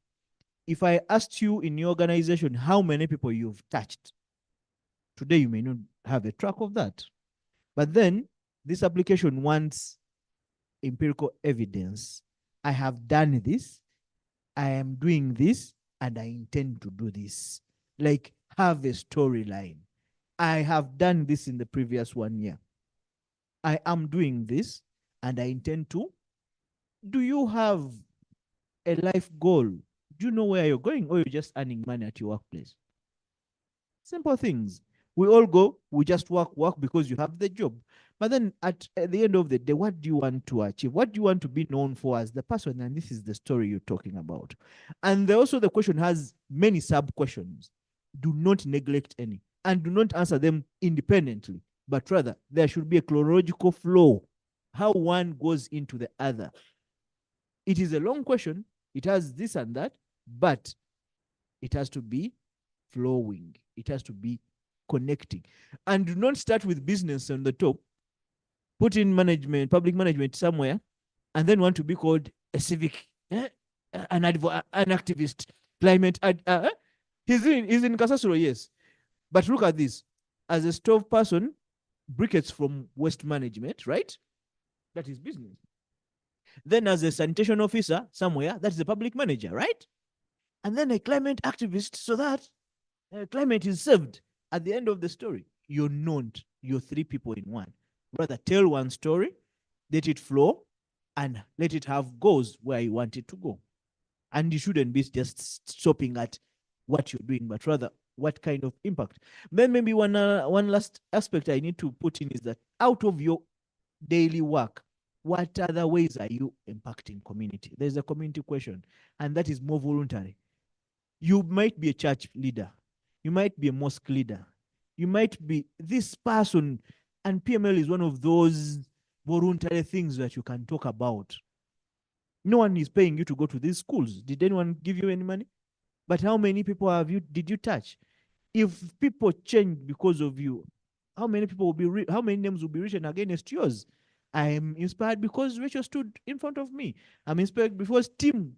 If I asked you in your organization how many people you've touched, today you may not have a track of that. But then this application wants empirical evidence. I have done this, I am doing this, and I intend to do this. Like, have a storyline. I have done this in the previous 1 year. I am doing this, and I intend to. Do you have a life goal? Do you know where you're going, or you're just earning money at your workplace? Simple things. We all go, we just work because you have the job. But then at the end of the day, what do you want to achieve? What do you want to be known for as the person? And this is the story you're talking about. And also the question has many sub-questions. Do not neglect any. And do not answer them independently. But rather, there should be a chronological flow. How one goes into the other. It is a long question. It has this and that. But it has to be flowing. It has to be connecting. And do not start with business on the top, put in management, public management somewhere, and then want to be called a civic, an activist, climate. He's in Kasasuro, yes. But look at this. As a stove person, briquettes from waste management, right? That is business. Then as a sanitation officer somewhere, that is a public manager, right? And then a climate activist, so that climate is saved. At the end of the story, you're not, you're three people in one. Rather tell one story, let it flow, and let it have goals where you want it to go. And you shouldn't be just stopping at what you're doing, but rather what kind of impact. Then maybe one last aspect I need to put in is that out of your daily work, what other ways are you impacting community? There's a community question, and that is more voluntary. You might be a church leader, you might be a mosque leader, you might be this person, and PML is one of those voluntary things that you can talk about. No one is paying you to go to these schools. Did anyone give you any money? But how many people did you touch? If people change because of you, how many people will be how many names will be written against yours? I am inspired because Rachel stood in front of me. I'm inspired because Tim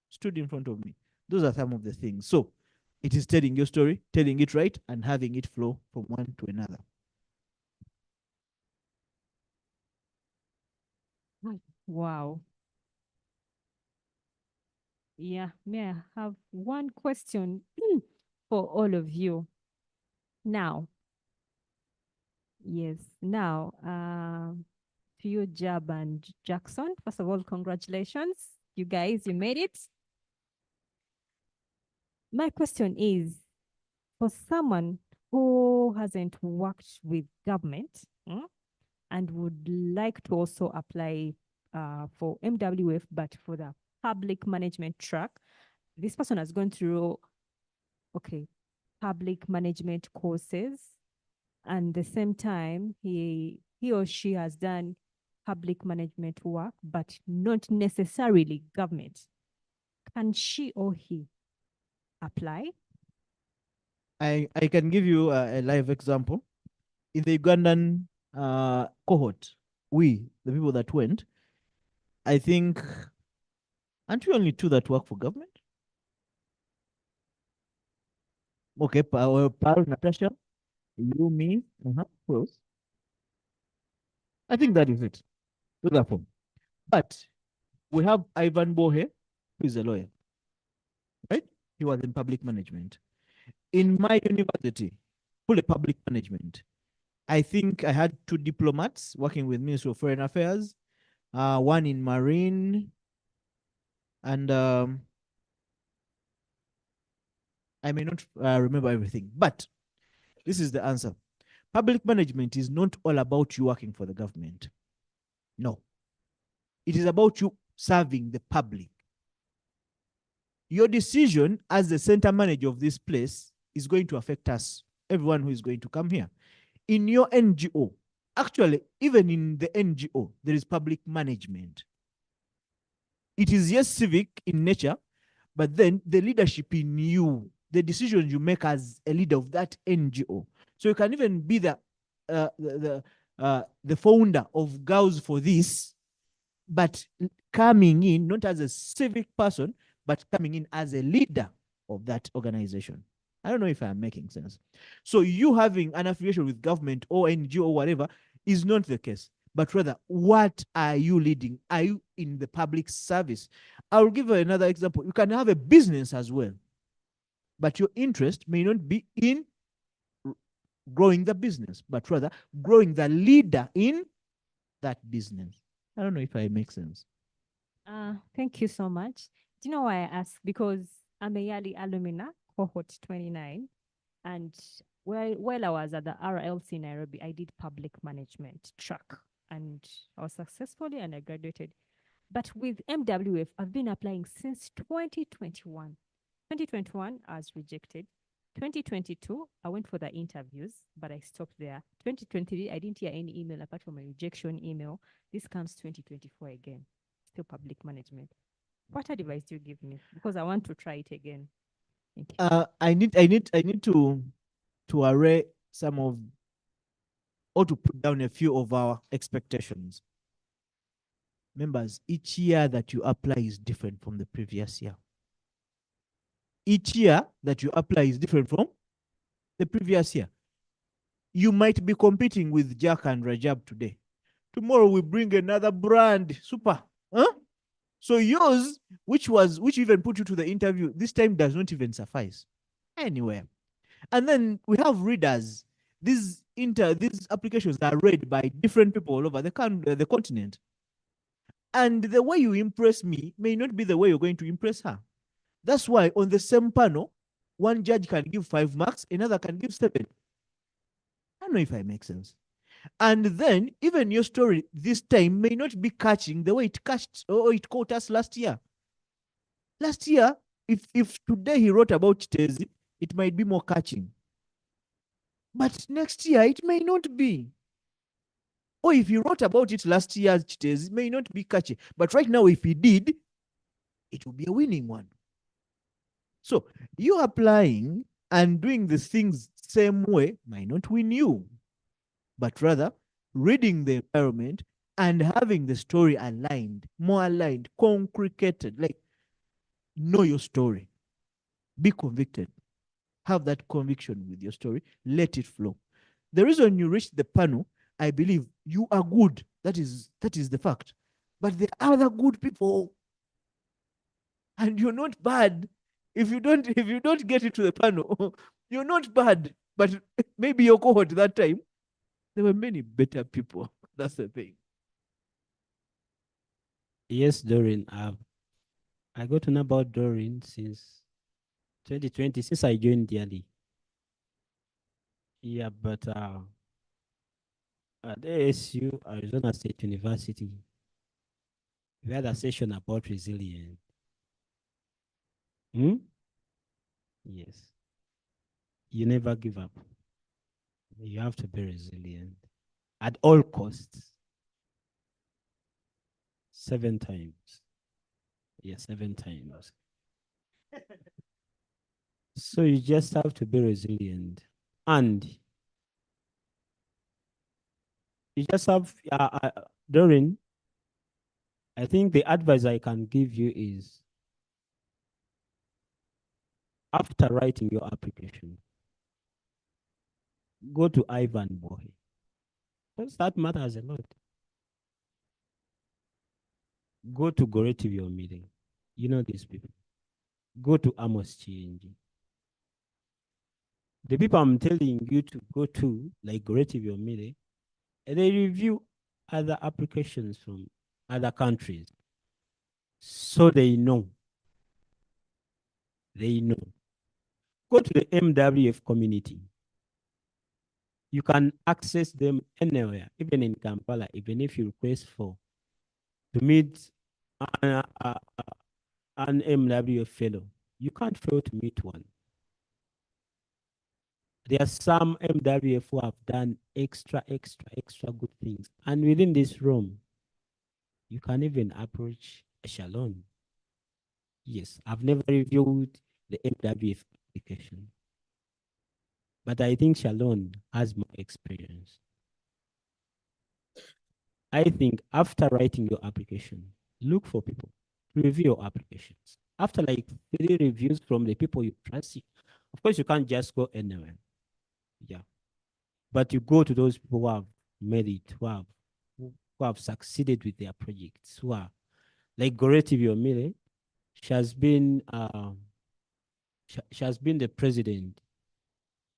stood in front of me. Those are some of the things. So it is telling your story, telling it right, and having it flow from one to another. Wow. Yeah, may I have one question for all of you? Now, yes, now, to you, Jab and Jackson, first of all, congratulations. You guys, you made it. My question is, for someone who hasn't worked with government and would like to also apply for MWF, but for the public management track, this person has gone through, okay, public management courses, and the same time, he or she has done public management work, but not necessarily government. Can she or he apply? I can give you a live example. In the Ugandan cohort, the people that went, I think, aren't we only two that work for government? Okay, Paul, Natasha, you, me, who else? I think that is it. Those are four. But we have Ivan Bohe, who is a lawyer, right? He was in public management. In my university, fully public management, I think I had two diplomats working with Ministry of Foreign Affairs, one in Marine, and I may not remember everything, but this is the answer. Public management is not all about you working for the government. No. It is about you serving the public. Your decision as the center manager of this place is going to affect us, everyone who is going to come here. In your NGO, actually, even in the NGO, there is public management. It is yes civic in nature, but then the leadership in you, the decisions you make as a leader of that NGO. So you can even be the founder of Girls for This, but coming in not as a civic person, but coming in as a leader of that organization. I don't know if I'm making sense. So you having an affiliation with government or NGO or whatever is not the case, but rather, what are you leading? Are you in the public service? I'll give you another example. You can have a business as well, but your interest may not be in growing the business, but rather growing the leader in that business. I don't know if I make sense. Thank you so much. Do you know why I ask? Because I'm a yearly alumna, cohort 29. And while I was at the RLC Nairobi, I did public management track. And I was successfully and I graduated. But with MWF, I've been applying since 2021. 2021, I was rejected. 2022, I went for the interviews, but I stopped there. 2023, I didn't hear any email apart from a rejection email. This comes 2024 again, still public management. What advice do you give me? Because I want to try it again. Thank you. I need to array some of, or to put down a few of our expectations. Members, each year that you apply is different from the previous year. Each year that you apply is different from the previous year. You might be competing with Jack and Rajab today. Tomorrow we bring another brand, super. Huh? So yours, which even put you to the interview, this time does not even suffice anywhere. And then we have readers. These applications are read by different people all over the continent. And the way you impress me may not be the way you're going to impress her. That's why on the same panel, one judge can give 5 marks, another can give 7. I don't know if I make sense. And then even your story this time may not be catching the way it catched or it caught us last year. Last year, if today he wrote about Chitezi, it might be more catching. But next year, it may not be. Or if he wrote about it last year, Chitezi, it may not be catchy. But right now, if he did, it will be a winning one. So you applying and doing the things same way might not win you, but rather reading the environment and having the story aligned, more aligned, concreted, like know your story, be convicted, have that conviction with your story, let it flow. The reason you reach the panel, I believe you are good. That is the fact. But there are other good people, and you're not bad. If you don't get into the panel, you're not bad. But maybe your cohort that time, there were many better people. That's the thing. Yes, Doreen. I got to know about Doreen since 2020, since I joined DLE. Yeah, but at ASU, Arizona State University, we had a session about resilience. Yes. You never give up. You have to be resilient at all costs. 7 times. Yeah, 7 times. So you just have to be resilient. And you just have, Doreen, I think the advice I can give you is, after writing your application, go to Ivan Boy. Because that matters a lot. Go to Goretivio meeting. You know these people. Go to Amos Chienji. The people I'm telling you to go to, like Goretivio meeting, they review other applications from other countries. So they know. They know. Go to the MWF community. You can access them anywhere, even in Kampala, even if you request to meet an MWF fellow. You can't fail to meet one. There are some MWF who have done extra good things. And within this room, you can even approach Shalom. Yes, I've never reviewed the MWF application, but I think Shalom has more experience. I think after writing your application, look for people to review your applications. After like 3 reviews from the people you trust, of course, you can't just go anywhere. Yeah. But you go to those people who have made it, who have succeeded with their projects, who are like Goreti Viomile. She has been the president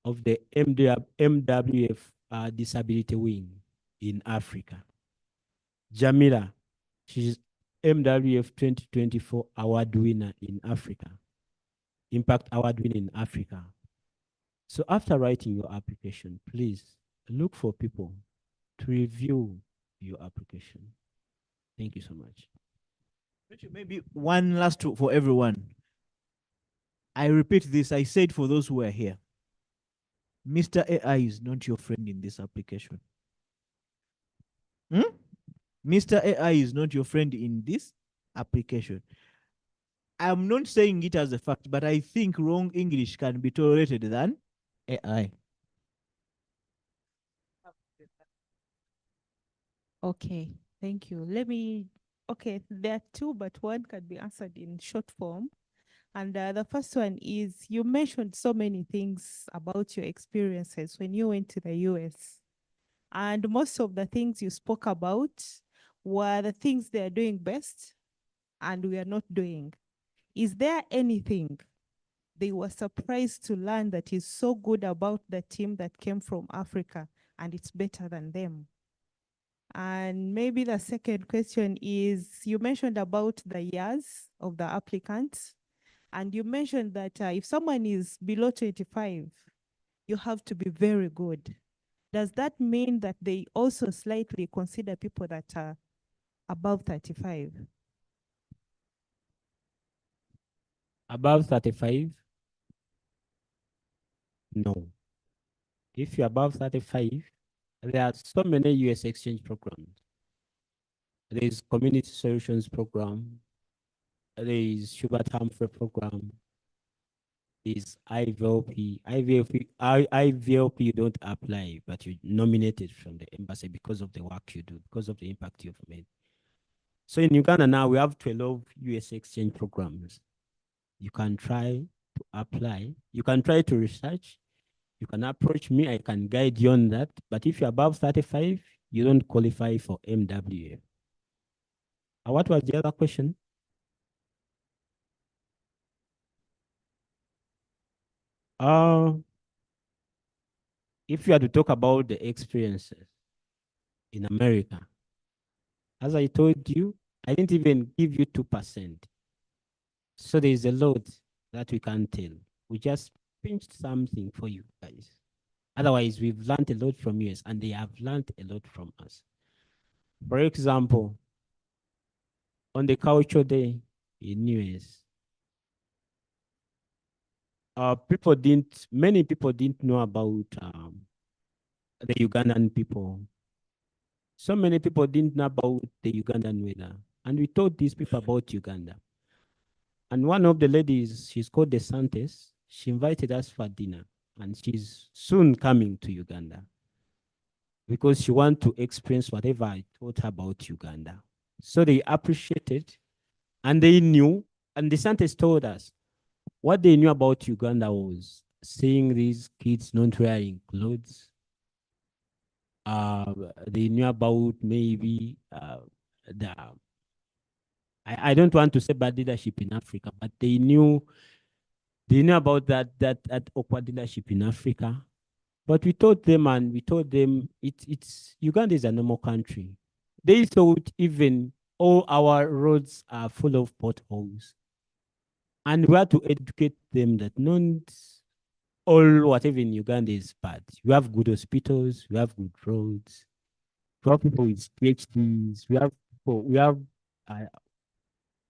of the MWF disability wing in Africa. Jamila, she's MWF 2024 award winner in Africa, Impact Award winner in Africa. So after writing your application, please look for people to review your application. Thank you so much. Maybe one last for everyone. I repeat this, I said for those who are here. Mr. AI is not your friend in this application. Mr. AI is not your friend in this application. I'm not saying it as a fact, but I think wrong English can be tolerated than AI. Okay, thank you. Okay, there are two, but one can be answered in short form. And the first one is you mentioned so many things about your experiences when you went to the US. And most of the things you spoke about were the things they are doing best and we are not doing. Is there anything they were surprised to learn that is so good about the team that came from Africa and it's better than them? And maybe the second question is, you mentioned about the years of the applicants, and you mentioned that if someone is below 25, you have to be very good. Does that mean that they also slightly consider people that are above 35? Above 35? No. If you're above 35, there are so many US exchange programs. There is Community Solutions Program. There is Schubert Humphrey Program. There is IVLP. IVLP, you don't apply, but you nominated from the embassy because of the work you do, because of the impact you've made. So in Uganda now, we have 12 US exchange programs. You can try to apply. You can try to research. You can approach me. I can guide you on that. But if you're above 35, you don't qualify for MWF. What was the other question? If you had to talk about the experiences in America, as I told you, I didn't even give you 2%. So there's a lot that we can't tell. We just pinched something for you guys. Otherwise, we've learned a lot from US and they have learned a lot from us. For example, on the culture day in US, many people didn't know about the Ugandan people. So many people didn't know about the Ugandan weather. And we told these people about Uganda. And one of the ladies, she's called DeSantis, she invited us for dinner. And she's soon coming to Uganda because she wants to experience whatever I taught her about Uganda. So they appreciated and they knew. And DeSantis told us what they knew about Uganda was seeing these kids not wearing clothes. They knew about maybe I don't want to say bad leadership in Africa, but they knew about that awkward leadership in Africa. But we told them it's Uganda is a normal country. They thought even all our roads are full of potholes. And we had to educate them that not all whatever in Uganda is bad. We have good hospitals, we have good roads, we have people with PhDs, we have uh,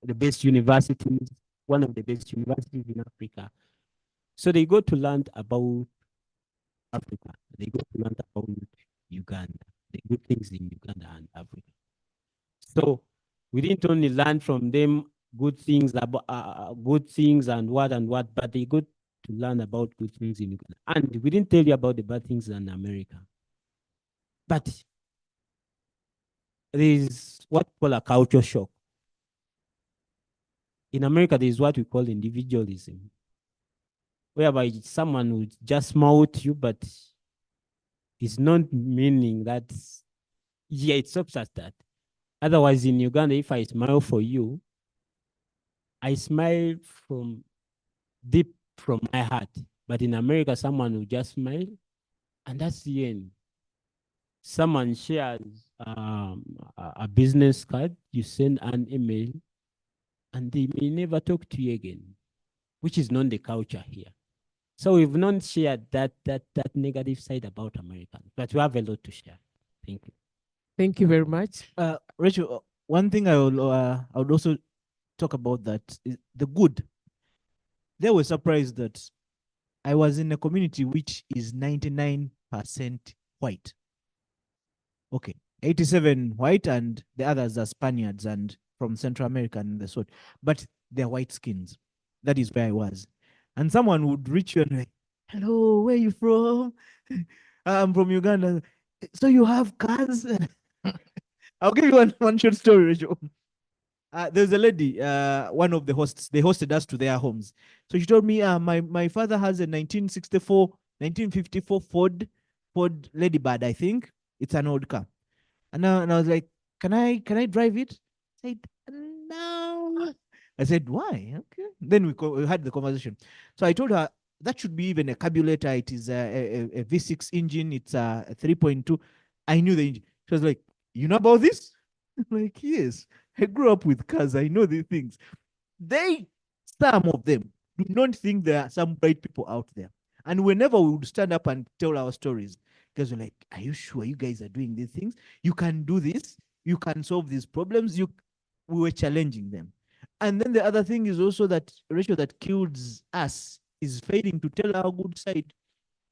the best universities, one of the best universities in Africa. So they go to learn about Africa. They go to learn about Uganda, the good things in Uganda and Africa. So we didn't only learn from them good things about good things and what, but they got to learn about good things in Uganda. And we didn't tell you about the bad things in America. But there is what we call a culture shock. In America, there is what we call individualism, whereby someone would just smile at you, but it's not meaning that, yeah, it stops at that. Otherwise, in Uganda, if I smile for you, I smile from deep from my heart. But in America, someone will just smile, and that's the end. Someone shares a business card, you send an email, and they may never talk to you again, which is not the culture here. So we've not shared that negative side about Americans, but we have a lot to share. Thank you. Thank you very much. Rachel, one thing I would also talk about that is the good. They were surprised that I was in a community which is 99% white. Okay, 87 white and the others are Spaniards and from Central America and the sort. But their white skins. That is where I was. And someone would reach you and like, hello, where are you from? I'm from Uganda. So you have cars? I'll give you one short story, Rachel. There's a lady, one of the hosts, they hosted us to their homes. So she told me, my father has a 1954 Ford Ladybird, I think. It's an old car. And I was like, can I drive it? I said, no. I said, why? Okay. Then we had the conversation. So I told her that should be even a carburetor. It is a V6 engine. It's a 3.2. I knew the engine. She was like, you know about this? I'm like, yes. I grew up with cars. I know these things. Some of them do not think there are some bright people out there. And whenever we would stand up and tell our stories, guys were like, are you sure you guys are doing these things? You can do this. You can solve these problems. We were challenging them. And then the other thing is also that Rachel, that kills us is failing to tell our good side.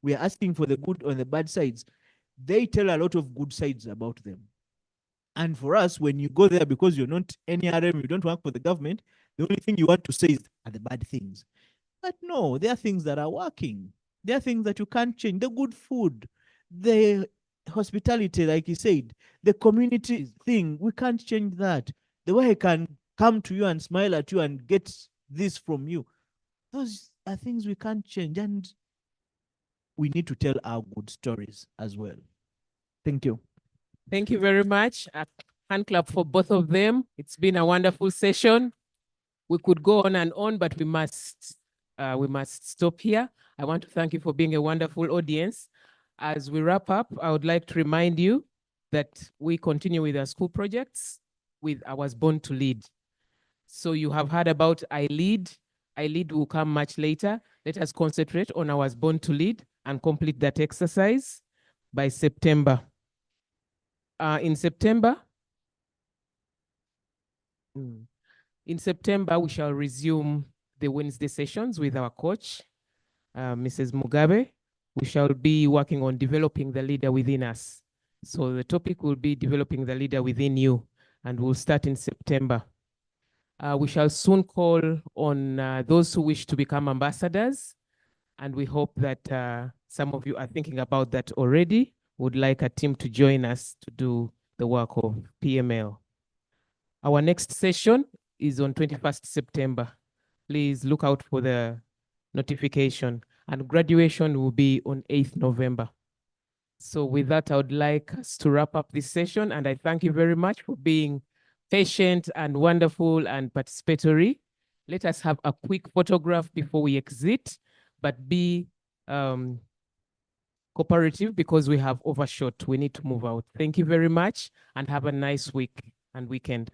We are asking for the good on the bad sides. They tell a lot of good sides about them. And for us, when you go there, because you're not NRM, you don't work for the government, the only thing you want to say is are the bad things. But no, there are things that are working. There are things that you can't change. The good food, the hospitality, like you said, the community thing, we can't change that. The way I can come to you and smile at you and get this from you, those are things we can't change. And we need to tell our good stories as well. Thank you. Thank you very much. A hand clap for both of them. It's been a wonderful session. We could go on and on, but we must stop here. I want to thank you for being a wonderful audience. As we wrap up, I would like to remind you that we continue with our school projects with I Was Born to Lead. So you have heard about I Lead. I Lead will come much later. Let us concentrate on I Was Born to Lead and complete that exercise by September. In September, we shall resume the Wednesday sessions with our coach, Mrs. Mugabe. We shall be working on developing the leader within us. So the topic will be developing the leader within you, and we'll start in September. We shall soon call on those who wish to become ambassadors, and we hope that some of you are thinking about that already, would like a team to join us to do the work of PML. Our next session is on 21st September. Please look out for the notification, and graduation will be on 8th November. So with that, I would like us to wrap up this session, and I thank you very much for being patient and wonderful and participatory. Let us have a quick photograph before we exit, but be cooperative because we have overshot. We need to move out. Thank you very much and have a nice week and weekend.